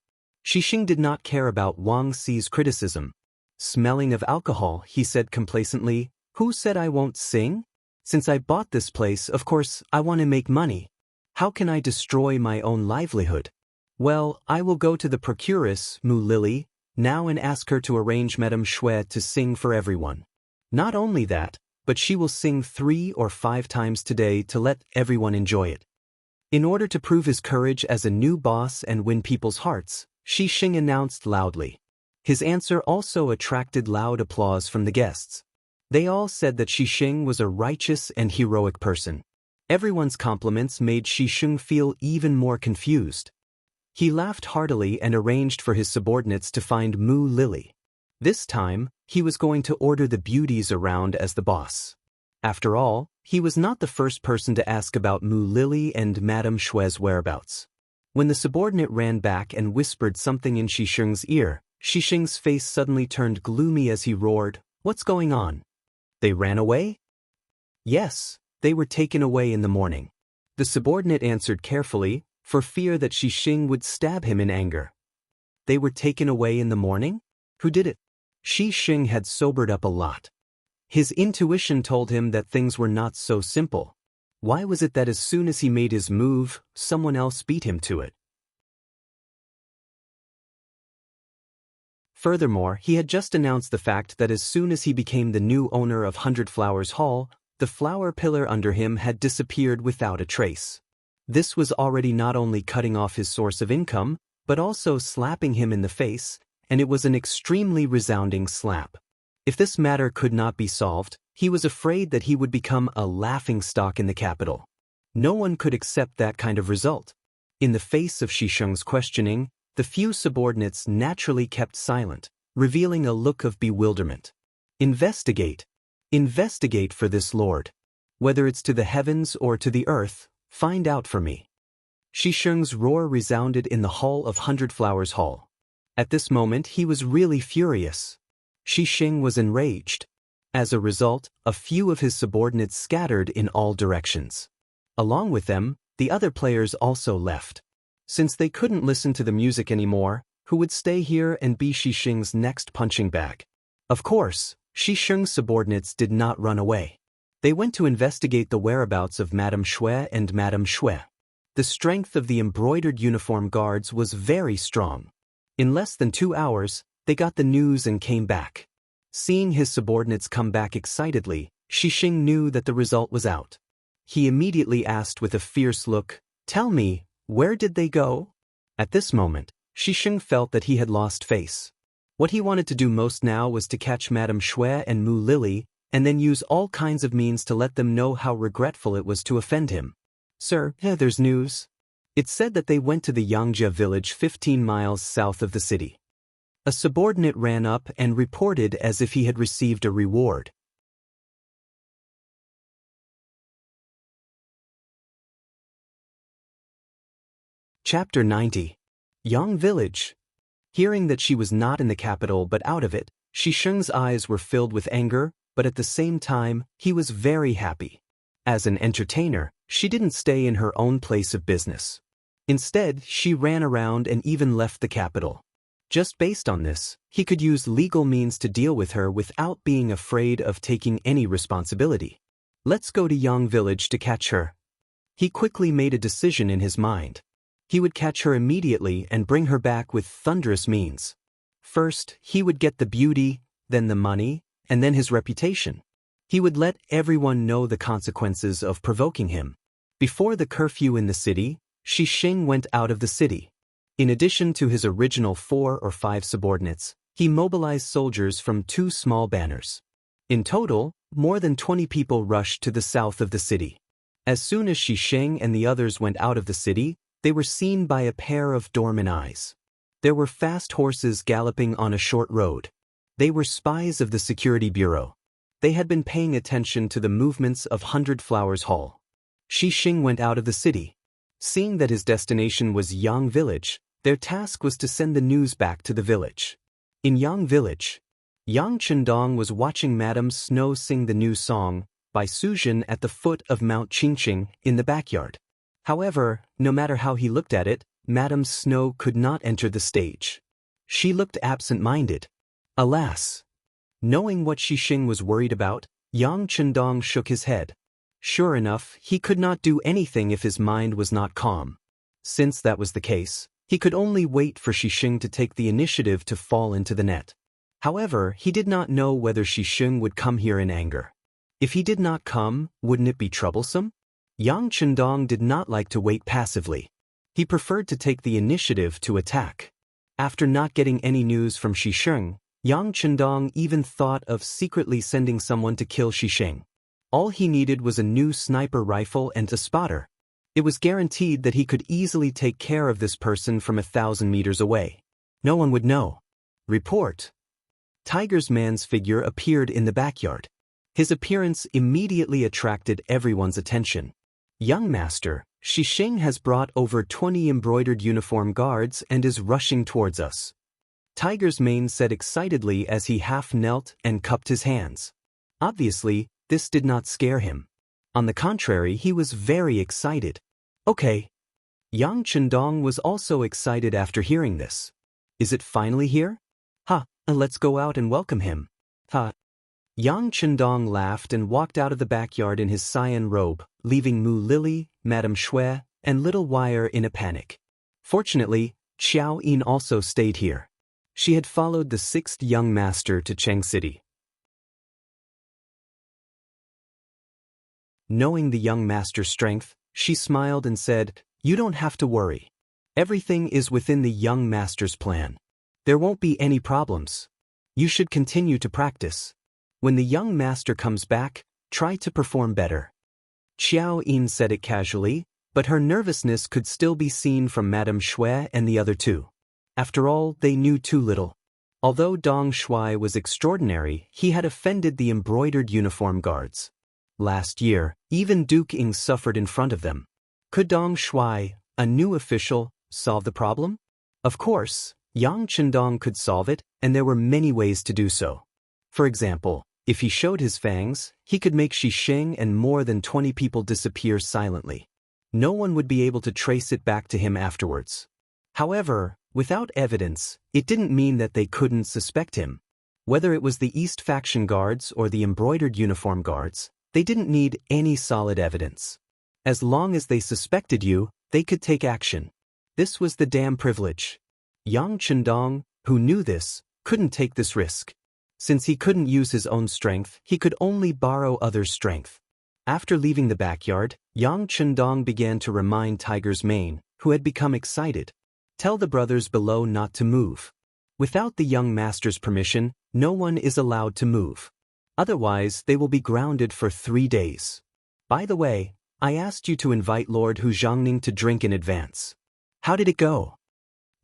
Xisheng did not care about Wang Si's criticism. Smelling of alcohol, he said complacently, "Who said I won't sing? Since I bought this place, of course, I want to make money. How can I destroy my own livelihood? Well, I will go to the procuress, Mu Lily, now and ask her to arrange Madame Xue to sing for everyone. Not only that, but she will sing 3 or 5 times today to let everyone enjoy it." In order to prove his courage as a new boss and win people's hearts, Xisheng announced loudly. His answer also attracted loud applause from the guests. They all said that Xisheng was a righteous and heroic person. Everyone's compliments made Xisheng feel even more confused. He laughed heartily and arranged for his subordinates to find Mu Lily. This time, he was going to order the beauties around as the boss. After all, he was not the first person to ask about Mu Lily and Madame Xue's whereabouts. When the subordinate ran back and whispered something in Xisheng's ear, Xisheng's face suddenly turned gloomy as he roared, "What's going on? They ran away?" "Yes, they were taken away in the morning." The subordinate answered carefully, for fear that Xisheng would stab him in anger. "They were taken away in the morning? Who did it?" Xisheng had sobered up a lot. His intuition told him that things were not so simple. Why was it that as soon as he made his move, someone else beat him to it? Furthermore, he had just announced the fact that as soon as he became the new owner of 100 Flowers Hall, the flower pillar under him had disappeared without a trace. This was already not only cutting off his source of income, but also slapping him in the face, and it was an extremely resounding slap. If this matter could not be solved, he was afraid that he would become a laughingstock in the capital. No one could accept that kind of result. In the face of Xisheng's questioning, the few subordinates naturally kept silent, revealing a look of bewilderment. "Investigate. Investigate for this lord. Whether it's to the heavens or to the earth, find out for me." Xisheng's roar resounded in the hall of 100 Flowers Hall. At this moment he was really furious. Xisheng was enraged. As a result, a few of his subordinates scattered in all directions. Along with them, the other players also left. Since they couldn't listen to the music anymore, who would stay here and be Xisheng's next punching bag? Of course, Xisheng's subordinates did not run away. They went to investigate the whereabouts of Madame Xue and Madame Xue. The strength of the embroidered uniform guards was very strong. In less than 2 hours, they got the news and came back. Seeing his subordinates come back excitedly, Xisheng knew that the result was out. He immediately asked with a fierce look, "Tell me, where did they go?" At this moment, Xisheng felt that he had lost face. What he wanted to do most now was to catch Madame Shui and Mu Lily, and then use all kinds of means to let them know how regretful it was to offend him. Sir, there's news. It's said that they went to the Yangjia village 15 miles south of the city. A subordinate ran up and reported as if he had received a reward. Chapter 90. Yang Village. Hearing that she was not in the capital but out of it, Shisheng's eyes were filled with anger, but at the same time, he was very happy. As an entertainer, she didn't stay in her own place of business. Instead, she ran around and even left the capital. Just based on this, he could use legal means to deal with her without being afraid of taking any responsibility. Let's go to Yang Village to catch her. He quickly made a decision in his mind. He would catch her immediately and bring her back with thunderous means. First, he would get the beauty, then the money, and then his reputation. He would let everyone know the consequences of provoking him. Before the curfew in the city, Shisheng went out of the city. In addition to his original 4 or 5 subordinates, he mobilized soldiers from 2 small banners. In total, more than 20 people rushed to the south of the city. As soon as Shisheng and the others went out of the city, they were seen by a pair of doorman eyes. There were fast horses galloping on a short road. They were spies of the security bureau. They had been paying attention to the movements of 100 Flowers Hall. Shisheng went out of the city. Seeing that his destination was Yang Village, their task was to send the news back to the village. In Yang Village, Yang Chendong was watching Madame Snow sing the new song by Suzhen at the foot of Mount Qingqing in the backyard. However, no matter how he looked at it, Madame Snow could not enter the stage. She looked absent-minded. Alas! Knowing what Shisheng was worried about, Yang Chendong shook his head. Sure enough, he could not do anything if his mind was not calm. Since that was the case, he could only wait for Shisheng to take the initiative to fall into the net. However, he did not know whether Shisheng would come here in anger. If he did not come, wouldn't it be troublesome? Yang Chendong did not like to wait passively. He preferred to take the initiative to attack. After not getting any news from Shisheng, Yang Chendong even thought of secretly sending someone to kill Shisheng. All he needed was a new sniper rifle and a spotter. It was guaranteed that he could easily take care of this person from 1,000 meters away. No one would know. Report. Tiger's man's figure appeared in the backyard. His appearance immediately attracted everyone's attention. Young master, Shisheng has brought over 20 embroidered uniform guards and is rushing towards us. Tiger's mane said excitedly as he half knelt and cupped his hands. Obviously, this did not scare him. On the contrary, he was very excited. Okay. Yang Chendong was also excited after hearing this. Is it finally here? Let's go out and welcome him. Yang Chendong laughed and walked out of the backyard in his cyan robe, leaving Mu Lily, Madame Shui, and Little Wire in a panic. Fortunately, Xiao Yin also stayed here. She had followed the 6th young master to Cheng City. Knowing the young master's strength, she smiled and said, "You don't have to worry. Everything is within the young master's plan. There won't be any problems. You should continue to practice. When the young master comes back, try to perform better." Xiao Yin said it casually, but her nervousness could still be seen from Madame Shui and the other 2. After all, they knew too little. Although Dong Shui was extraordinary, he had offended the embroidered uniform guards. Last year, even Duke Ying suffered in front of them. Could Dong Shui, a new official, solve the problem? Of course, Yang Chendong could solve it, and there were many ways to do so. For example, if he showed his fangs, he could make Shisheng and more than 20 people disappear silently. No one would be able to trace it back to him afterwards. However, without evidence, it didn't mean that they couldn't suspect him. Whether it was the East Faction guards or the embroidered uniform guards, they didn't need any solid evidence. As long as they suspected you, they could take action. This was the damn privilege. Yang Chendong, who knew this, couldn't take this risk. Since he couldn't use his own strength, he could only borrow others' strength. After leaving the backyard, Yang Chendong began to remind Tiger's mane, who had become excited. Tell the brothers below not to move. Without the young master's permission, no one is allowed to move. Otherwise, they will be grounded for 3 days. By the way, I asked you to invite Lord Hu Zhangning to drink in advance. How did it go?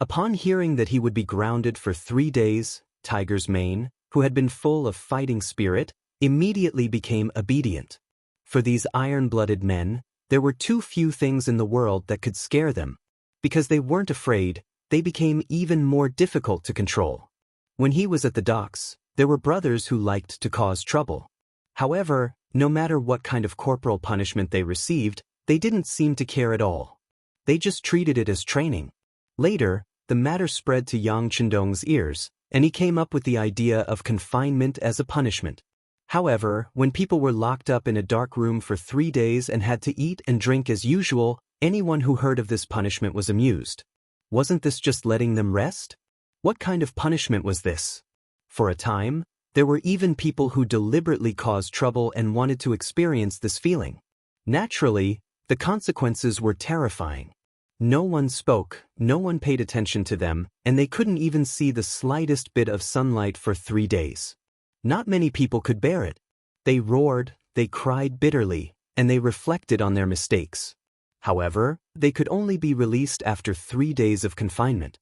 Upon hearing that he would be grounded for 3 days, Tiger's mane, who had been full of fighting spirit, immediately became obedient. For these iron-blooded men, there were too few things in the world that could scare them. Because they weren't afraid, they became even more difficult to control. When he was at the docks, there were brothers who liked to cause trouble. However, no matter what kind of corporal punishment they received, they didn't seem to care at all. They just treated it as training. Later, the matter spread to Yang Chendong's ears, and he came up with the idea of confinement as a punishment. However, when people were locked up in a dark room for 3 days and had to eat and drink as usual, anyone who heard of this punishment was amused. Wasn't this just letting them rest? What kind of punishment was this? For a time, there were even people who deliberately caused trouble and wanted to experience this feeling. Naturally, the consequences were terrifying. No one spoke, no one paid attention to them, and they couldn't even see the slightest bit of sunlight for 3 days. Not many people could bear it. They roared, they cried bitterly, and they reflected on their mistakes. However, they could only be released after 3 days of confinement.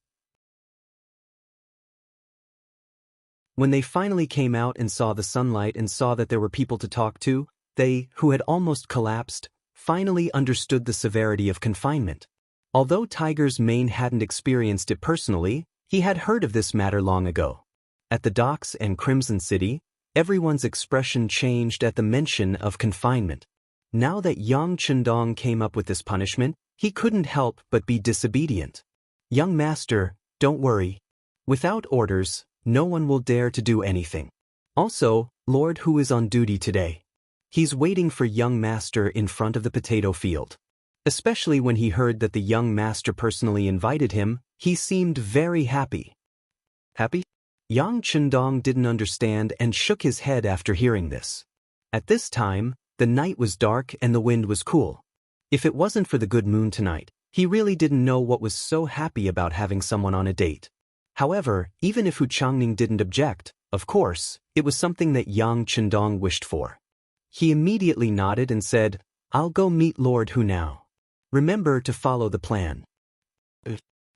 When they finally came out and saw the sunlight and saw that there were people to talk to, they, who had almost collapsed, finally understood the severity of confinement. Although Tiger's mane hadn't experienced it personally, he had heard of this matter long ago. At the docks and Crimson City, everyone's expression changed at the mention of confinement. Now that Yang Chendong came up with this punishment, he couldn't help but be disobedient. Young master, don't worry. Without orders, no one will dare to do anything. Also, Lord Hu is on duty today. He's waiting for young master in front of the potato field. Especially when he heard that the young master personally invited him, he seemed very happy. Happy? Yang Chendong didn't understand and shook his head after hearing this. At this time, the night was dark and the wind was cool. If it wasn't for the good moon tonight, he really didn't know what was so happy about having someone on a date. However, even if Hu Changning didn't object, of course, it was something that Yang Chendong wished for. He immediately nodded and said, "I'll go meet Lord Hu now. Remember to follow the plan."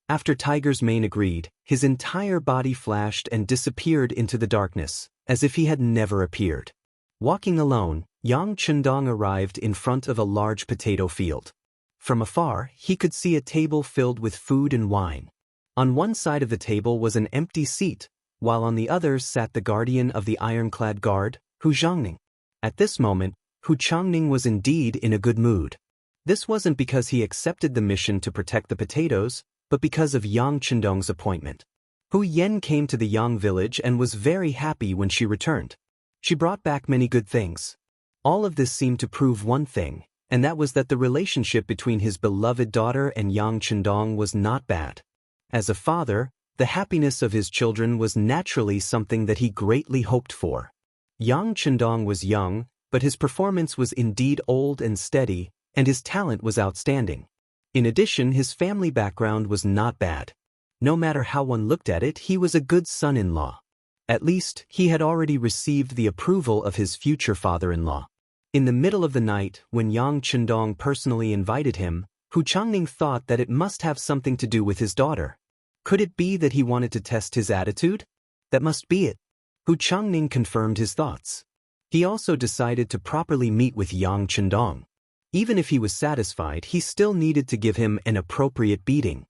After Tiger's mane agreed, his entire body flashed and disappeared into the darkness, as if he had never appeared. Walking alone, Yang Chendong arrived in front of a large potato field. From afar, he could see a table filled with food and wine. On one side of the table was an empty seat, while on the other sat the guardian of the ironclad guard, Hu Zhangning. At this moment, Hu Changning was indeed in a good mood. This wasn't because he accepted the mission to protect the potatoes, but because of Yang Chendong's appointment. Hu Yen came to the Yang village and was very happy when she returned. She brought back many good things. All of this seemed to prove one thing, and that was that the relationship between his beloved daughter and Yang Chendong was not bad. As a father, the happiness of his children was naturally something that he greatly hoped for. Yang Chendong was young, but his performance was indeed old and steady, and his talent was outstanding. In addition, his family background was not bad. No matter how one looked at it, he was a good son-in-law. At least, he had already received the approval of his future father-in-law. In the middle of the night, when Yang Chendong personally invited him, Hu Changning thought that it must have something to do with his daughter. Could it be that he wanted to test his attitude? That must be it. Hu Changning confirmed his thoughts. He also decided to properly meet with Yang Chendong. Even if he was satisfied, he still needed to give him an appropriate beating.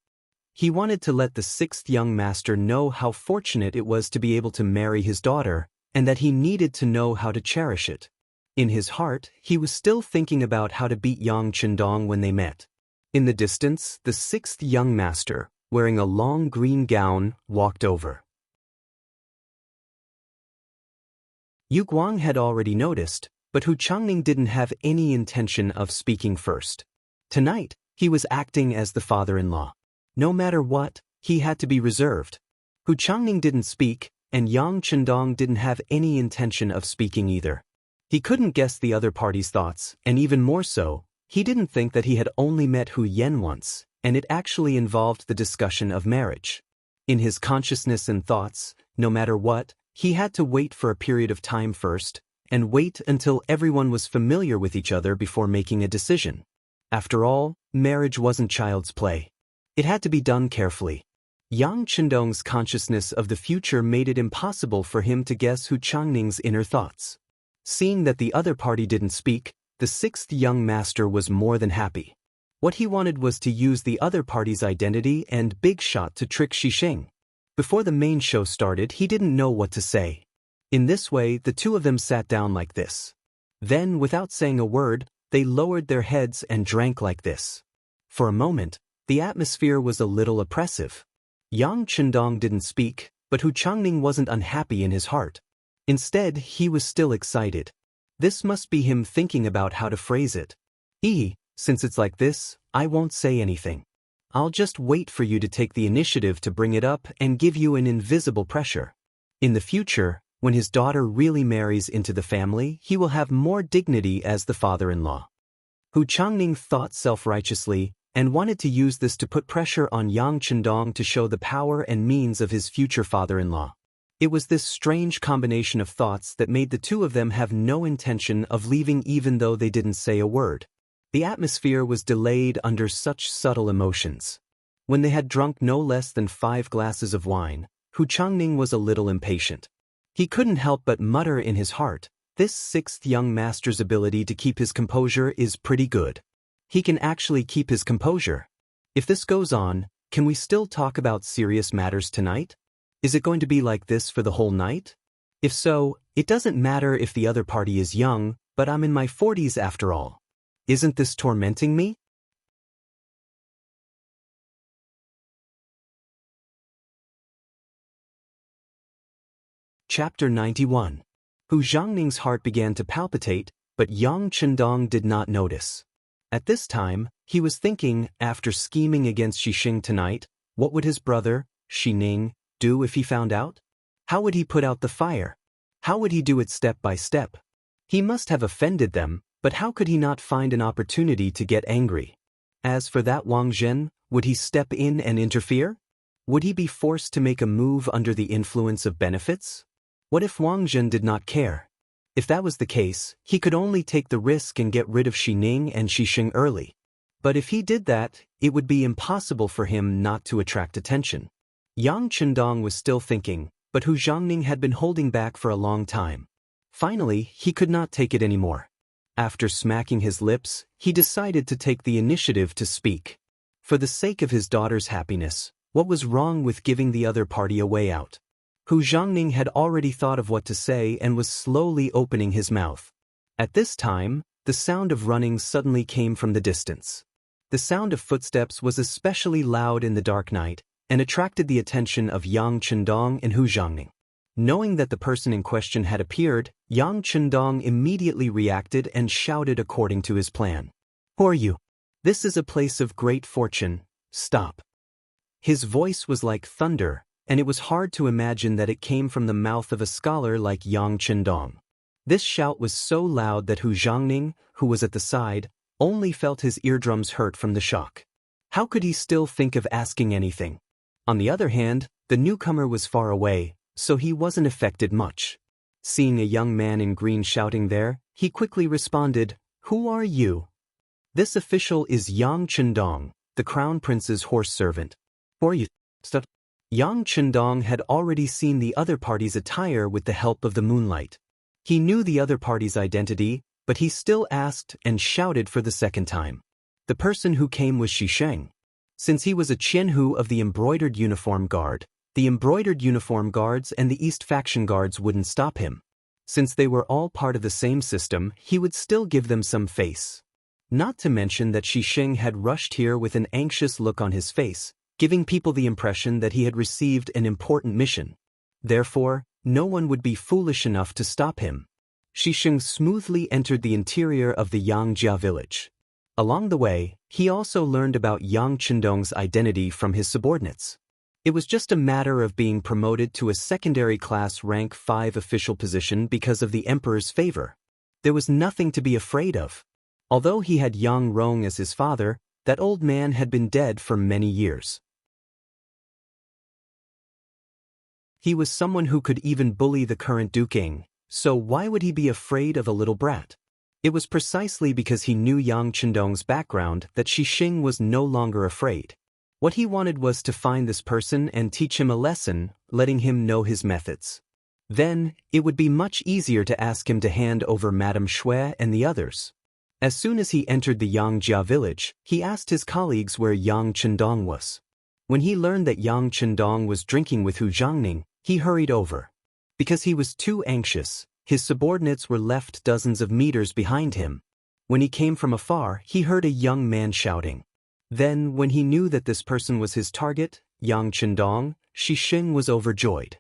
He wanted to let the 6th young master know how fortunate it was to be able to marry his daughter, and that he needed to know how to cherish it. In his heart, he was still thinking about how to beat Yang Chendong when they met. In the distance, the 6th young master, wearing a long green gown, walked over. Yu Guang had already noticed, but Hu Changning didn't have any intention of speaking first. Tonight, he was acting as the father-in-law. No matter what, he had to be reserved. Hu Changning didn't speak, and Yang Chendong didn't have any intention of speaking either. He couldn't guess the other party's thoughts, and even more so, he didn't think that he had only met Hu Yen once, and it actually involved the discussion of marriage. In his consciousness and thoughts, no matter what, he had to wait for a period of time first, and wait until everyone was familiar with each other before making a decision. After all, marriage wasn't child's play. It had to be done carefully. Yang Chendong's consciousness of the future made it impossible for him to guess Hu Changning's inner thoughts. Seeing that the other party didn't speak, the sixth young master was more than happy. What he wanted was to use the other party's identity and big shot to trick Xisheng. Before the main show started, he didn't know what to say. In this way, the two of them sat down like this. Then, without saying a word, they lowered their heads and drank like this. For a moment, the atmosphere was a little oppressive. Yang Chendong didn't speak, but Hu Changning wasn't unhappy in his heart. Instead, he was still excited. This must be him thinking about how to phrase it. Since it's like this, I won't say anything. I'll just wait for you to take the initiative to bring it up and give you an invisible pressure. In the future, when his daughter really marries into the family, he will have more dignity as the father-in-law. Hu Changning thought self-righteously and wanted to use this to put pressure on Yang Chendong to show the power and means of his future father-in-law. It was this strange combination of thoughts that made the two of them have no intention of leaving even though they didn't say a word. The atmosphere was delayed under such subtle emotions. When they had drunk no less than 5 glasses of wine, Hu Changning was a little impatient. He couldn't help but mutter in his heart, this sixth young master's ability to keep his composure is pretty good. He can actually keep his composure. If this goes on, can we still talk about serious matters tonight? Is it going to be like this for the whole night? If so, it doesn't matter if the other party is young, but I'm in my 40s after all. Isn't this tormenting me? Chapter 91. Hu Zhangning's heart began to palpitate, but Yang Chendong did not notice. At this time, he was thinking, after scheming against Xisheng tonight, what would his brother, Xining, do if he found out? How would he put out the fire? How would he do it step by step? He must have offended them, but how could he not find an opportunity to get angry? As for that Wang Zhen, would he step in and interfere? Would he be forced to make a move under the influence of benefits? What if Wang Zhen did not care? If that was the case, he could only take the risk and get rid of Xining and Xisheng early. But if he did that, it would be impossible for him not to attract attention. Yang Chendong was still thinking, but Hu Zhangning had been holding back for a long time. Finally, he could not take it anymore. After smacking his lips, he decided to take the initiative to speak. For the sake of his daughter's happiness, what was wrong with giving the other party a way out? Hu Zhangning had already thought of what to say and was slowly opening his mouth. At this time, the sound of running suddenly came from the distance. The sound of footsteps was especially loud in the dark night and attracted the attention of Yang Chendong and Hu Zhangning. Knowing that the person in question had appeared, Yang Chendong immediately reacted and shouted according to his plan. "Who are you? This is a place of great fortune. Stop." His voice was like thunder, and it was hard to imagine that it came from the mouth of a scholar like Yang Chendong. This shout was so loud that Hu Zhangning, who was at the side, only felt his eardrums hurt from the shock. How could he still think of asking anything? On the other hand, the newcomer was far away, so he wasn't affected much. Seeing a young man in green shouting there, he quickly responded, "Who are you?" "This official is Yang Chendong, the crown prince's horse servant." "Who are you?" Yang Chendong had already seen the other party's attire with the help of the moonlight. He knew the other party's identity, but he still asked and shouted for the second time. The person who came was Xisheng. Since he was a Qianhu of the embroidered uniform guard, the embroidered uniform guards and the East faction guards wouldn't stop him. Since they were all part of the same system, he would still give them some face. Not to mention that Xisheng had rushed here with an anxious look on his face, giving people the impression that he had received an important mission. Therefore, no one would be foolish enough to stop him. Xisheng smoothly entered the interior of the Yangjia village. Along the way, he also learned about Yang Chendong's identity from his subordinates. It was just a matter of being promoted to a secondary class rank 5 official position because of the emperor's favor. There was nothing to be afraid of. Although he had Yang Rong as his father, that old man had been dead for many years. He was someone who could even bully the current Duke Ing, so why would he be afraid of a little brat? It was precisely because he knew Yang Chendong's background that Shi Xing was no longer afraid. What he wanted was to find this person and teach him a lesson, letting him know his methods. Then, it would be much easier to ask him to hand over Madame Shui and the others. As soon as he entered the Yangjia village, he asked his colleagues where Yang Chendong was. When he learned that Yang Chendong was drinking with Hu Zhangning, he hurried over. Because he was too anxious, his subordinates were left dozens of meters behind him. When he came from afar, he heard a young man shouting. Then, when he knew that this person was his target, Yang Chendong, Shi Xing was overjoyed.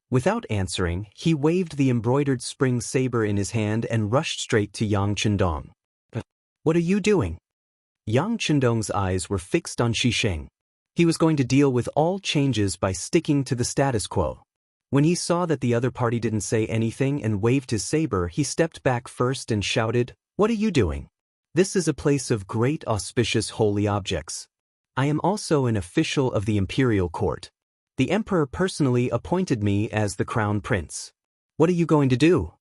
Without answering, he waved the embroidered spring saber in his hand and rushed straight to Yang Chendong. "What are you doing?" Yang Chendong's eyes were fixed on Shi Xing. He was going to deal with all changes by sticking to the status quo. When he saw that the other party didn't say anything and waved his saber, he stepped back first and shouted, "What are you doing? This is a place of great auspicious holy objects. I am also an official of the imperial court. The emperor personally appointed me as the crown prince. What are you going to do?"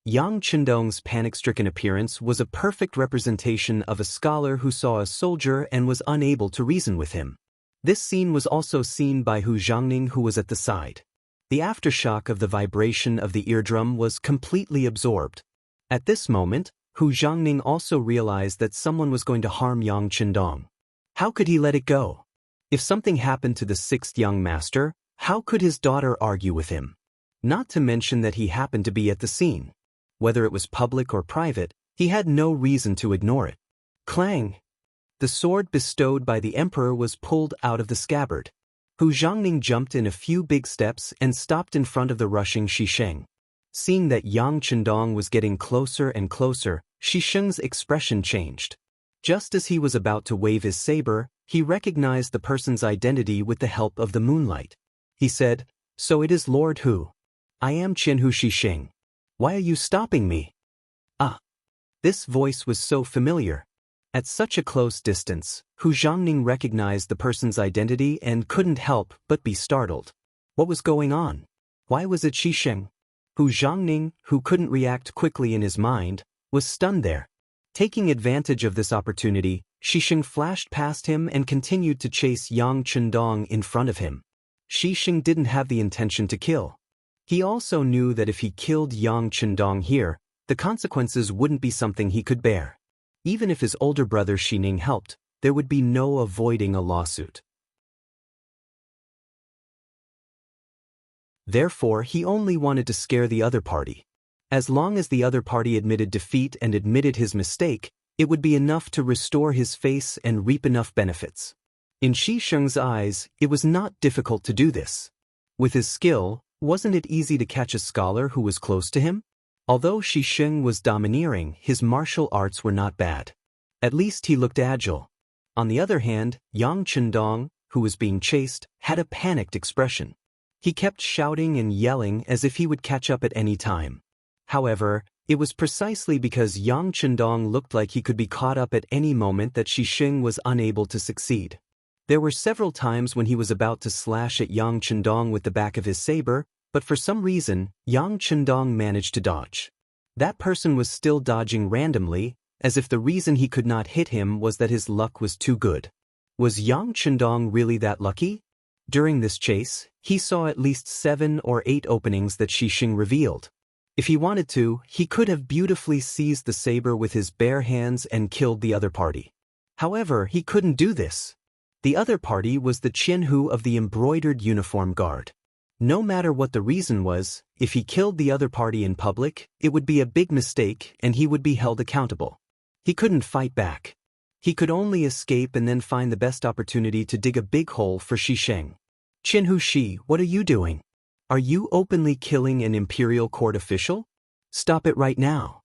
Yang Chendong's panic-stricken appearance was a perfect representation of a scholar who saw a soldier and was unable to reason with him. This scene was also seen by Hu Zhangning, who was at the side. The aftershock of the vibration of the eardrum was completely absorbed. At this moment, Hu Zhangning also realized that someone was going to harm Yang Chendong. How could he let it go? If something happened to the sixth young master, how could his daughter argue with him? Not to mention that he happened to be at the scene. Whether it was public or private, he had no reason to ignore it. Clang! The sword bestowed by the emperor was pulled out of the scabbard. Hu Zhangning jumped in a few big steps and stopped in front of the rushing Shi Xing. Seeing that Yang Chendong was getting closer and closer, Shi Xing's expression changed. Just as he was about to wave his saber, he recognized the person's identity with the help of the moonlight. He said, "So it is Lord Hu. I am Qianhu Shi Xing. Why are you stopping me?" Ah! This voice was so familiar. At such a close distance, Hu Zhangning recognized the person's identity and couldn't help but be startled. What was going on? Why was it Shi Xing? Hu Zhangning, who couldn't react quickly in his mind, was stunned there. Taking advantage of this opportunity, Shi Xing flashed past him and continued to chase Yang Chendong in front of him. Shi Xing didn't have the intention to kill. He also knew that if he killed Yang Chendong here, the consequences wouldn't be something he could bear. Even if his older brother Shi Ning helped, there would be no avoiding a lawsuit. Therefore, he only wanted to scare the other party. As long as the other party admitted defeat and admitted his mistake, it would be enough to restore his face and reap enough benefits. In Shi Xing's eyes, it was not difficult to do this. With his skill, wasn't it easy to catch a scholar who was close to him? Although Shi Xing was domineering, his martial arts were not bad. At least he looked agile. On the other hand, Yang Chendong, who was being chased, had a panicked expression. He kept shouting and yelling as if he would catch up at any time. However, it was precisely because Yang Chendong looked like he could be caught up at any moment that Shi Xing was unable to succeed. There were several times when he was about to slash at Yang Chendong with the back of his saber, but for some reason, Yang Chendong managed to dodge. That person was still dodging randomly, as if the reason he could not hit him was that his luck was too good. Was Yang Chendong really that lucky? During this chase, he saw at least 7 or 8 openings that Shi Xing revealed. If he wanted to, he could have beautifully seized the saber with his bare hands and killed the other party. However, he couldn't do this. The other party was the Qianhu of the embroidered uniform guard. No matter what the reason was, if he killed the other party in public, it would be a big mistake and he would be held accountable. He couldn't fight back. He could only escape and then find the best opportunity to dig a big hole for Shi Xing. "Qianhu Shi, what are you doing? Are you openly killing an imperial court official? Stop it right now."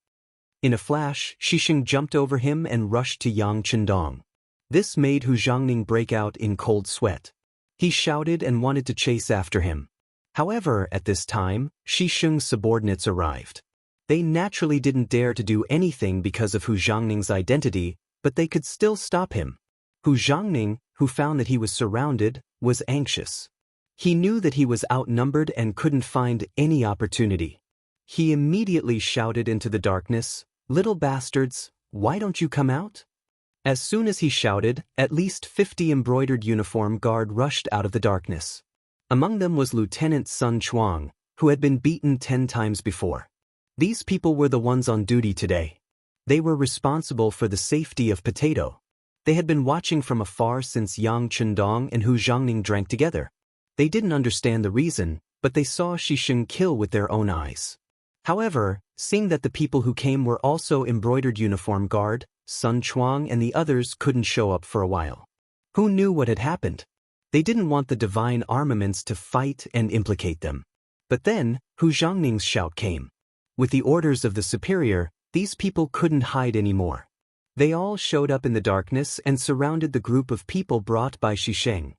In a flash, Shi Xing jumped over him and rushed to Yang Chendong. This made Hu Zhangning break out in cold sweat. He shouted and wanted to chase after him. However, at this time, Shi Xing's subordinates arrived. They naturally didn't dare to do anything because of Hu Zhangning's identity, but they could still stop him. Hu Zhangning, who found that he was surrounded, was anxious. He knew that he was outnumbered and couldn't find any opportunity. He immediately shouted into the darkness, "Little bastards, why don't you come out?" As soon as he shouted, at least 50 embroidered uniform guard rushed out of the darkness. Among them was Lieutenant Sun Chuang, who had been beaten 10 times before. These people were the ones on duty today. They were responsible for the safety of Potato. They had been watching from afar since Yang Chendong and Hu Zhangning drank together. They didn't understand the reason, but they saw Xisheng kill with their own eyes. However, seeing that the people who came were also embroidered uniform guard, Sun Chuang and the others couldn't show up for a while. Who knew what had happened? They didn't want the divine armaments to fight and implicate them. But then, Hu Zhangning's shout came. With the orders of the superior, these people couldn't hide anymore. They all showed up in the darkness and surrounded the group of people brought by Xisheng.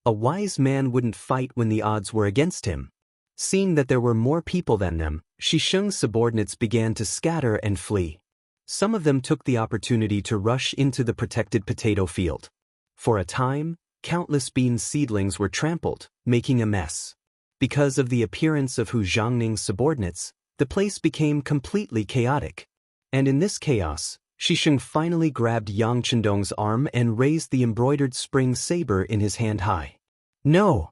A wise man wouldn't fight when the odds were against him. Seeing that there were more people than them, Xisheng's subordinates began to scatter and flee. Some of them took the opportunity to rush into the protected potato field. For a time, countless bean seedlings were trampled, making a mess. Because of the appearance of Hu Zhangning's subordinates, the place became completely chaotic. And in this chaos, Xisheng finally grabbed Yang Chendong's arm and raised the embroidered spring saber in his hand high. No!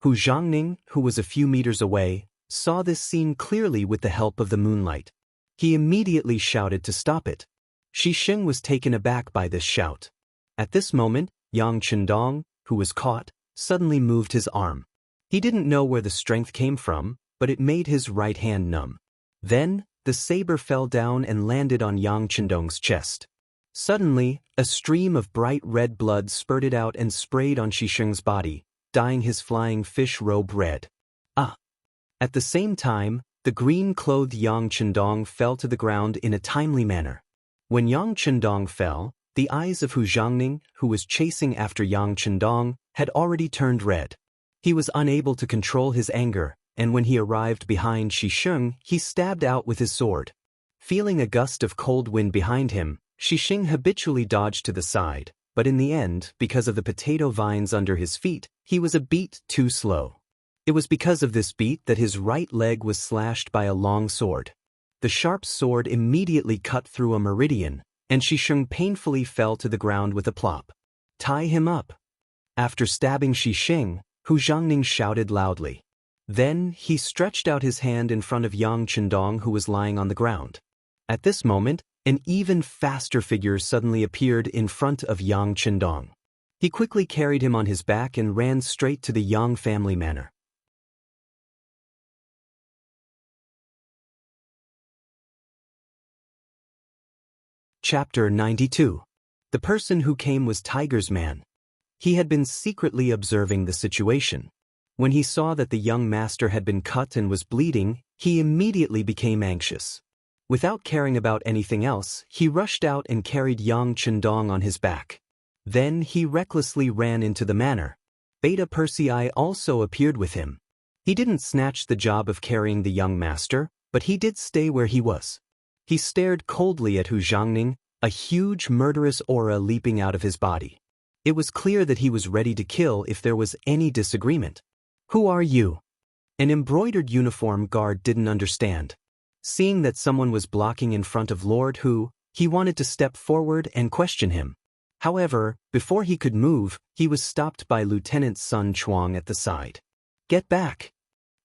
Hu Zhangning, who was a few meters away, saw this scene clearly with the help of the moonlight. He immediately shouted to stop it. Xisheng was taken aback by this shout. At this moment, Yang Chendong, who was caught, suddenly moved his arm. He didn't know where the strength came from, but it made his right hand numb. Then, the saber fell down and landed on Yang Chendong's chest. Suddenly, a stream of bright red blood spurted out and sprayed on Xisheng's body, dyeing his flying fish robe red. At the same time, the green-clothed Yang Chendong fell to the ground in a timely manner. When Yang Chendong fell, the eyes of Hu Zhangning, who was chasing after Yang Chendong, had already turned red. He was unable to control his anger, and when he arrived behind Xisheng, he stabbed out with his sword. Feeling a gust of cold wind behind him, Xisheng habitually dodged to the side, but in the end, because of the potato vines under his feet, he was a beat too slow. It was because of this beat that his right leg was slashed by a long sword. The sharp sword immediately cut through a meridian, and Xisheng painfully fell to the ground with a plop. "Tie him up." After stabbing Xisheng, Hu Zhangning shouted loudly. Then, he stretched out his hand in front of Yang Chendong, who was lying on the ground. At this moment, an even faster figure suddenly appeared in front of Yang Chendong. He quickly carried him on his back and ran straight to the Yang family manor. Chapter 92. The person who came was Tiger's man. He had been secretly observing the situation. When he saw that the young master had been cut and was bleeding, he immediately became anxious. Without caring about anything else, he rushed out and carried Yang Chendong on his back. Then he recklessly ran into the manor. Beta Persei also appeared with him. He didn't snatch the job of carrying the young master, but he did stay where he was. He stared coldly at Hu Zhangning, a huge murderous aura leaping out of his body. It was clear that he was ready to kill if there was any disagreement. "Who are you?" An embroidered uniform guard didn't understand. Seeing that someone was blocking in front of Lord Hu, he wanted to step forward and question him. However, before he could move, he was stopped by Lieutenant Sun Chuang at the side. "Get back!"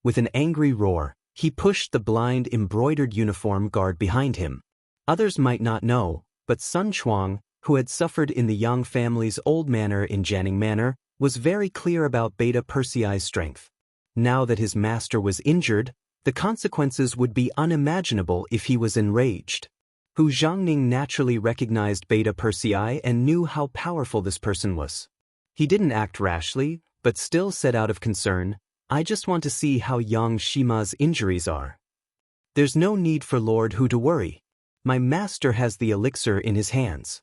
With an angry roar, he pushed the blind embroidered uniform guard behind him. Others might not know, but Sun Chuang, who had suffered in the Yang family's old manor in Jianing Manor, was very clear about Beta Persei's strength. Now that his master was injured, the consequences would be unimaginable if he was enraged. Hu Zhangning naturally recognized Beta Persei and knew how powerful this person was. He didn't act rashly, but still said out of concern, "I just want to see how Yang Shima's injuries are. There's no need for Lord Hu to worry. My master has the elixir in his hands."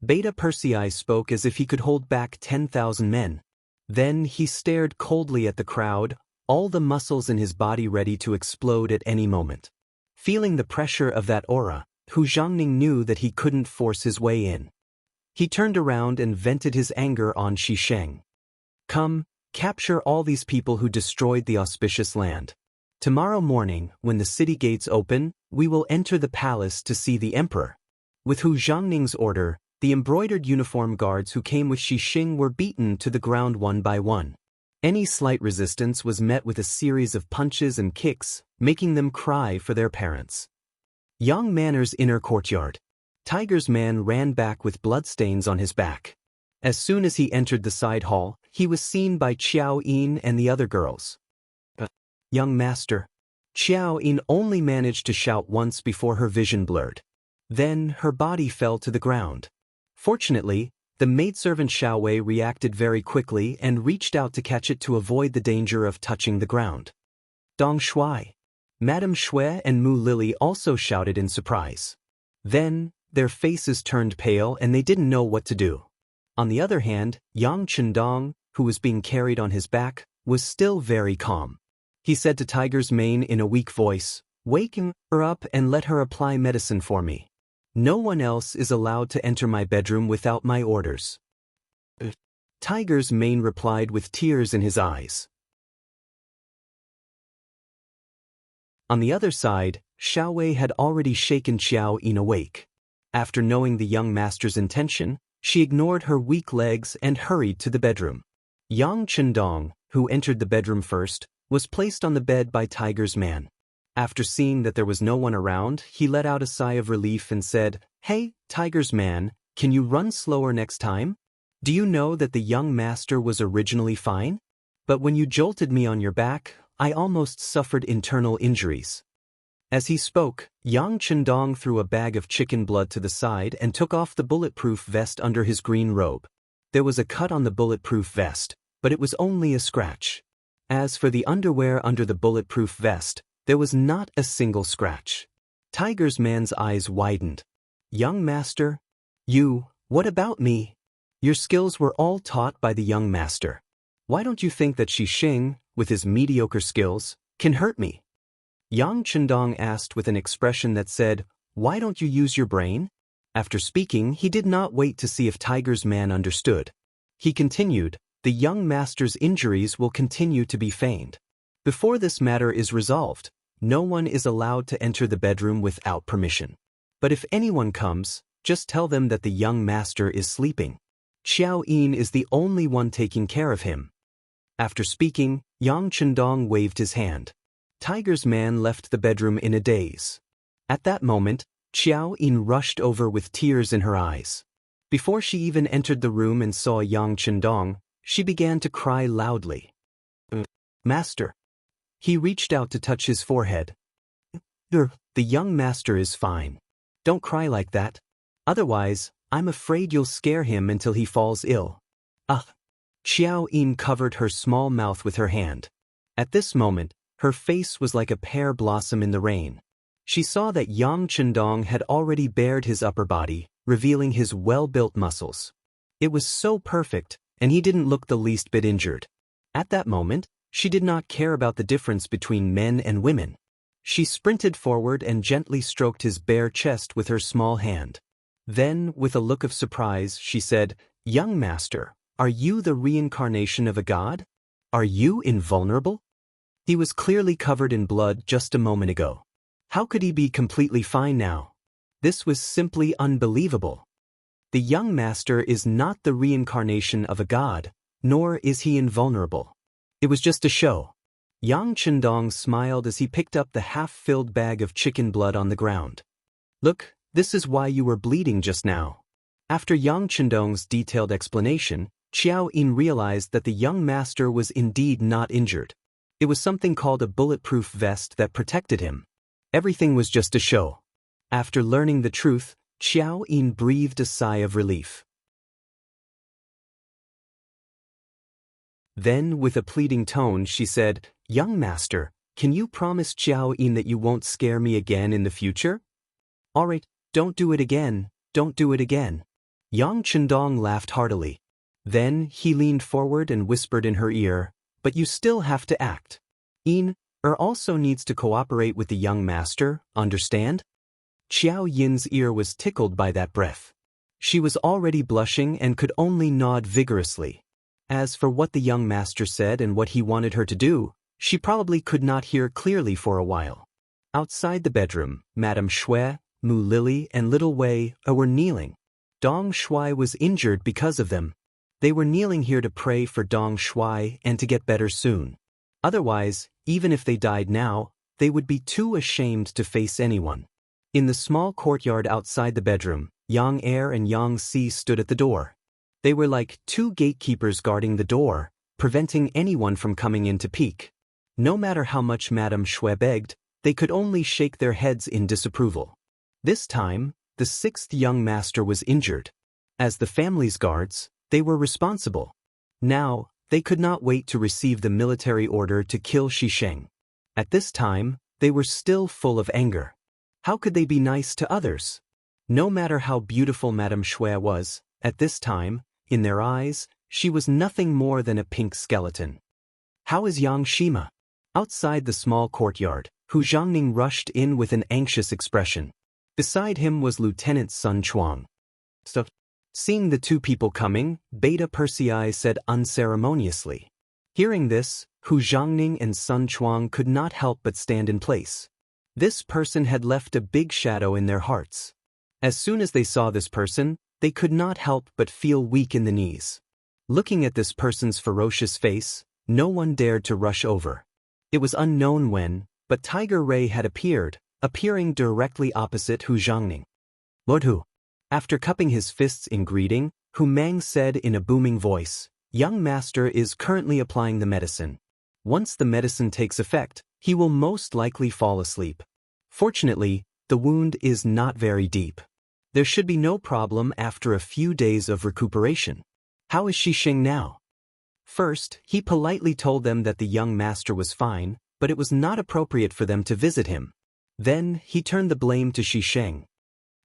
Beta Persei spoke as if he could hold back 10,000 men. Then he stared coldly at the crowd, all the muscles in his body ready to explode at any moment. Feeling the pressure of that aura, Hu Zhangning knew that he couldn't force his way in. He turned around and vented his anger on Shisheng. Come, capture all these people who destroyed the auspicious land. Tomorrow morning, when the city gates open, we will enter the palace to see the emperor. With Hu Zhongning's order, the embroidered uniform guards who came with Shisheng were beaten to the ground one by one. Any slight resistance was met with a series of punches and kicks, making them cry for their parents. Yang Manor's inner courtyard. Tiger's man ran back with bloodstains on his back. As soon as he entered the side hall, he was seen by Qiao Yin and the other girls. Young master. Qiao Yin only managed to shout once before her vision blurred. Then her body fell to the ground. Fortunately, the maidservant Xiao Wei reacted very quickly and reached out to catch it to avoid the danger of touching the ground. Dong Shui. Madame Shui and Mu Lily also shouted in surprise. Then, their faces turned pale and they didn't know what to do. On the other hand, Yang Chendong, who was being carried on his back, was still very calm. He said to Tiger's mane in a weak voice, "Wake her up and let her apply medicine for me. No one else is allowed to enter my bedroom without my orders." Tiger's mane replied with tears in his eyes. On the other side, Xiao Wei had already shaken Qiao Yin awake. After knowing the young master's intention, she ignored her weak legs and hurried to the bedroom. Yang Chendong, who entered the bedroom first, was placed on the bed by Tiger's man. After seeing that there was no one around, he let out a sigh of relief and said, "Hey, Tiger's man, can you run slower next time? Do you know that the young master was originally fine? But when you jolted me on your back, I almost suffered internal injuries." As he spoke, Yang Chendong threw a bag of chicken blood to the side and took off the bulletproof vest under his green robe. There was a cut on the bulletproof vest, but it was only a scratch. As for the underwear under the bulletproof vest, there was not a single scratch. Tiger's man's eyes widened. "Young master? What about me? Your skills were all taught by the young master. Why don't you think that Shisheng, with his mediocre skills, can hurt me?" Yang Chendong asked with an expression that said, "Why don't you use your brain?" After speaking, he did not wait to see if Tiger's man understood. He continued, "The young master's injuries will continue to be feigned. Before this matter is resolved, no one is allowed to enter the bedroom without permission. But if anyone comes, just tell them that the young master is sleeping. Qiao Yin is the only one taking care of him." After speaking, Yang Chendong waved his hand. Tiger's man left the bedroom in a daze. At that moment, Qiao Yin rushed over with tears in her eyes. Before she even entered the room and saw Yang Chendong, she began to cry loudly. "Master." He reached out to touch his forehead. The young master is fine. Don't cry like that. Otherwise, I'm afraid you'll scare him until he falls ill." Qiao Yin covered her small mouth with her hand. At this moment, her face was like a pear blossom in the rain. She saw that Yang Chendong had already bared his upper body, revealing his well-built muscles. It was so perfect, and he didn't look the least bit injured. At that moment, she did not care about the difference between men and women. She sprinted forward and gently stroked his bare chest with her small hand. Then, with a look of surprise, she said, "Young master, are you the reincarnation of a god? Are you invulnerable?" He was clearly covered in blood just a moment ago. How could he be completely fine now? This was simply unbelievable. The young master is not the reincarnation of a god, nor is he invulnerable. It was just a show. Yang Chendong smiled as he picked up the half-filled bag of chicken blood on the ground. "Look, this is why you were bleeding just now." After Yang Chendong's detailed explanation, Qiao Yin realized that the young master was indeed not injured. It was something called a bulletproof vest that protected him. Everything was just a show. After learning the truth, Qiao Yin breathed a sigh of relief. Then, with a pleading tone, she said, "Young master, can you promise Qiao Yin that you won't scare me again in the future?" "All right, don't do it again, don't do it again." Yang Chendong laughed heartily. Then, he leaned forward and whispered in her ear, "But you still have to act. Yin also needs to cooperate with the young master, understand?" Qiao Yin's ear was tickled by that breath. She was already blushing and could only nod vigorously. As for what the young master said and what he wanted her to do, she probably could not hear clearly for a while. Outside the bedroom, Madame Shui, Mu Lily, and Little Wei were kneeling. Dong Shui was injured because of them. They were kneeling here to pray for Dong Shui and to get better soon. Otherwise, even if they died now, they would be too ashamed to face anyone. In the small courtyard outside the bedroom, Yang Er and Yang Si stood at the door. They were like two gatekeepers guarding the door, preventing anyone from coming in to peek. No matter how much Madame Shui begged, they could only shake their heads in disapproval. This time, the sixth young master was injured. As the family's guards, they were responsible. Now, they could not wait to receive the military order to kill Shisheng. At this time, they were still full of anger. How could they be nice to others? No matter how beautiful Madame Shui was, at this time, in their eyes, she was nothing more than a pink skeleton. How is Yang Shima? Outside the small courtyard, Hu Zhangning rushed in with an anxious expression. Beside him was Lieutenant Sun Chuang. Seeing the two people coming, Beta Persei said unceremoniously. Hearing this, Hu Zhangning and Sun Chuang could not help but stand in place. This person had left a big shadow in their hearts. As soon as they saw this person, they could not help but feel weak in the knees. Looking at this person's ferocious face, no one dared to rush over. It was unknown when, but Tiger Ray had appearing directly opposite Hu Zhangning. Lord Hu. After cupping his fists in greeting, Hu Mang said in a booming voice, "Young master is currently applying the medicine. Once the medicine takes effect, he will most likely fall asleep. Fortunately, the wound is not very deep. There should be no problem after a few days of recuperation. How is Shisheng now?" First, he politely told them that the young master was fine, but it was not appropriate for them to visit him. Then, he turned the blame to Shisheng.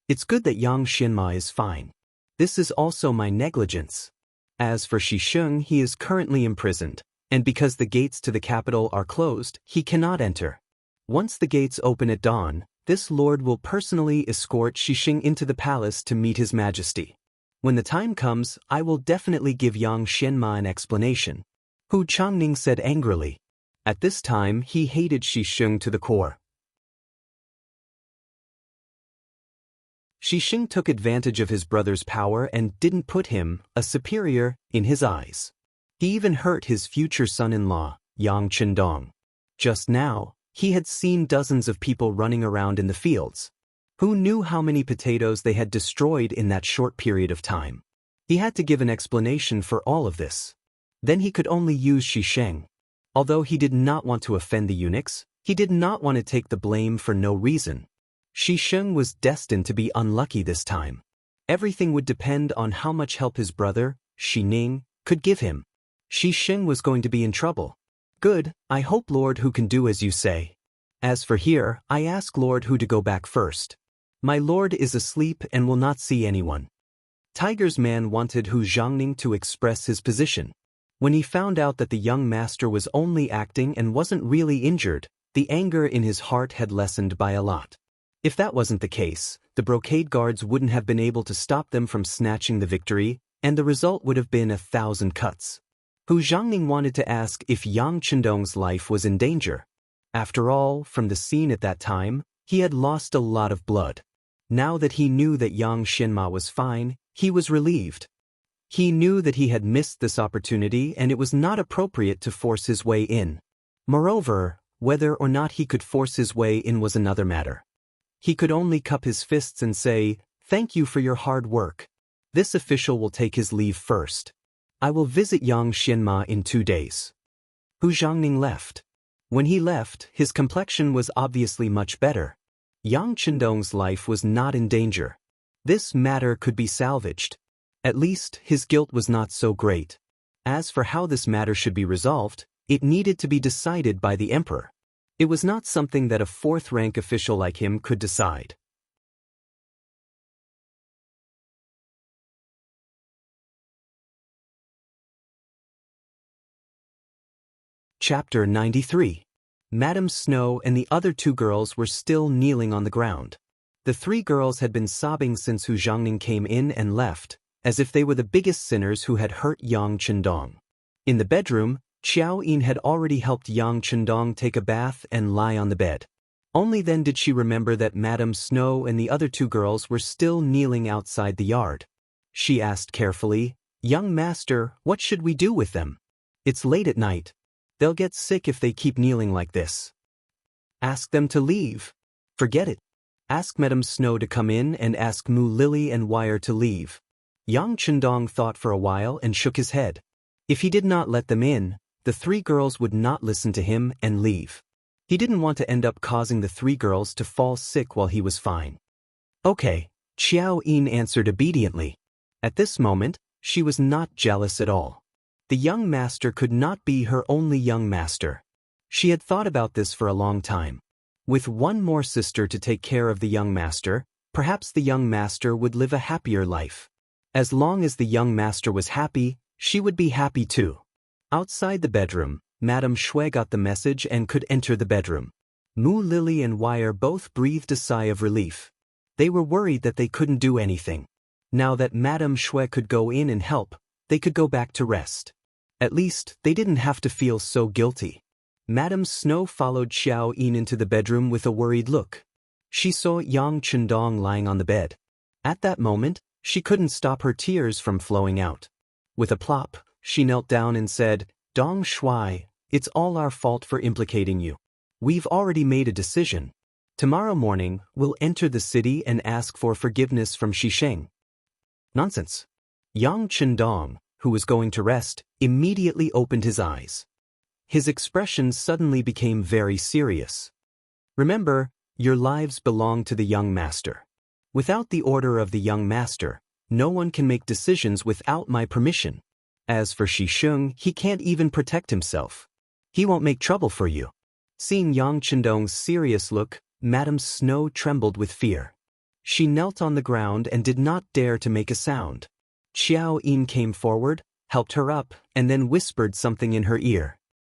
"It's good that Yang Xinma is fine. This is also my negligence. As for Shisheng, he is currently imprisoned, and because the gates to the capital are closed, he cannot enter. Once the gates open at dawn, this lord will personally escort Shisheng into the palace to meet his majesty. When the time comes, I will definitely give Yang Xianma an explanation," Hu Changning said angrily. At this time, he hated Shisheng to the core. Shisheng took advantage of his brother's power and didn't put him, a superior, in his eyes. He even hurt his future son-in-law, Yang Chendong. Just now, he had seen dozens of people running around in the fields. Who knew how many potatoes they had destroyed in that short period of time? He had to give an explanation for all of this. Then he could only use Shisheng. Although he did not want to offend the eunuchs, he did not want to take the blame for no reason. Shisheng was destined to be unlucky this time. Everything would depend on how much help his brother, Shining, could give him. Shisheng was going to be in trouble. Good, I hope Lord Hu can do as you say. As for here, I ask Lord Hu to go back first. My lord is asleep and will not see anyone. Tiger's man wanted Hu Zhangning to express his position. When he found out that the young master was only acting and wasn't really injured, the anger in his heart had lessened by a lot. If that wasn't the case, the brocade guards wouldn't have been able to stop them from snatching the victory, and the result would have been 1,000 cuts. Hu Zhangning wanted to ask if Yang Chendong's life was in danger. After all, from the scene at that time, he had lost a lot of blood. Now that he knew that Yang Xinma was fine, he was relieved. He knew that he had missed this opportunity and it was not appropriate to force his way in. Moreover, whether or not he could force his way in was another matter. He could only cup his fists and say, "Thank you for your hard work. This official will take his leave first. I will visit Yang Xinma in 2 days." Hu Zhangning left. When he left, his complexion was obviously much better. Yang Chendong's life was not in danger. This matter could be salvaged. At least, his guilt was not so great. As for how this matter should be resolved, it needed to be decided by the emperor. It was not something that a fourth-rank official like him could decide. Chapter 93. Madame Snow and the other 2 girls were still kneeling on the ground. The three girls had been sobbing since Hu Zhangning came in and left, as if they were the biggest sinners who had hurt Yang Chendong. In the bedroom, Xiao Yin had already helped Yang Chendong take a bath and lie on the bed. Only then did she remember that Madame Snow and the other two girls were still kneeling outside the yard. She asked carefully, "Young master, what should we do with them? It's late at night. They'll get sick if they keep kneeling like this." "Ask them to leave. Forget it. Ask Madame Snow to come in and ask Mu Lily and Wire to leave." Yang Chendong thought for a while and shook his head. If he did not let them in, the three girls would not listen to him and leave. He didn't want to end up causing the three girls to fall sick while he was fine. "Okay," Xiao Yin answered obediently. At this moment, she was not jealous at all. The young master could not be her only young master. She had thought about this for a long time. With one more sister to take care of the young master, perhaps the young master would live a happier life. As long as the young master was happy, she would be happy too. Outside the bedroom, Madame Shui got the message and could enter the bedroom. Mu Lily and Wire both breathed a sigh of relief. They were worried that they couldn't do anything. Now that Madame Shui could go in and help, they could go back to rest. At least, they didn't have to feel so guilty. Madame Snow followed Xiao Yin into the bedroom with a worried look. She saw Yang Chendong lying on the bed. At that moment, she couldn't stop her tears from flowing out. With a plop, she knelt down and said, "Dong Shui, it's all our fault for implicating you. We've already made a decision. Tomorrow morning, we'll enter the city and ask for forgiveness from Shisheng." Nonsense. Yang Chendong, who was going to rest, immediately opened his eyes. His expression suddenly became very serious. "Remember, your lives belong to the young master. Without the order of the young master, no one can make decisions without my permission. As for Shisheng, he can't even protect himself. He won't make trouble for you." Seeing Yang Chendong's serious look, Madame Snow trembled with fear. She knelt on the ground and did not dare to make a sound. Xiao Yin came forward, helped her up, and then whispered something in her ear.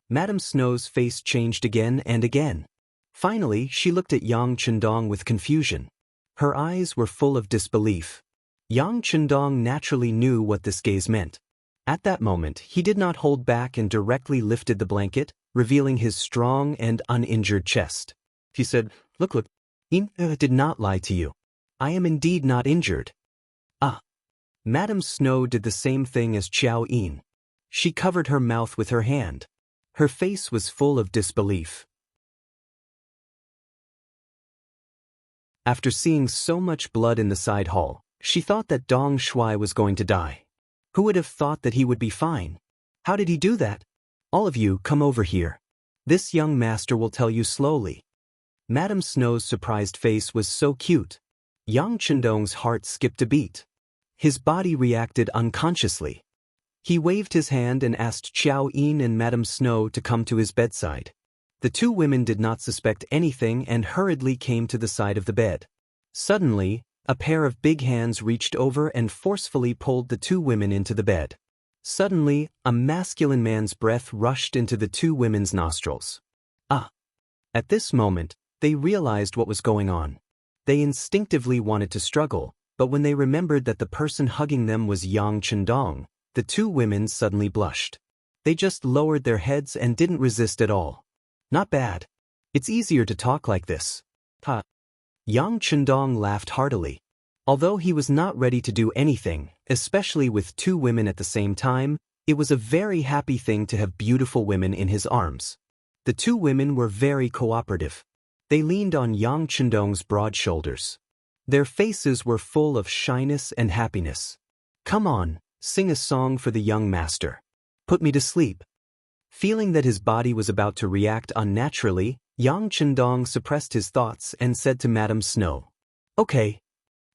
Madame Snow's face changed again and again. Finally, she looked at Yang Chendong with confusion. Her eyes were full of disbelief. Yang Chendong naturally knew what this gaze meant. At that moment, he did not hold back and directly lifted the blanket, revealing his strong and uninjured chest. He said, Look, Yin did not lie to you. I am indeed not injured." "Ah." Madame Snow did the same thing as Xiao Yin. She covered her mouth with her hand. Her face was full of disbelief. After seeing so much blood in the side hall, she thought that Dong Shui was going to die. Who would have thought that he would be fine? How did he do that? "All of you, come over here. This young master will tell you slowly." Madame Snow's surprised face was so cute. Yang Chendong's heart skipped a beat. His body reacted unconsciously. He waved his hand and asked Xiao Yin and Madame Snow to come to his bedside. The two women did not suspect anything and hurriedly came to the side of the bed. Suddenly, a pair of big hands reached over and forcefully pulled the two women into the bed. Suddenly, a masculine man's breath rushed into the two women's nostrils. "Ah!" At this moment, they realized what was going on. They instinctively wanted to struggle, but when they remembered that the person hugging them was Yang Chendong, the two women suddenly blushed. They just lowered their heads and didn't resist at all. "Not bad. It's easier to talk like this." "Ha." Yang Chendong laughed heartily. Although he was not ready to do anything, especially with two women at the same time, it was a very happy thing to have beautiful women in his arms. The two women were very cooperative. They leaned on Yang Chendong's broad shoulders. Their faces were full of shyness and happiness. "Come on, sing a song for the young master. Put me to sleep." Feeling that his body was about to react unnaturally, Yang Chendong suppressed his thoughts and said to Madame Snow, "Okay."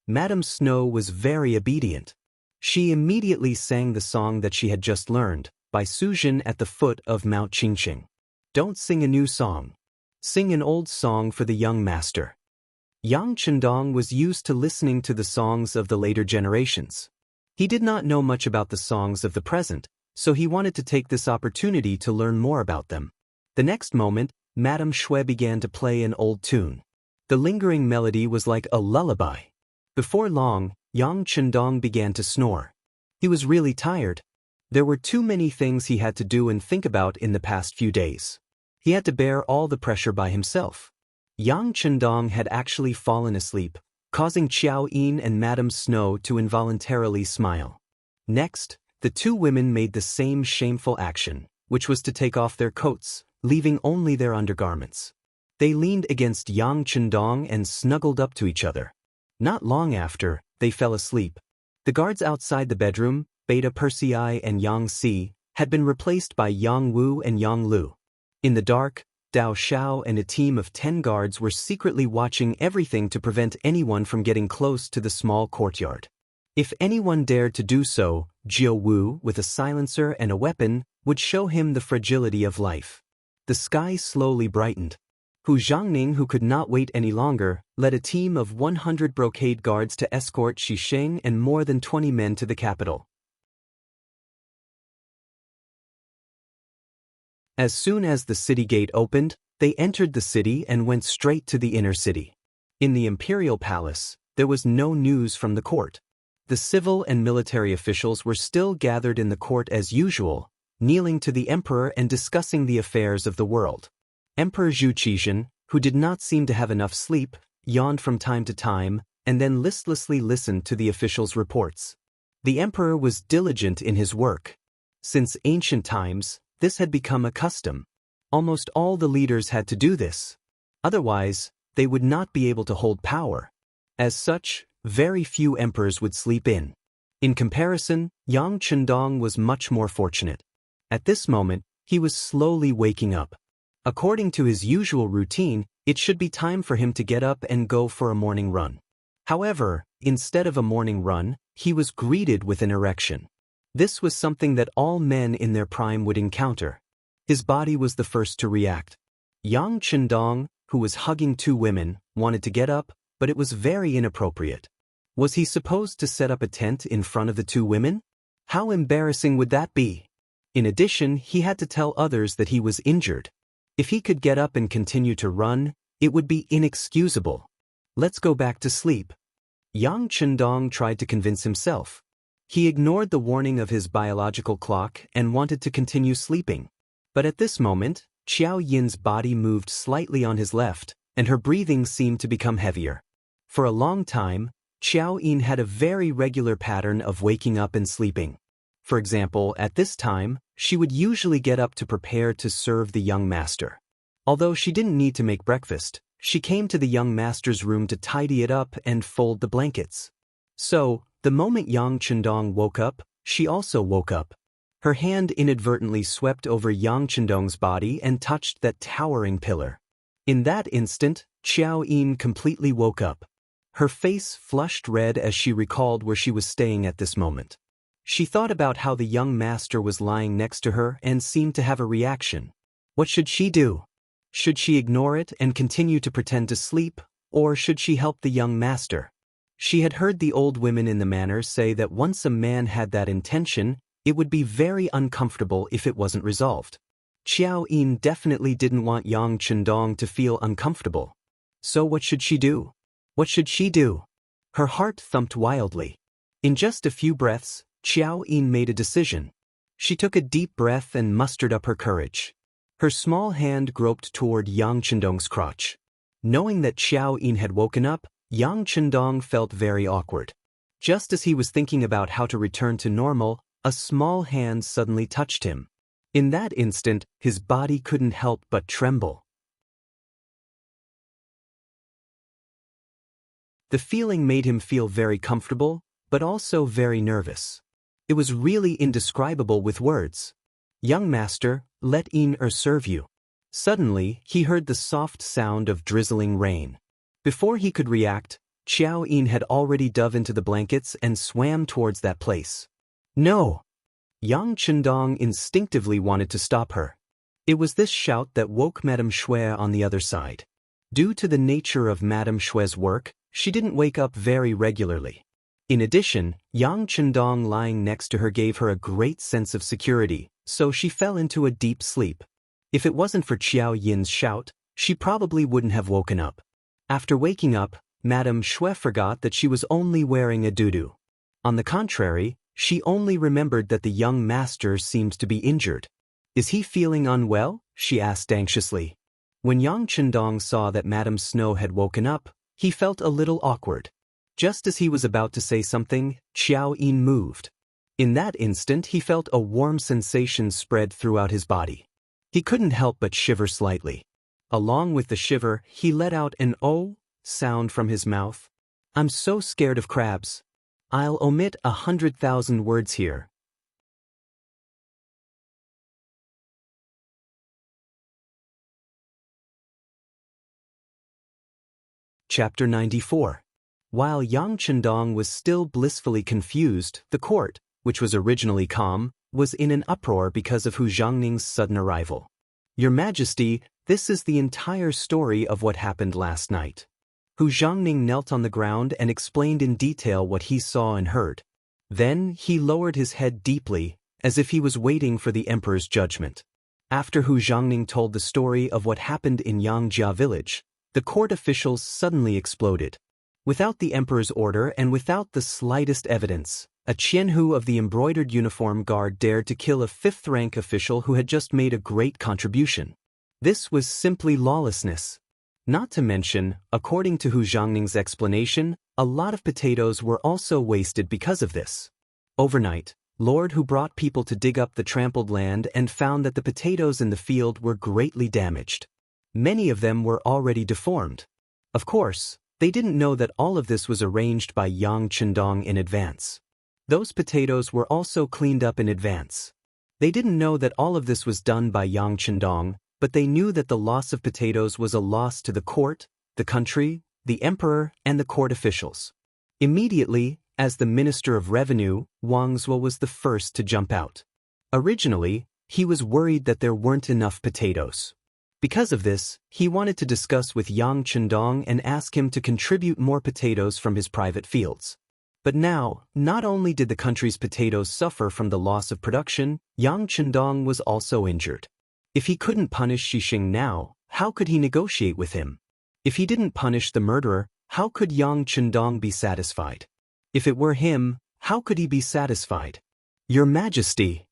Madame Snow was very obedient. She immediately sang the song that she had just learned, by Suzhen at the foot of Mount Qingqing. "Don't sing a new song. Sing an old song for the young master." Yang Chendong was used to listening to the songs of the later generations. He did not know much about the songs of the present, so he wanted to take this opportunity to learn more about them. The next moment, Madame Shui began to play an old tune. The lingering melody was like a lullaby. Before long, Yang Chendong began to snore. He was really tired. There were too many things he had to do and think about in the past few days. He had to bear all the pressure by himself. Yang Chendong had actually fallen asleep, causing Qiao Yin and Madame Snow to involuntarily smile. Next, the two women made the same shameful action, which was to take off their coats, leaving only their undergarments. They leaned against Yang Chendong and snuggled up to each other. Not long after, they fell asleep. The guards outside the bedroom, Beta Persei and Yang Si, had been replaced by Yang Wu and Yang Lu. In the dark, Dao Xiao and a team of 10 guards were secretly watching everything to prevent anyone from getting close to the small courtyard. If anyone dared to do so, Jiu Wu, with a silencer and a weapon, would show him the fragility of life. The sky slowly brightened. Hu Zhangning, who could not wait any longer, led a team of 100 brocade guards to escort Xisheng and more than 20 men to the capital. As soon as the city gate opened, they entered the city and went straight to the inner city. In the imperial palace, there was no news from the court. The civil and military officials were still gathered in the court as usual, kneeling to the emperor and discussing the affairs of the world. Emperor Zhu Qizhen, who did not seem to have enough sleep, yawned from time to time, and then listlessly listened to the officials' reports. The emperor was diligent in his work. Since ancient times, this had become a custom. Almost all the leaders had to do this. Otherwise, they would not be able to hold power. As such, very few emperors would sleep in. In comparison, Yang Chendong was much more fortunate. At this moment, he was slowly waking up. According to his usual routine, it should be time for him to get up and go for a morning run. However, instead of a morning run, he was greeted with an erection. This was something that all men in their prime would encounter. His body was the first to react. Yang Chendong, who was hugging two women, wanted to get up, but it was very inappropriate. Was he supposed to set up a tent in front of the two women? How embarrassing would that be? In addition, he had to tell others that he was injured. If he could get up and continue to run, it would be inexcusable. Let's go back to sleep. Yang Chendong tried to convince himself. He ignored the warning of his biological clock and wanted to continue sleeping. But at this moment, Qiao Yin's body moved slightly on his left, and her breathing seemed to become heavier. For a long time, Qiao Yin had a very regular pattern of waking up and sleeping. For example, at this time, she would usually get up to prepare to serve the young master. Although she didn't need to make breakfast, she came to the young master's room to tidy it up and fold the blankets. So, the moment Yang Chendong woke up, she also woke up. Her hand inadvertently swept over Yang Chendong's body and touched that towering pillar. In that instant, Qiao Yin completely woke up. Her face flushed red as she recalled where she was staying at this moment. She thought about how the young master was lying next to her and seemed to have a reaction. What should she do? Should she ignore it and continue to pretend to sleep, or should she help the young master? She had heard the old women in the manor say that once a man had that intention, it would be very uncomfortable if it wasn't resolved. Qiao Yin definitely didn't want Yang Chendong to feel uncomfortable. So what should she do? What should she do? Her heart thumped wildly. In just a few breaths, Qiao Yin made a decision. She took a deep breath and mustered up her courage. Her small hand groped toward Yang Chendong's crotch. Knowing that Qiao Yin had woken up, Yang Chendong felt very awkward. Just as he was thinking about how to return to normal, a small hand suddenly touched him. In that instant, his body couldn't help but tremble. The feeling made him feel very comfortable, but also very nervous. It was really indescribable with words. "Young master, let Yin serve you." Suddenly, he heard the soft sound of drizzling rain. Before he could react, Qiao Yin had already dove into the blankets and swam towards that place. "No!" Yang Chendong instinctively wanted to stop her. It was this shout that woke Madame Shui on the other side. Due to the nature of Madame Shui's work, she didn't wake up very regularly. In addition, Yang Chendong lying next to her gave her a great sense of security, so she fell into a deep sleep. If it wasn't for Qiao Yin's shout, she probably wouldn't have woken up. After waking up, Madame Xue forgot that she was only wearing a dudu. On the contrary, she only remembered that the young master seemed to be injured. "Is he feeling unwell?" she asked anxiously. When Yang Chendong saw that Madame Snow had woken up, he felt a little awkward. Just as he was about to say something, Xiao Yin moved. In that instant he felt a warm sensation spread throughout his body. He couldn't help but shiver slightly. Along with the shiver, he let out an "oh" sound from his mouth. "I'm so scared of crabs. I'll omit 100,000 words here." Chapter 94. While Yang Chendong was still blissfully confused, the court, which was originally calm, was in an uproar because of Hu Zhangning's sudden arrival. "Your Majesty, this is the entire story of what happened last night." Hu Zhangning knelt on the ground and explained in detail what he saw and heard. Then he lowered his head deeply, as if he was waiting for the emperor's judgment. After Hu Zhangning told the story of what happened in Yangjia village, the court officials suddenly exploded. Without the emperor's order and without the slightest evidence, a Qianhu of the embroidered uniform guard dared to kill a fifth-rank official who had just made a great contribution. This was simply lawlessness. Not to mention, according to Hu Zhangning's explanation, a lot of potatoes were also wasted because of this. Overnight, Lord Hu brought people to dig up the trampled land and found that the potatoes in the field were greatly damaged. Many of them were already deformed. Of course, they didn't know that all of this was arranged by Yang Chendong in advance. Those potatoes were also cleaned up in advance. They didn't know that all of this was done by Yang Chendong, but they knew that the loss of potatoes was a loss to the court, the country, the emperor, and the court officials. Immediately, as the Minister of Revenue, Wang Zuo was the first to jump out. Originally, he was worried that there weren't enough potatoes. Because of this, he wanted to discuss with Yang Chendong and ask him to contribute more potatoes from his private fields. But now, not only did the country's potatoes suffer from the loss of production, Yang Chendong was also injured. If he couldn't punish Xixing now, how could he negotiate with him? If he didn't punish the murderer, how could Yang Chendong be satisfied? If it were him, how could he be satisfied? "Your Majesty."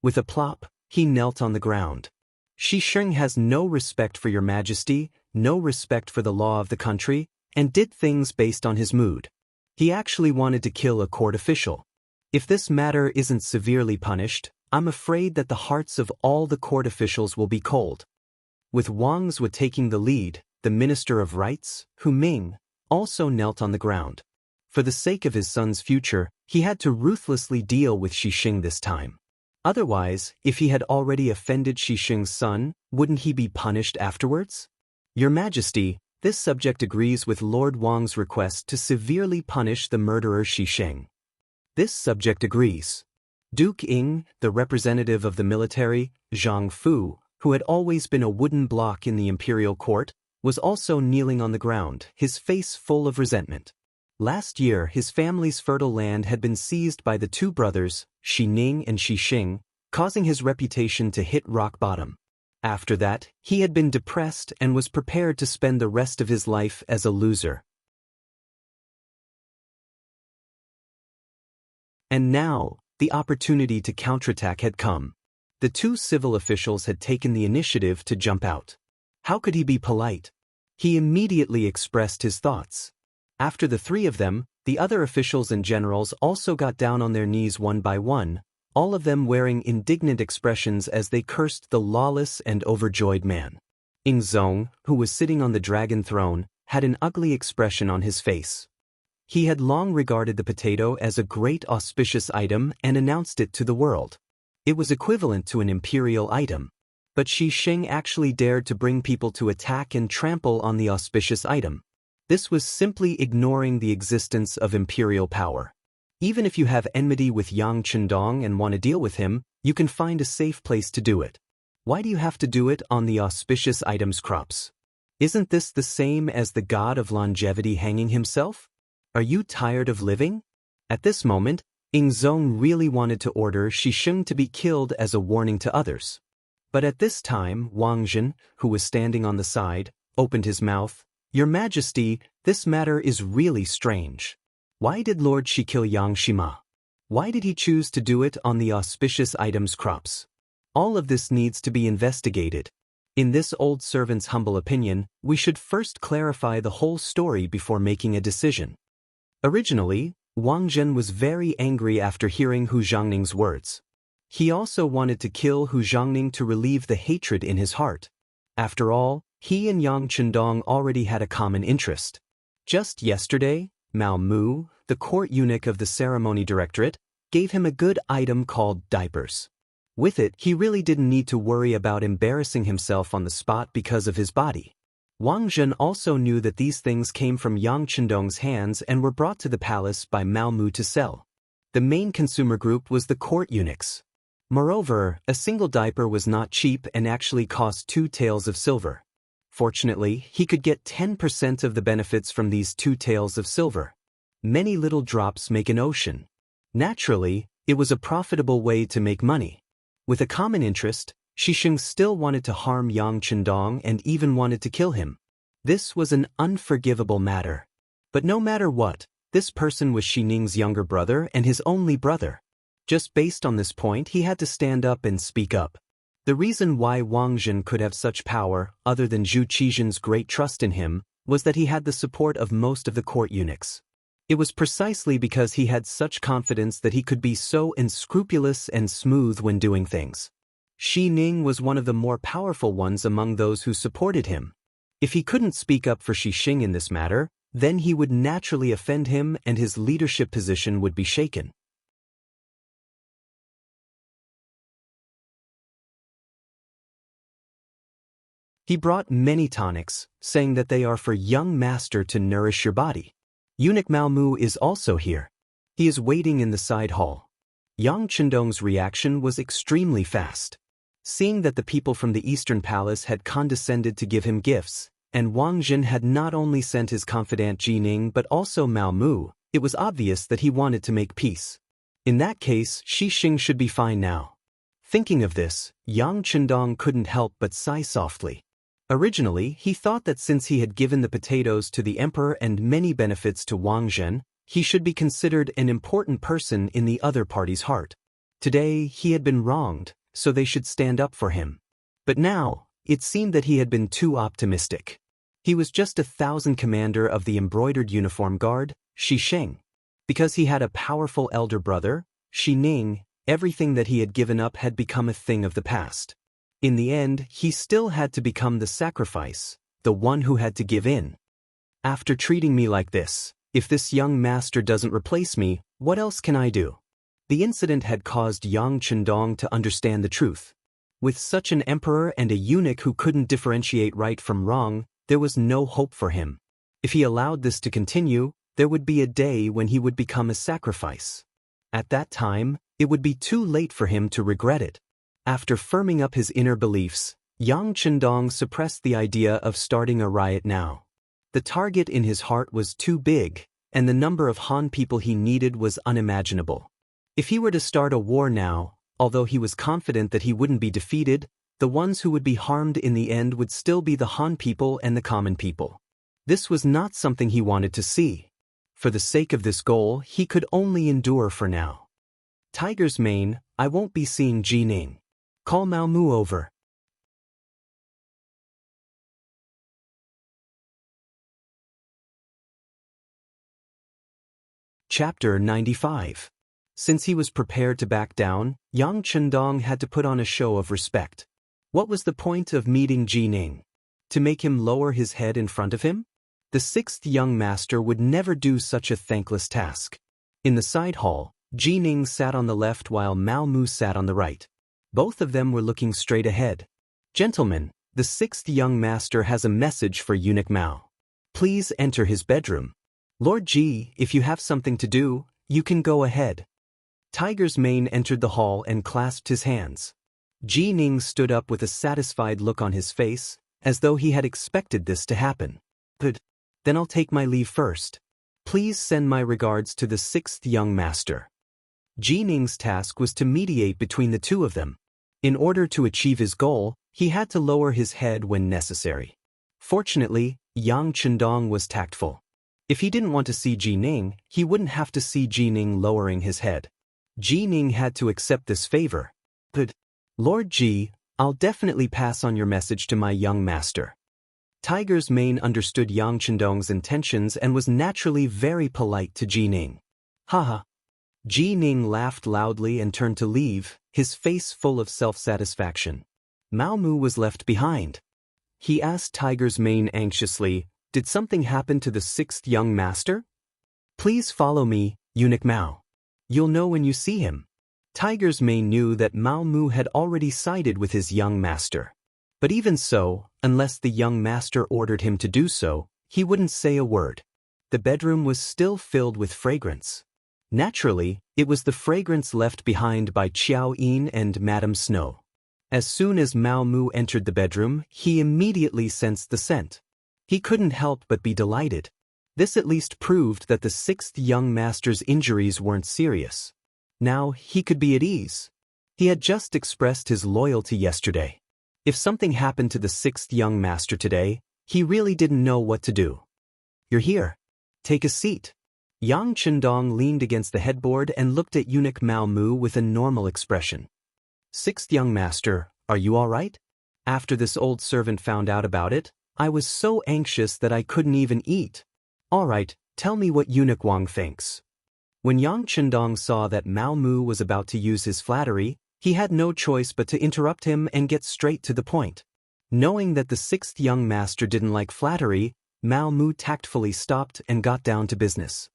With a plop, he knelt on the ground. "Xixing has no respect for your Majesty, no respect for the law of the country, and did things based on his mood. He actually wanted to kill a court official. If this matter isn't severely punished, I'm afraid that the hearts of all the court officials will be cold." With Wang Zuo taking the lead, the Minister of Rights, Hu Ming, also knelt on the ground. For the sake of his son's future, he had to ruthlessly deal with Xixing this time. Otherwise, if he had already offended Xixing's son, wouldn't he be punished afterwards? "Your Majesty, this subject agrees with Lord Wang's request to severely punish the murderer Xixing." This subject agrees. Duke Ying, the representative of the military, Zhang Fu, who had always been a wooden block in the imperial court, was also kneeling on the ground, his face full of resentment. Last year, his family's fertile land had been seized by the two brothers, Xi Ning and Xixing, causing his reputation to hit rock bottom. After that, he had been depressed and was prepared to spend the rest of his life as a loser. And now, the opportunity to counterattack had come. The two civil officials had taken the initiative to jump out. How could he be polite? He immediately expressed his thoughts. After the three of them, the other officials and generals also got down on their knees one by one, all of them wearing indignant expressions as they cursed the lawless and overjoyed man. Ying Zong, who was sitting on the dragon throne, had an ugly expression on his face. He had long regarded the potato as a great auspicious item and announced it to the world. It was equivalent to an imperial item. But Xixing actually dared to bring people to attack and trample on the auspicious item. This was simply ignoring the existence of imperial power. Even if you have enmity with Yang Chendong and want to deal with him, you can find a safe place to do it. Why do you have to do it on the auspicious item's crops? Isn't this the same as the god of longevity hanging himself? Are you tired of living? At this moment, Ying Zong really wanted to order Xixing to be killed as a warning to others. But at this time, Wang Zhen, who was standing on the side, opened his mouth. "Your Majesty, this matter is really strange. Why did Lord Shi kill Yang Shima? Why did he choose to do it on the auspicious items crops? All of this needs to be investigated. In this old servant's humble opinion, we should first clarify the whole story before making a decision." Originally, Wang Zhen was very angry after hearing Hu Zhangning's words. He also wanted to kill Hu Zhangning to relieve the hatred in his heart. After all, he and Yang Chendong already had a common interest. Just yesterday, Mao Mu, the court eunuch of the ceremony directorate, gave him a good item called diapers. With it, he really didn't need to worry about embarrassing himself on the spot because of his body. Wang Zhen also knew that these things came from Yang Chendong's hands and were brought to the palace by Mao Mu to sell. The main consumer group was the court eunuchs. Moreover, a single diaper was not cheap and actually cost 2 taels of silver. Fortunately, he could get 10% of the benefits from these 2 taels of silver. Many little drops make an ocean. Naturally, it was a profitable way to make money. With a common interest, Xisheng still wanted to harm Yang Chendong and even wanted to kill him. This was an unforgivable matter. But no matter what, this person was Xi Ning's younger brother and his only brother. Just based on this point, he had to stand up and speak up. The reason why Wang Zhen could have such power, other than Zhu Qizhen's great trust in him, was that he had the support of most of the court eunuchs. It was precisely because he had such confidence that he could be so unscrupulous and smooth when doing things. Xi Ning was one of the more powerful ones among those who supported him. If he couldn't speak up for Xisheng in this matter, then he would naturally offend him and his leadership position would be shaken. He brought many tonics, saying that they are for young master to nourish your body. Eunuch Mao Mu is also here. He is waiting in the side hall. Yang Chendong's reaction was extremely fast. Seeing that the people from the Eastern Palace had condescended to give him gifts, and Wang Zhen had not only sent his confidant Ji Ning but also Mao Mu, it was obvious that he wanted to make peace. In that case, Xisheng should be fine now. Thinking of this, Yang Chendong couldn't help but sigh softly. Originally, he thought that since he had given the potatoes to the emperor and many benefits to Wang Zhen, he should be considered an important person in the other party's heart. Today, he had been wronged, so they should stand up for him. But now, it seemed that he had been too optimistic. He was just 1,000 commander of the embroidered uniform guard, Xisheng. Because he had a powerful elder brother, Xi Ning, everything that he had given up had become a thing of the past. In the end, he still had to become the sacrifice, the one who had to give in. After treating me like this, if this young master doesn't replace me, what else can I do? The incident had caused Yang Chendong to understand the truth. With such an emperor and a eunuch who couldn't differentiate right from wrong, there was no hope for him. If he allowed this to continue, there would be a day when he would become a sacrifice. At that time, it would be too late for him to regret it. After firming up his inner beliefs, Yang Chendong suppressed the idea of starting a riot now. The target in his heart was too big, and the number of Han people he needed was unimaginable. If he were to start a war now, although he was confident that he wouldn't be defeated, the ones who would be harmed in the end would still be the Han people and the common people. This was not something he wanted to see. For the sake of this goal, he could only endure for now. Tiger's mane, I won't be seeing Ji Ning. Call Mao Mu over. Chapter 95. Since he was prepared to back down, Yang Chendong had to put on a show of respect. What was the point of meeting Ji Ning? To make him lower his head in front of him? The 6th young master would never do such a thankless task. In the side hall, Ji Ning sat on the left while Mao Mu sat on the right. Both of them were looking straight ahead. Gentlemen, the 6th young master has a message for Eunuch Mao. Please enter his bedroom. Lord Ji, if you have something to do, you can go ahead. Tiger's mane entered the hall and clasped his hands. Ji Ning stood up with a satisfied look on his face, as though he had expected this to happen. Good. Then I'll take my leave first. Please send my regards to the 6th young master. Ji Ning's task was to mediate between the two of them. In order to achieve his goal, he had to lower his head when necessary. Fortunately, Yang Chendong was tactful. If he didn't want to see Ji Ning, he wouldn't have to see Ji Ning lowering his head. Ji Ning had to accept this favor. But, Lord Ji, I'll definitely pass on your message to my young master. Tiger's mane understood Yang Chendong's intentions and was naturally very polite to Ji Ning. Haha. Ji Ning laughed loudly and turned to leave, his face full of self-satisfaction. Mao Mu was left behind. He asked Tiger's mane anxiously, "Did something happen to the sixth young master?" "Please follow me, eunuch Mao. You'll know when you see him." Tiger's mane knew that Mao Mu had already sided with his young master. But even so, unless the young master ordered him to do so, he wouldn't say a word. The bedroom was still filled with fragrance. Naturally, it was the fragrance left behind by Qiao Yin and Madame Snow. As soon as Mao Mu entered the bedroom, he immediately sensed the scent. He couldn't help but be delighted. This at least proved that the sixth young master's injuries weren't serious. Now he could be at ease. He had just expressed his loyalty yesterday. If something happened to the sixth young master today, he really didn't know what to do. "You're here. Take a seat." Yang Chendong leaned against the headboard and looked at eunuch Mao Mu with a normal expression. "Sixth young master, are you all right? After this old servant found out about it, I was so anxious that I couldn't even eat. All right, tell me what eunuch Wang thinks." When Yang Chendong saw that Mao Mu was about to use his flattery, he had no choice but to interrupt him and get straight to the point. Knowing that the sixth young master didn't like flattery, Mao Mu tactfully stopped and got down to business.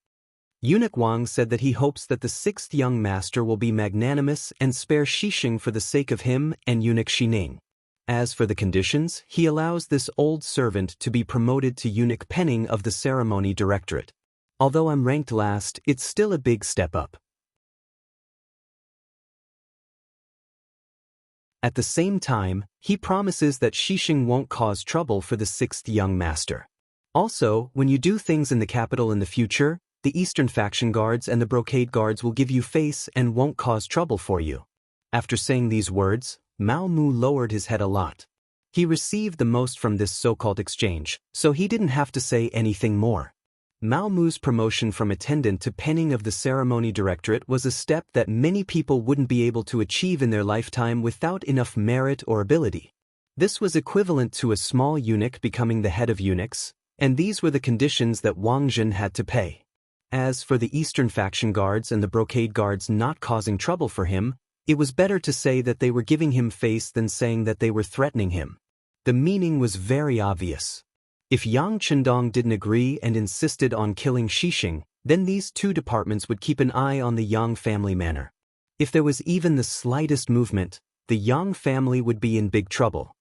Eunuch Wang said that he hopes that the sixth young master will be magnanimous and spare Xixing for the sake of him and eunuch Xining. As for the conditions, he allows this old servant to be promoted to eunuch Penning of the ceremony directorate. Although I'm ranked last, it's still a big step up. At the same time, he promises that Xixing won't cause trouble for the sixth young master. Also, when you do things in the capital in the future, the Eastern Faction Guards and the Brocade Guards will give you face and won't cause trouble for you. After saying these words, Mao Mu lowered his head a lot. He received the most from this so-called exchange, so he didn't have to say anything more. Mao Mu's promotion from attendant to penning of the ceremony directorate was a step that many people wouldn't be able to achieve in their lifetime without enough merit or ability. This was equivalent to a small eunuch becoming the head of eunuchs, and these were the conditions that Wang Jin had to pay. As for the Eastern Faction Guards and the Brocade Guards not causing trouble for him, it was better to say that they were giving him face than saying that they were threatening him. The meaning was very obvious. If Yang Chendong didn't agree and insisted on killing Xixing, then these two departments would keep an eye on the Yang family manor. If there was even the slightest movement, the Yang family would be in big trouble.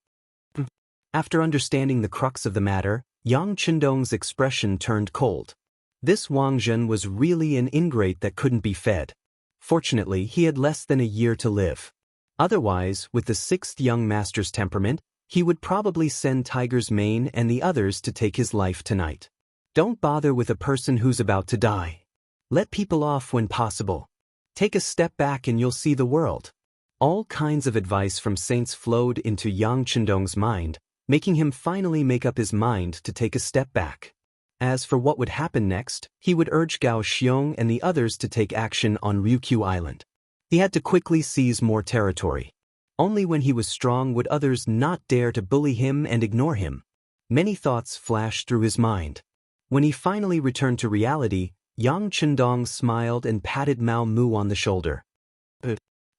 After understanding the crux of the matter, Yang Chendong's expression turned cold. This Wang Zhen was really an ingrate that couldn't be fed. Fortunately, he had less than a year to live. Otherwise, with the sixth young master's temperament, he would probably send Tiger's mane and the others to take his life tonight. Don't bother with a person who's about to die. Let people off when possible. Take a step back and you'll see the world. All kinds of advice from saints flowed into Yang Chendong's mind, making him finally make up his mind to take a step back. As for what would happen next, he would urge Gao Xiong and the others to take action on Ryukyu Island. He had to quickly seize more territory. Only when he was strong would others not dare to bully him and ignore him. Many thoughts flashed through his mind. When he finally returned to reality, Yang Chendong smiled and patted Mao Mu on the shoulder.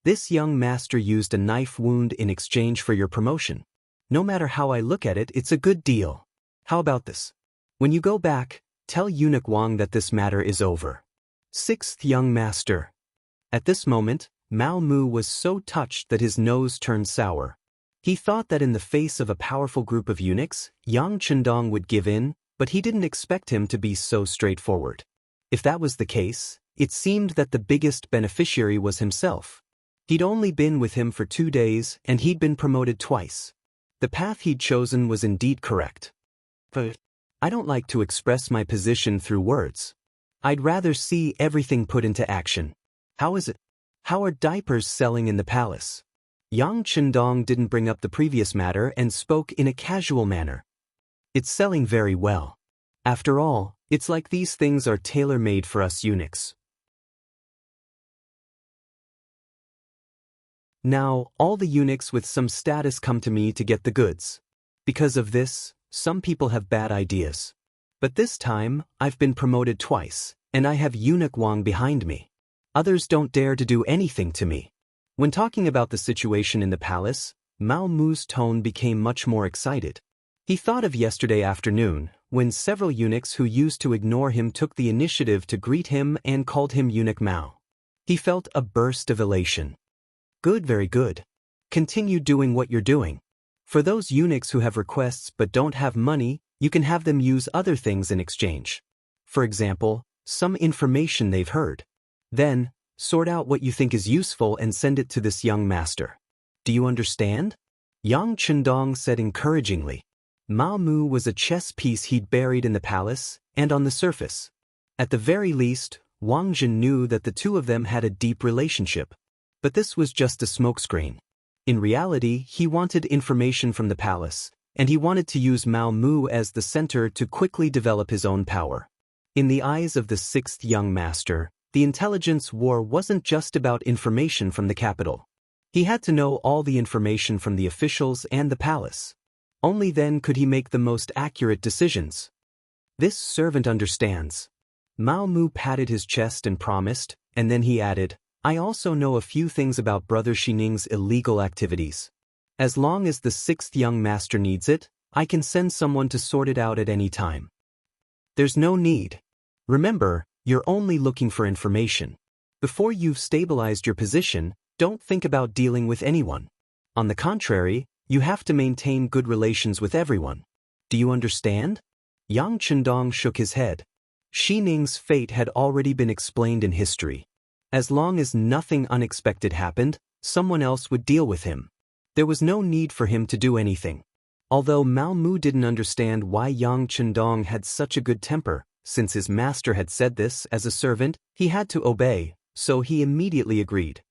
"This young master used a knife wound in exchange for your promotion. No matter how I look at it, it's a good deal. How about this? When you go back, tell eunuch Wang that this matter is over." Sixth young master. At this moment, Mao Mu was so touched that his nose turned sour. He thought that in the face of a powerful group of eunuchs, Yang Chendong would give in, but he didn't expect him to be so straightforward. If that was the case, it seemed that the biggest beneficiary was himself. He'd only been with him for 2 days, and he'd been promoted twice. The path he'd chosen was indeed correct. But I don't like to express my position through words. I'd rather see everything put into action. How is it? How are diapers selling in the palace? Yang Chendong didn't bring up the previous matter and spoke in a casual manner. It's selling very well. After all, it's like these things are tailor-made for us eunuchs. Now, all the eunuchs with some status come to me to get the goods. Because of this, some people have bad ideas. But this time, I've been promoted twice, and I have Eunuch Wang behind me. Others don't dare to do anything to me. When talking about the situation in the palace, Mao Mu's tone became much more excited. He thought of yesterday afternoon, when several eunuchs who used to ignore him took the initiative to greet him and called him Eunuch Mao. He felt a burst of elation. Good, very good. Continue doing what you're doing. For those eunuchs who have requests but don't have money, you can have them use other things in exchange. For example, some information they've heard. Then, sort out what you think is useful and send it to this young master. Do you understand? Yang Chendong said encouragingly. Mao Mu was a chess piece he'd buried in the palace and on the surface. At the very least, Wang Jin knew that the two of them had a deep relationship. But this was just a smokescreen. In reality, he wanted information from the palace, and he wanted to use Mao Mu as the center to quickly develop his own power. In the eyes of the sixth young master, the intelligence war wasn't just about information from the capital. He had to know all the information from the officials and the palace. Only then could he make the most accurate decisions. This servant understands. Mao Mu patted his chest and promised, and then he added, I also know a few things about Brother Xining's illegal activities. As long as the sixth young master needs it, I can send someone to sort it out at any time. There's no need. Remember, you're only looking for information. Before you've stabilized your position, don't think about dealing with anyone. On the contrary, you have to maintain good relations with everyone. Do you understand? Yang Chendong shook his head. Xining's fate had already been explained in history. As long as nothing unexpected happened, someone else would deal with him. There was no need for him to do anything. Although Mao Mu didn't understand why Yang Chendong had such a good temper, since his master had said this as a servant, he had to obey, so he immediately agreed.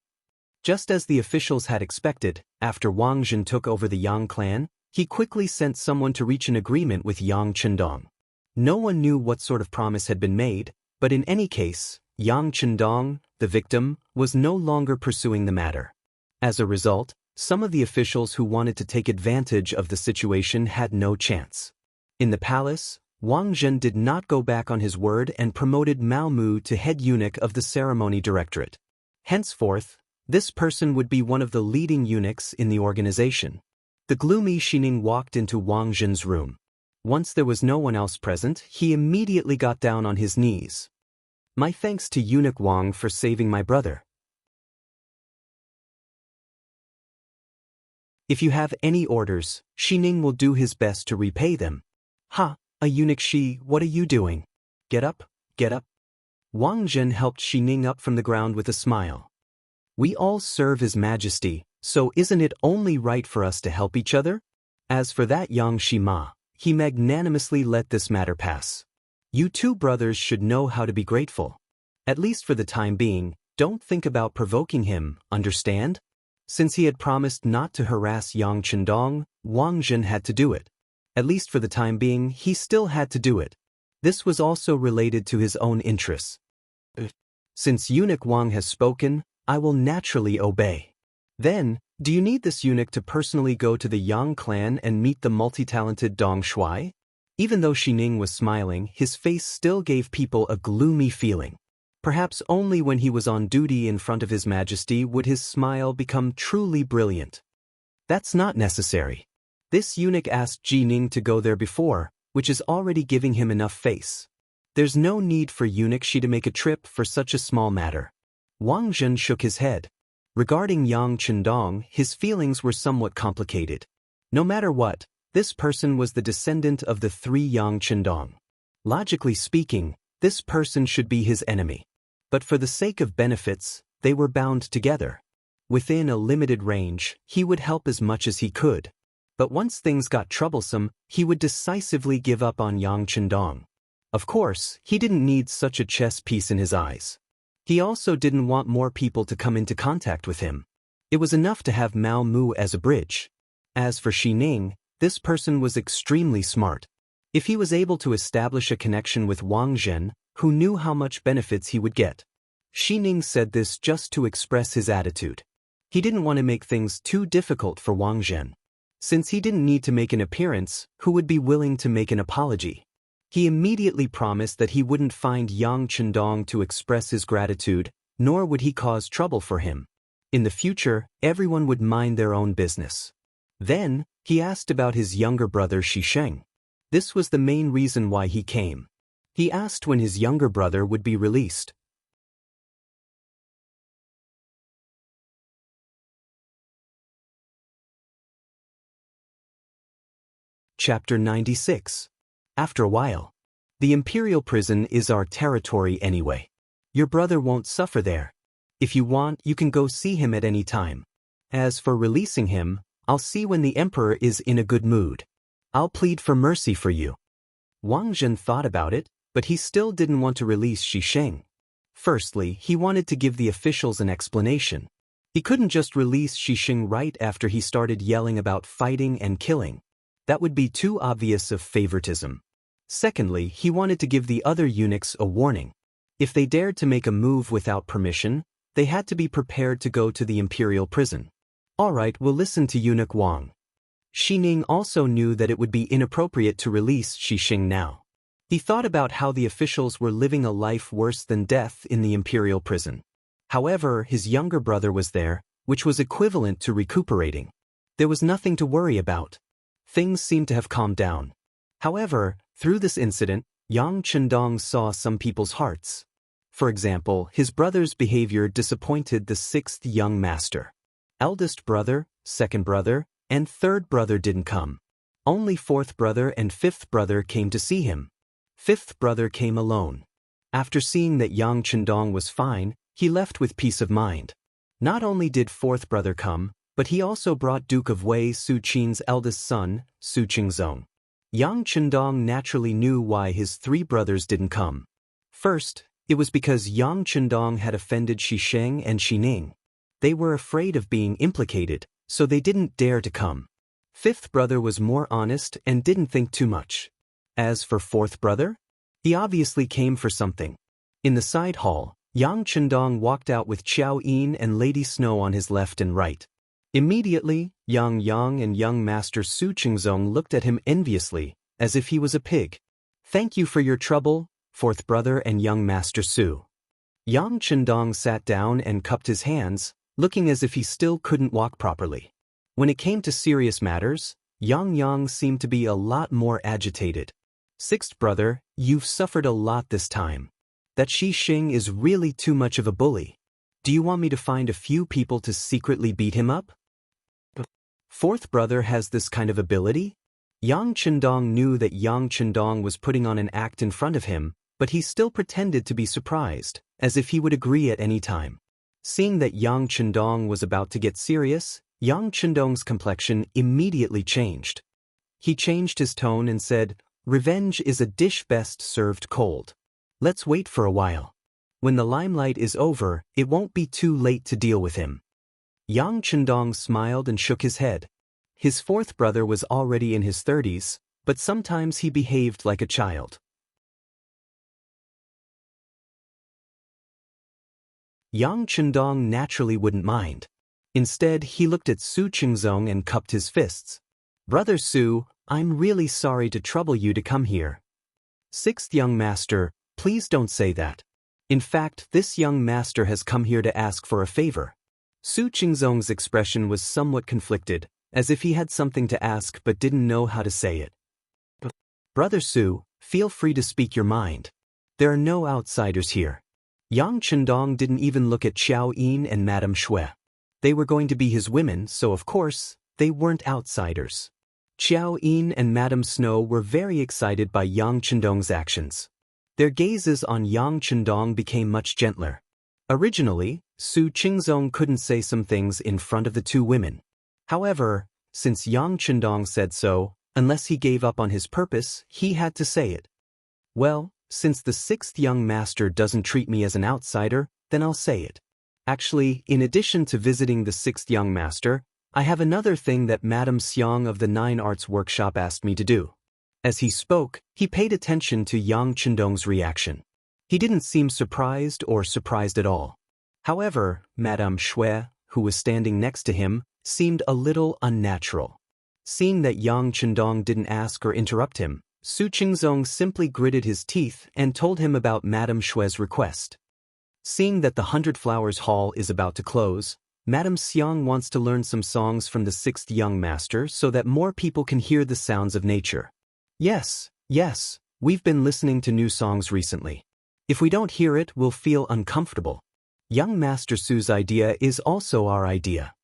Just as the officials had expected, after Wang Jin took over the Yang clan, he quickly sent someone to reach an agreement with Yang Chendong. No one knew what sort of promise had been made, but in any case, Yang Chendong, the victim, was no longer pursuing the matter. As a result, some of the officials who wanted to take advantage of the situation had no chance. In the palace, Wang Jin did not go back on his word and promoted Mao Mu to head eunuch of the ceremony directorate. Henceforth, this person would be one of the leading eunuchs in the organization. The gloomy Xining walked into Wang Jin's room. Once there was no one else present, he immediately got down on his knees. My thanks to Eunuch Wang for saving my brother. If you have any orders, Xining will do his best to repay them. Ha, a eunuch Shi, what are you doing? Get up, get up. Wang Jin helped Xining up from the ground with a smile. We all serve His Majesty, so isn't it only right for us to help each other? As for that young Shima, he magnanimously let this matter pass. You two brothers should know how to be grateful. At least for the time being, don't think about provoking him, understand? Since he had promised not to harass Yang Chendong, Wang Jin had to do it. At least for the time being, he still had to do it. This was also related to his own interests. Since Eunuch Wang has spoken, I will naturally obey. Then, do you need this eunuch to personally go to the Yang clan and meet the multi-talented Dong Shuai? Even though Xining was smiling, his face still gave people a gloomy feeling. Perhaps only when he was on duty in front of His Majesty would his smile become truly brilliant. That's not necessary. This eunuch asked Xining to go there before, which is already giving him enough face. There's no need for Eunuch Shi to make a trip for such a small matter. Wang Jin shook his head. Regarding Yang Chendong, his feelings were somewhat complicated. No matter what, this person was the descendant of the three Yang Chendong. Logically speaking, this person should be his enemy. But for the sake of benefits, they were bound together. Within a limited range, he would help as much as he could. But once things got troublesome, he would decisively give up on Yang Chendong. Of course, he didn't need such a chess piece in his eyes. He also didn't want more people to come into contact with him. It was enough to have Mao Mu as a bridge. As for Xining, this person was extremely smart. If he was able to establish a connection with Wang Zhen, who knew how much benefits he would get. Xining said this just to express his attitude. He didn't want to make things too difficult for Wang Zhen. Since he didn't need to make an appearance, who would be willing to make an apology? He immediately promised that he wouldn't find Yang Chendong to express his gratitude, nor would he cause trouble for him. In the future, everyone would mind their own business. Then, he asked about his younger brother Shisheng. This was the main reason why he came. He asked when his younger brother would be released. Chapter 96. After a while. The imperial prison is our territory anyway. Your brother won't suffer there. If you want, you can go see him at any time. As for releasing him, I'll see when the emperor is in a good mood. I'll plead for mercy for you. Wang Zhen thought about it, but he still didn't want to release Shisheng. Firstly, he wanted to give the officials an explanation. He couldn't just release Shisheng right after he started yelling about fighting and killing. That would be too obvious of favoritism. Secondly, he wanted to give the other eunuchs a warning. If they dared to make a move without permission, they had to be prepared to go to the imperial prison. All right, we'll listen to Eunuch Wang. Xining also knew that it would be inappropriate to release Shisheng now. He thought about how the officials were living a life worse than death in the imperial prison. However, his younger brother was there, which was equivalent to recuperating. There was nothing to worry about. Things seemed to have calmed down. However, through this incident, Yang Chendong saw some people's hearts. For example, his brother's behavior disappointed the sixth young master. Eldest brother, second brother, and third brother didn't come. Only fourth brother and fifth brother came to see him. Fifth brother came alone. After seeing that Yang Chendong was fine, he left with peace of mind. Not only did fourth brother come, but he also brought Duke of Wei Su Qin's eldest son, Su Qingzong. Yang Chendong naturally knew why his three brothers didn't come. First, it was because Yang Chendong had offended Shisheng and Xining. They were afraid of being implicated, so they didn't dare to come. Fifth brother was more honest and didn't think too much. As for fourth brother, he obviously came for something. In the side hall, Yang Chendong walked out with Qiao Yin and Lady Snow on his left and right. Immediately, Yang Yang and young master Su Qingzong looked at him enviously, as if he was a pig. Thank you for your trouble, fourth brother and young master Su. Yang Chendong sat down and cupped his hands, looking as if he still couldn't walk properly. When it came to serious matters, Yang Yang seemed to be a lot more agitated. Sixth brother, you've suffered a lot this time. That Shisheng is really too much of a bully. Do you want me to find a few people to secretly beat him up? Fourth brother has this kind of ability? Yang Chendong knew that Yang Chendong was putting on an act in front of him, but he still pretended to be surprised, as if he would agree at any time. Seeing that Yang Chendong was about to get serious, Yang Chendong's complexion immediately changed. He changed his tone and said, "Revenge is a dish best served cold. Let's wait for a while. When the limelight is over, it won't be too late to deal with him." Yang Chendong smiled and shook his head. His fourth brother was already in his 30s, but sometimes he behaved like a child. Yang Chendong naturally wouldn't mind. Instead, he looked at Su Qingzong and cupped his fists. "Brother Su, I'm really sorry to trouble you to come here." "Sixth young master, please don't say that. In fact, this young master has come here to ask for a favor." Su Qingzong's expression was somewhat conflicted, as if he had something to ask but didn't know how to say it. "Brother Su, feel free to speak your mind. There are no outsiders here." Yang Chendong didn't even look at Qiao Yin and Madame Shui. They were going to be his women, so of course, they weren't outsiders. Qiao Yin and Madame Snow were very excited by Yang Chendong's actions. Their gazes on Yang Chendong became much gentler. Originally, Su Qingzong couldn't say some things in front of the two women. However, since Yang Chendong said so, unless he gave up on his purpose, he had to say it. "Well, since the sixth young master doesn't treat me as an outsider, then I'll say it. Actually, in addition to visiting the sixth young master, I have another thing that Madame Xiang of the Nine Arts Workshop asked me to do." As he spoke, he paid attention to Yang Chendong's reaction. He didn't seem surprised or surprised at all. However, Madame Shui, who was standing next to him, seemed a little unnatural. Seeing that Yang Chendong didn't ask or interrupt him, Su Qingzong simply gritted his teeth and told him about Madame Shui's request. Seeing that the 100 Flowers Hall is about to close, Madame Xiang wants to learn some songs from the 6th young master so that more people can hear the sounds of nature. Yes, we've been listening to new songs recently. If we don't hear it, we'll feel uncomfortable. Young Master Su's idea is also our idea.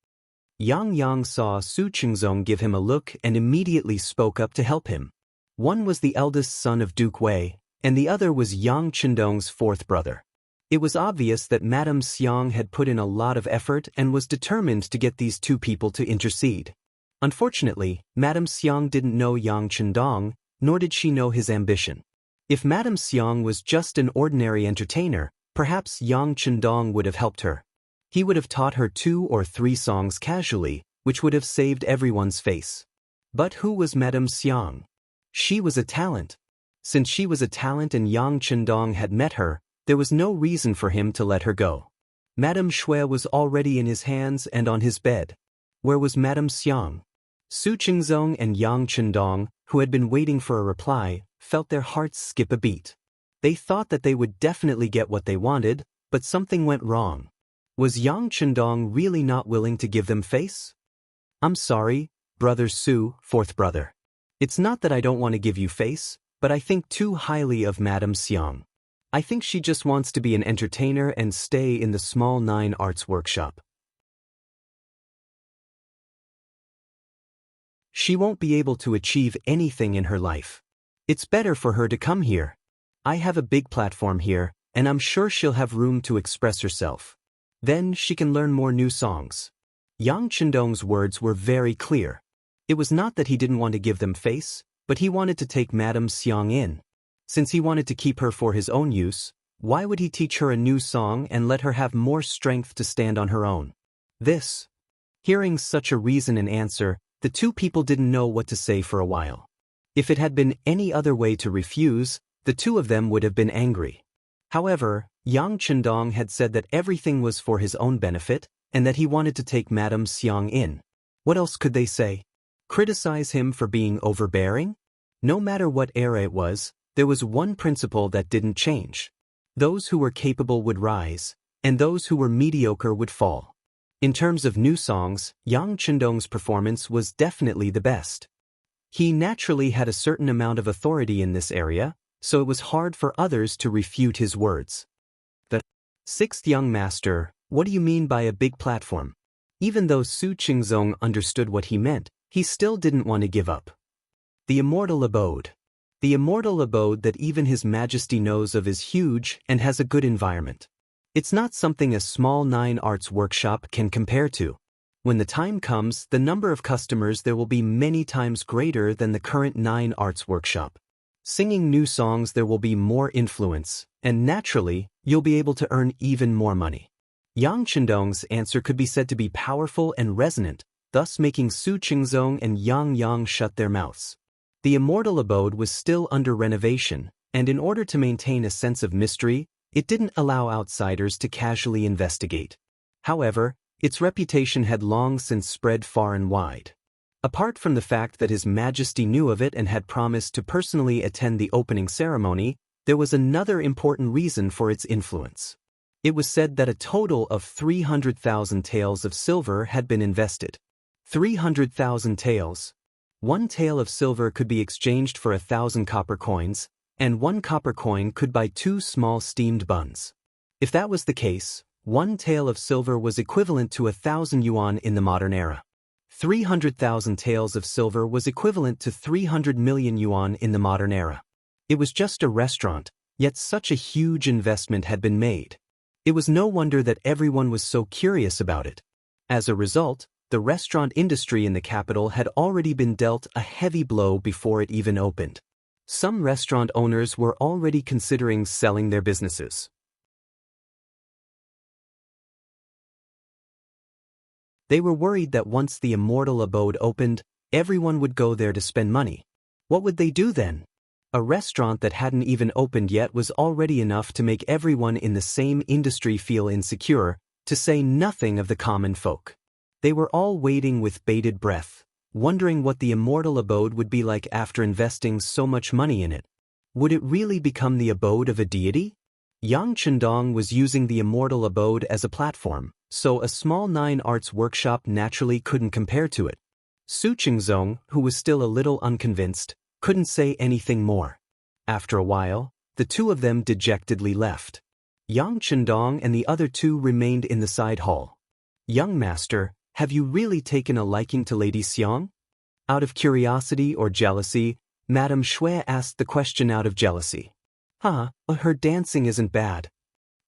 Yang saw Su Qingzong give him a look and immediately spoke up to help him. One was the eldest son of Duke Wei, and the other was Yang Chendong's fourth brother. It was obvious that Madame Xiang had put in a lot of effort and was determined to get these two people to intercede. Unfortunately, Madame Xiang didn't know Yang Chendong, nor did she know his ambition. If Madame Xiang was just an ordinary entertainer, perhaps Yang Chendong would have helped her. He would have taught her 2 or 3 songs casually, which would have saved everyone's face. But who was Madame Xiang? She was a talent. Since she was a talent and Yang Chendong had met her, there was no reason for him to let her go. Madame Shui was already in his hands and on his bed. Where was Madame Xiang? Su Qingzong and Yang Chendong, who had been waiting for a reply, felt their hearts skip a beat. They thought that they would definitely get what they wanted, but something went wrong. Was Yang Chendong really not willing to give them face? I'm sorry, Brother Su, fourth brother. It's not that I don't want to give you face, but I think too highly of Madame Xiang. I think she just wants to be an entertainer and stay in the small 9 arts workshop. She won't be able to achieve anything in her life. It's better for her to come here. I have a big platform here, and I'm sure she'll have room to express herself. Then she can learn more new songs. Yang Chendong's words were very clear. It was not that he didn't want to give them face, but he wanted to take Madame Xiang in. Since he wanted to keep her for his own use, why would he teach her a new song and let her have more strength to stand on her own? Hearing such a reason and answer, the two people didn't know what to say for a while. If it had been any other way to refuse, the two of them would have been angry. However, Yang Chendong had said that everything was for his own benefit, and that he wanted to take Madame Xiang in. What else could they say? Criticize him for being overbearing? No matter what era it was, there was one principle that didn't change. Those who were capable would rise, and those who were mediocre would fall. In terms of new songs, Yang Chendong's performance was definitely the best. He naturally had a certain amount of authority in this area, so it was hard for others to refute his words. The 6th young master, what do you mean by a big platform? Even though Su Qingzong understood what he meant, he still didn't want to give up. The immortal abode. The immortal abode that even His Majesty knows of is huge and has a good environment. It's not something a small 9 arts workshop can compare to. When the time comes, the number of customers there will be many times greater than the current 9 arts workshop. Singing new songs there will be more influence, and naturally, you'll be able to earn even more money. Yang Chendong's answer could be said to be powerful and resonant, thus making Su Qingzong and Yang shut their mouths. The immortal abode was still under renovation, and in order to maintain a sense of mystery, it didn't allow outsiders to casually investigate. However, its reputation had long since spread far and wide. Apart from the fact that His Majesty knew of it and had promised to personally attend the opening ceremony, there was another important reason for its influence. It was said that a total of 300,000 taels of silver had been invested. 300,000 taels. 1 tael of silver could be exchanged for 1,000 copper coins, and 1 copper coin could buy 2 small steamed buns. If that was the case, 1 tael of silver was equivalent to 1,000 yuan in the modern era. 300,000 taels of silver was equivalent to 300 million yuan in the modern era. It was just a restaurant, yet such a huge investment had been made. It was no wonder that everyone was so curious about it. As a result, the restaurant industry in the capital had already been dealt a heavy blow before it even opened. Some restaurant owners were already considering selling their businesses. They were worried that once the immortal abode opened, everyone would go there to spend money. What would they do then? A restaurant that hadn't even opened yet was already enough to make everyone in the same industry feel insecure, to say nothing of the common folk. They were all waiting with bated breath, wondering what the immortal abode would be like after investing so much money in it. Would it really become the abode of a deity? Yang Chendong was using the immortal abode as a platform, so a small 9 arts workshop naturally couldn't compare to it. Su Qingzong, who was still a little unconvinced, couldn't say anything more. After a while, the two of them dejectedly left. Yang Chendong and the other two remained in the side hall. "Young master, have you really taken a liking to Lady Xiang?" Out of curiosity or jealousy, Madame Shui asked the question out of jealousy. Her dancing isn't bad."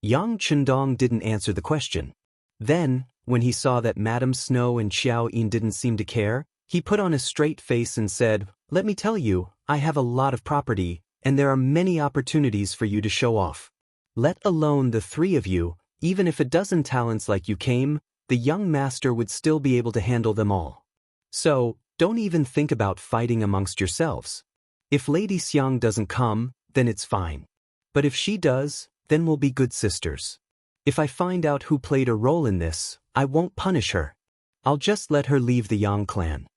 Yang Chendong didn't answer the question. Then, when he saw that Madame Snow and Xiao Yin didn't seem to care, he put on a straight face and said, "Let me tell you, I have a lot of property, and there are many opportunities for you to show off. Let alone the 3 of you, even if a dozen talents like you came, the young master would still be able to handle them all. So, don't even think about fighting amongst yourselves. If Lady Xiang doesn't come, then it's fine. But if she does, then we'll be good sisters. If I find out who played a role in this, I won't punish her. I'll just let her leave the Yang clan."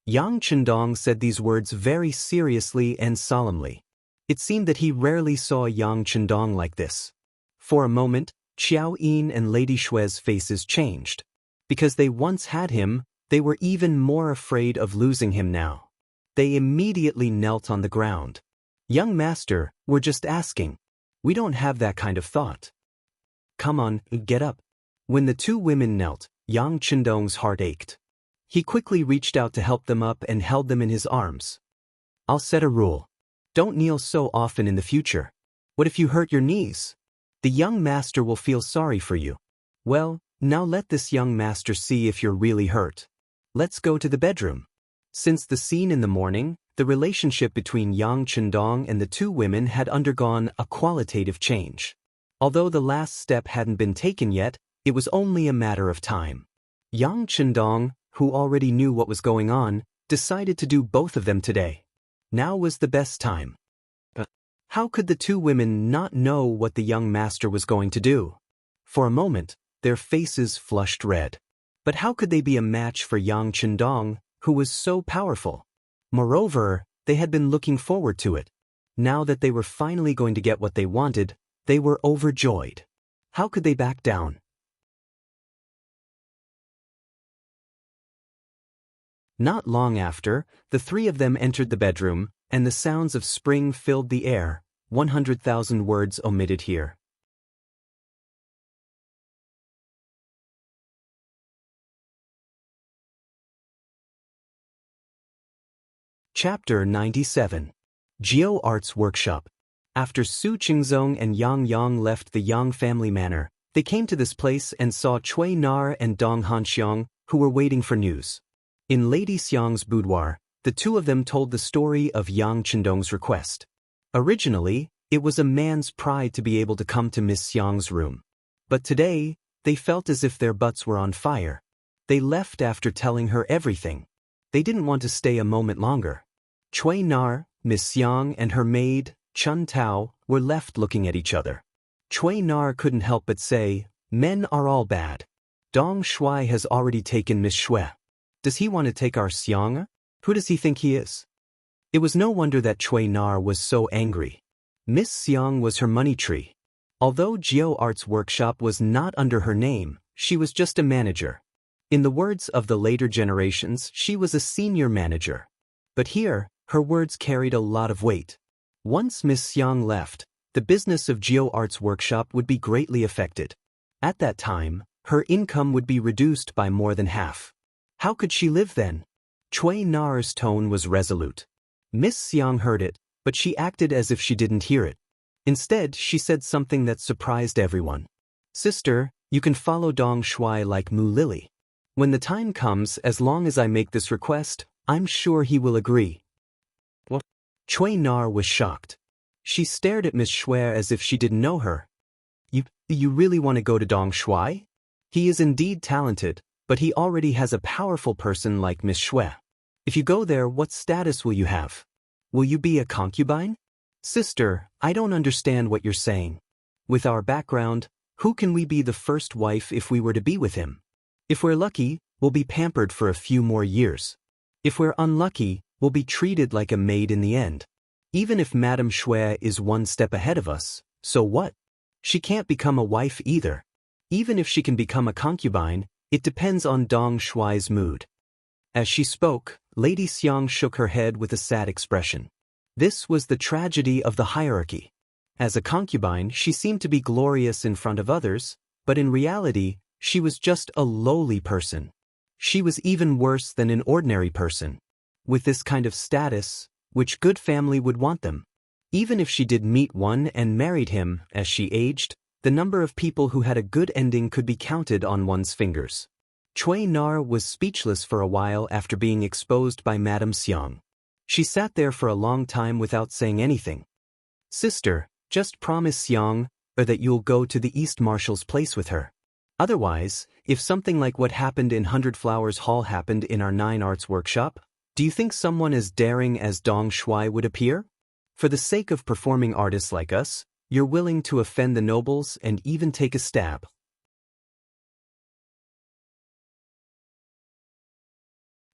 Yang Chendong said these words very seriously and solemnly. It seemed that he rarely saw Yang Chendong like this. For a moment, Xiao Yin and Lady Shui's faces changed. Because they once had him, they were even more afraid of losing him now. They immediately knelt on the ground. "Young master, we're just asking. We don't have that kind of thought. Come on, get up." When the 2 women knelt, Yang Chendong's heart ached. He quickly reached out to help them up and held them in his arms. "I'll set a rule. Don't kneel so often in the future. What if you hurt your knees? The young master will feel sorry for you. Well, now let this young master see if you're really hurt. Let's go to the bedroom." Since the scene in the morning, the relationship between Yang Chendong and the 2 women had undergone a qualitative change. Although the last step hadn't been taken yet, it was only a matter of time. Yang Chendong, who already knew what was going on, decided to do both of them today. Now was the best time. How could the 2 women not know what the young master was going to do? For a moment, their faces flushed red. But how could they be a match for Yang Chendong, who was so powerful? Moreover, they had been looking forward to it. Now that they were finally going to get what they wanted, they were overjoyed. How could they back down? Not long after, the 3 of them entered the bedroom, and the sounds of spring filled the air. 100,000 words omitted here. Chapter 97. Geo Arts Workshop. After Su Qingzong and Yang Yang left the Yang family manor, they came to this place and saw Cui Nar and Dong Hanxiang, who were waiting for news. In Lady Xiang's boudoir, the 2 of them told the story of Yang Chendong's request. Originally, it was a man's pride to be able to come to Miss Xiang's room. But today, they felt as if their butts were on fire. They left after telling her everything. They didn't want to stay a moment longer. Cui Nar, Miss Xiang and her maid, Chun Tao, were left looking at each other. Cui Nar couldn't help but say, "Men are all bad. Dong Shui has already taken Miss Shui. Does he want to take our Xiang? Who does he think he is?" It was no wonder that Cui Nar was so angry. Miss Xiang was her money tree. Although Geo Arts Workshop was not under her name, she was just a manager. In the words of the later generations, she was a senior manager. But here, her words carried a lot of weight. Once Miss Xiang left, the business of Geo Arts Workshop would be greatly affected. At that time, her income would be reduced by more than half. How could she live then? Cui Nar's tone was resolute. Miss Xiang heard it, but she acted as if she didn't hear it. Instead, she said something that surprised everyone. "Sister, you can follow Dong Shui like Mu Lily. When the time comes, as long as I make this request, I'm sure he will agree." What? Cui Nar was shocked. She stared at Miss Shui as if she didn't know her. You really want to go to Dong Shui? He is indeed talented, but he already has a powerful person like Miss Shui. If you go there, what status will you have? Will you be a concubine? Sister, I don't understand what you're saying. With our background, who can we be the first wife if we were to be with him? If we're lucky, we'll be pampered for a few more years. If we're unlucky, we'll be treated like a maid in the end. Even if Madame Shui is one step ahead of us, so what? She can't become a wife either. Even if she can become a concubine, it depends on Dong Shui's mood. As she spoke, Lady Xiang shook her head with a sad expression. This was the tragedy of the hierarchy. As a concubine, she seemed to be glorious in front of others, but in reality, she was just a lowly person. She was even worse than an ordinary person. With this kind of status, which good family would want them? Even if she did meet one and married him as she aged, the number of people who had a good ending could be counted on one's fingers. Cui Nar was speechless for a while after being exposed by Madame Xiang. She sat there for a long time without saying anything. Sister, just promise Xiang, or that you'll go to the East Marshal's place with her. Otherwise, if something like what happened in 100 Flowers Hall happened in our 9 Arts workshop, do you think someone as daring as Dong Shui would appear? For the sake of performing artists like us, you're willing to offend the nobles and even take a stab.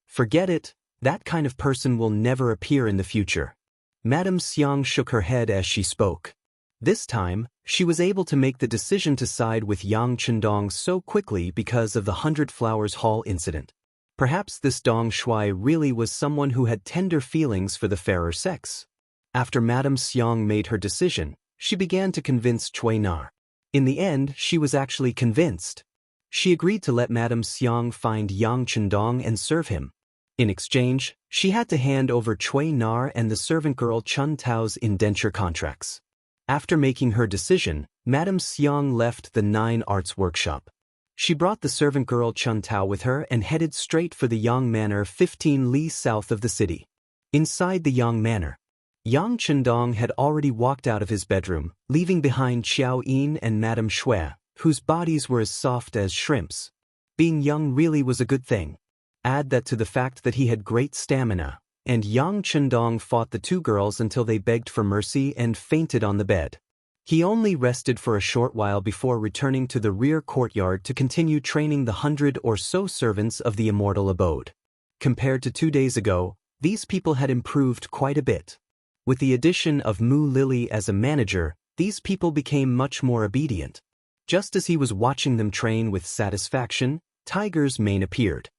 Forget it, that kind of person will never appear in the future. Madame Xiang shook her head as she spoke. This time, she was able to make the decision to side with Yang Chendong so quickly because of the 100 Flowers Hall incident. Perhaps this Dong Shui really was someone who had tender feelings for the fairer sex. After Madame Xiang made her decision, she began to convince Cui Nar. In the end, she was actually convinced. She agreed to let Madame Xiang find Yang Chendong and serve him. In exchange, she had to hand over Cui Nar and the servant girl Chun Tao's indenture contracts. After making her decision, Madame Xiang left the 9 Arts workshop. She brought the servant girl Chun Tao with her and headed straight for the Yang Manor 15 li south of the city. Inside the Yang Manor, Yang Chendong had already walked out of his bedroom, leaving behind Xiao Yin and Madame Shui, whose bodies were as soft as shrimps. Being young really was a good thing. Add that to the fact that he had great stamina, and Yang Chendong fought the 2 girls until they begged for mercy and fainted on the bed. He only rested for a short while before returning to the rear courtyard to continue training the 100 or so servants of the immortal abode. Compared to 2 days ago, these people had improved quite a bit. With the addition of Mu Lily as a manager, these people became much more obedient. Just as he was watching them train with satisfaction, Tiger's mane appeared.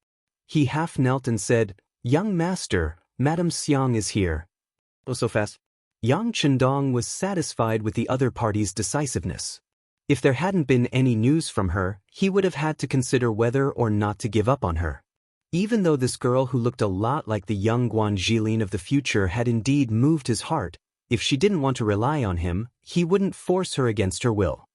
He half knelt and said, "Young master, Madame Xiang is here." "Oh, so fast." Yang Chendong was satisfied with the other party's decisiveness. If there hadn't been any news from her, he would have had to consider whether or not to give up on her. Even though this girl who looked a lot like the young Guan Jilin of the future had indeed moved his heart, if she didn't want to rely on him, he wouldn't force her against her will.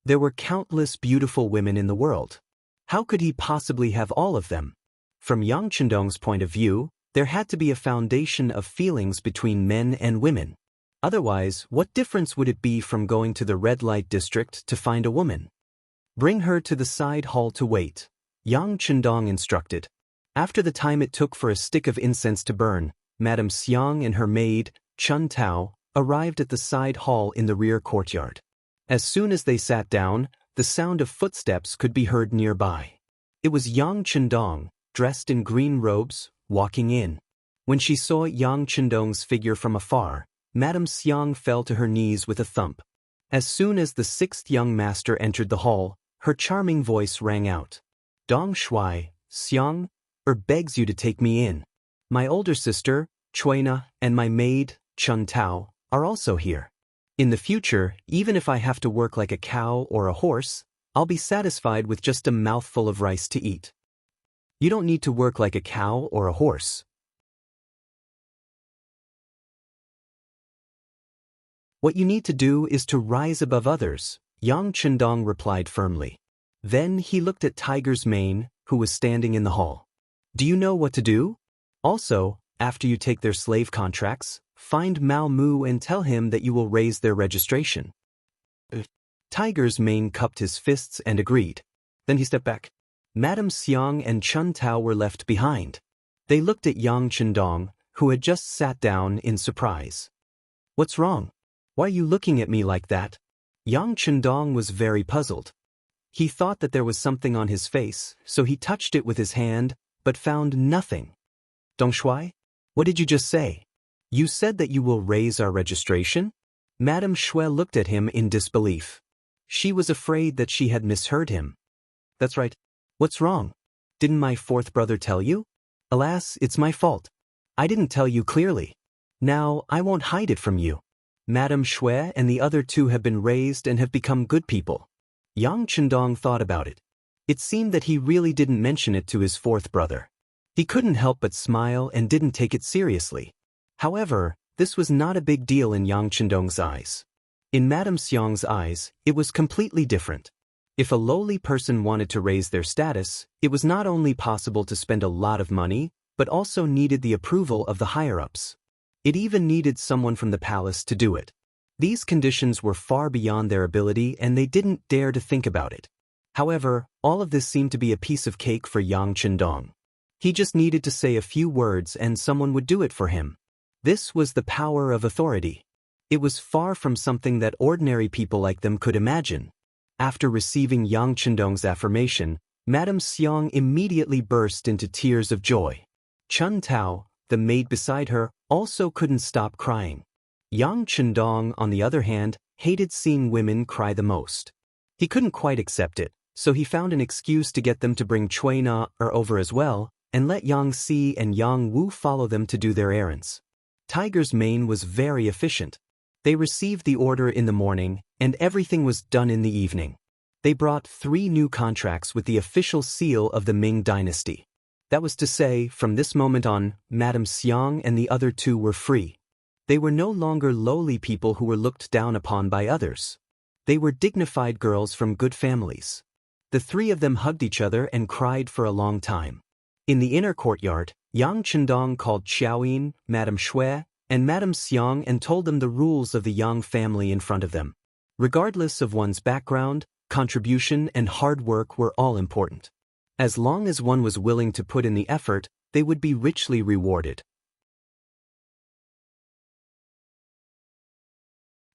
There were countless beautiful women in the world. How could he possibly have all of them? From Yang Chendong's point of view, there had to be a foundation of feelings between men and women. Otherwise, what difference would it be from going to the red light district to find a woman? Bring her to the side hall to wait, Yang Chendong instructed. After the time it took for a stick of incense to burn, Madame Xiang and her maid, Chun Tao, arrived at the side hall in the rear courtyard. As soon as they sat down, the sound of footsteps could be heard nearby. It was Yang Chendong, dressed in green robes, walking in. When she saw Yang Chendong's figure from afar, Madame Xiang fell to her knees with a thump. As soon as the 6th young master entered the hall, her charming voice rang out. "Dong Shui, Xiang, begs you to take me in. My older sister, Chuina, and my maid, Chun Tao, are also here. In the future, even if I have to work like a cow or a horse, I'll be satisfied with just a mouthful of rice to eat." "You don't need to work like a cow or a horse. What you need to do is to rise above others," Yang Chendong replied firmly. Then he looked at Tiger's mane, who was standing in the hall. "Do you know what to do? Also, after you take their slave contracts, find Mao Mu and tell him that you will raise their registration." Tiger's mane cupped his fists and agreed. Then he stepped back. Madame Xiang and Chun Tao were left behind. They looked at Yang Chendong, who had just sat down in surprise. "What's wrong? Why are you looking at me like that?" Yang Chendong was very puzzled. He thought that there was something on his face, so he touched it with his hand, but found nothing. "Dong Shuai? What did you just say? You said that you will raise our registration?" Madame Shui looked at him in disbelief. She was afraid that she had misheard him. "That's right. What's wrong? Didn't my fourth brother tell you?" "Alas, it's my fault. I didn't tell you clearly. Now, I won't hide it from you. Madame Shui and the other two have been raised and have become good people." Yang Chendong thought about it. It seemed that he really didn't mention it to his fourth brother. He couldn't help but smile and didn't take it seriously. However, this was not a big deal in Yang Chendong's eyes. In Madame Xiang's eyes, it was completely different. If a lowly person wanted to raise their status, it was not only possible to spend a lot of money, but also needed the approval of the higher-ups. It even needed someone from the palace to do it. These conditions were far beyond their ability and they didn't dare to think about it. However, all of this seemed to be a piece of cake for Yang Chendong. He just needed to say a few words and someone would do it for him. This was the power of authority. It was far from something that ordinary people like them could imagine. After receiving Yang Chendong's affirmation, Madame Xiang immediately burst into tears of joy. Chun Tao, the maid beside her, also couldn't stop crying. Yang Chendong, on the other hand, hated seeing women cry the most. He couldn't quite accept it, so he found an excuse to get them to bring Cui Na over as well, and let Yang Si and Yang Wu follow them to do their errands. Tiger's mane was very efficient. They received the order in the morning, and everything was done in the evening. They brought 3 new contracts with the official seal of the Ming dynasty. That was to say, from this moment on, Madame Xiang and the other 2 were free. They were no longer lowly people who were looked down upon by others. They were dignified girls from good families. The 3 of them hugged each other and cried for a long time. In the inner courtyard, Yang Chendong called Xiaoyin, Madame Shui, and Madame Xiang and told them the rules of the Yang family in front of them. Regardless of one's background, contribution and hard work were all important. As long as one was willing to put in the effort, they would be richly rewarded.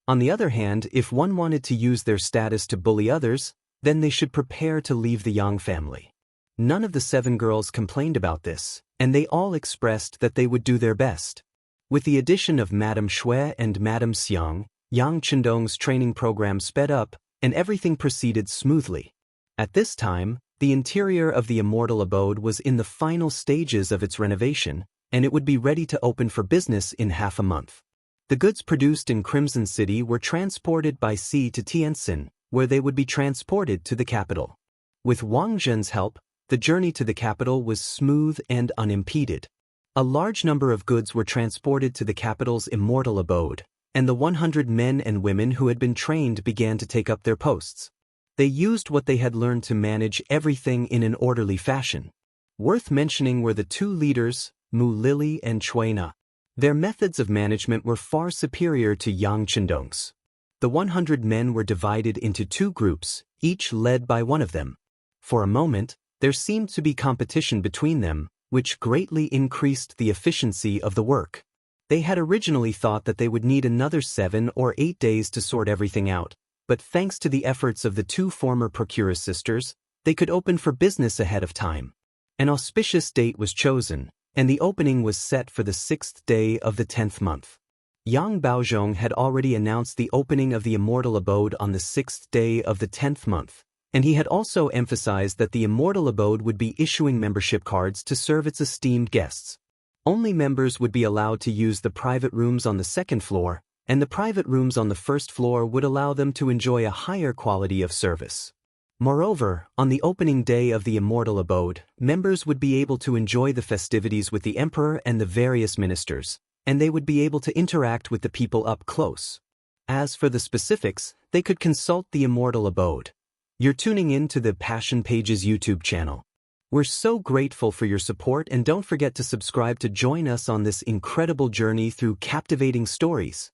On the other hand, if one wanted to use their status to bully others, then they should prepare to leave the Yang family. None of the 7 girls complained about this, and they all expressed that they would do their best. With the addition of Madame Shui and Madame Xiang, Yang Chendong's training program sped up, and everything proceeded smoothly. At this time, the interior of the immortal abode was in the final stages of its renovation, and it would be ready to open for business in half a month. The goods produced in Crimson City were transported by sea to Tientsin, where they would be transported to the capital. With Wang Zhen's help, the journey to the capital was smooth and unimpeded. A large number of goods were transported to the capital's immortal abode, and the 100 men and women who had been trained began to take up their posts. They used what they had learned to manage everything in an orderly fashion. Worth mentioning were the 2 leaders, Mu Lili and Cui Na. Their methods of management were far superior to Yang Chendong's. The 100 men were divided into 2 groups, each led by one of them. For a moment, there seemed to be competition between them, which greatly increased the efficiency of the work. They had originally thought that they would need another 7 or 8 days to sort everything out, but thanks to the efforts of the 2 former Procuress sisters, they could open for business ahead of time. An auspicious date was chosen, and the opening was set for the 6th day of the 10th month. Yang Baozhong had already announced the opening of the immortal abode on the 6th day of the 10th month, and he had also emphasized that the immortal abode would be issuing membership cards to serve its esteemed guests. Only members would be allowed to use the private rooms on the 2nd floor, and the private rooms on the 1st floor would allow them to enjoy a higher quality of service. Moreover, on the opening day of the immortal abode, members would be able to enjoy the festivities with the emperor and the various ministers, and they would be able to interact with the people up close. As for the specifics, they could consult the immortal abode. You're tuning in to the Passion Pages YouTube channel. We're so grateful for your support, and don't forget to subscribe to join us on this incredible journey through captivating stories.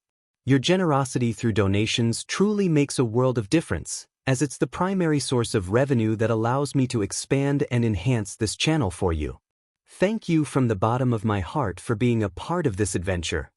Your generosity through donations truly makes a world of difference, as it's the primary source of revenue that allows me to expand and enhance this channel for you. Thank you from the bottom of my heart for being a part of this adventure.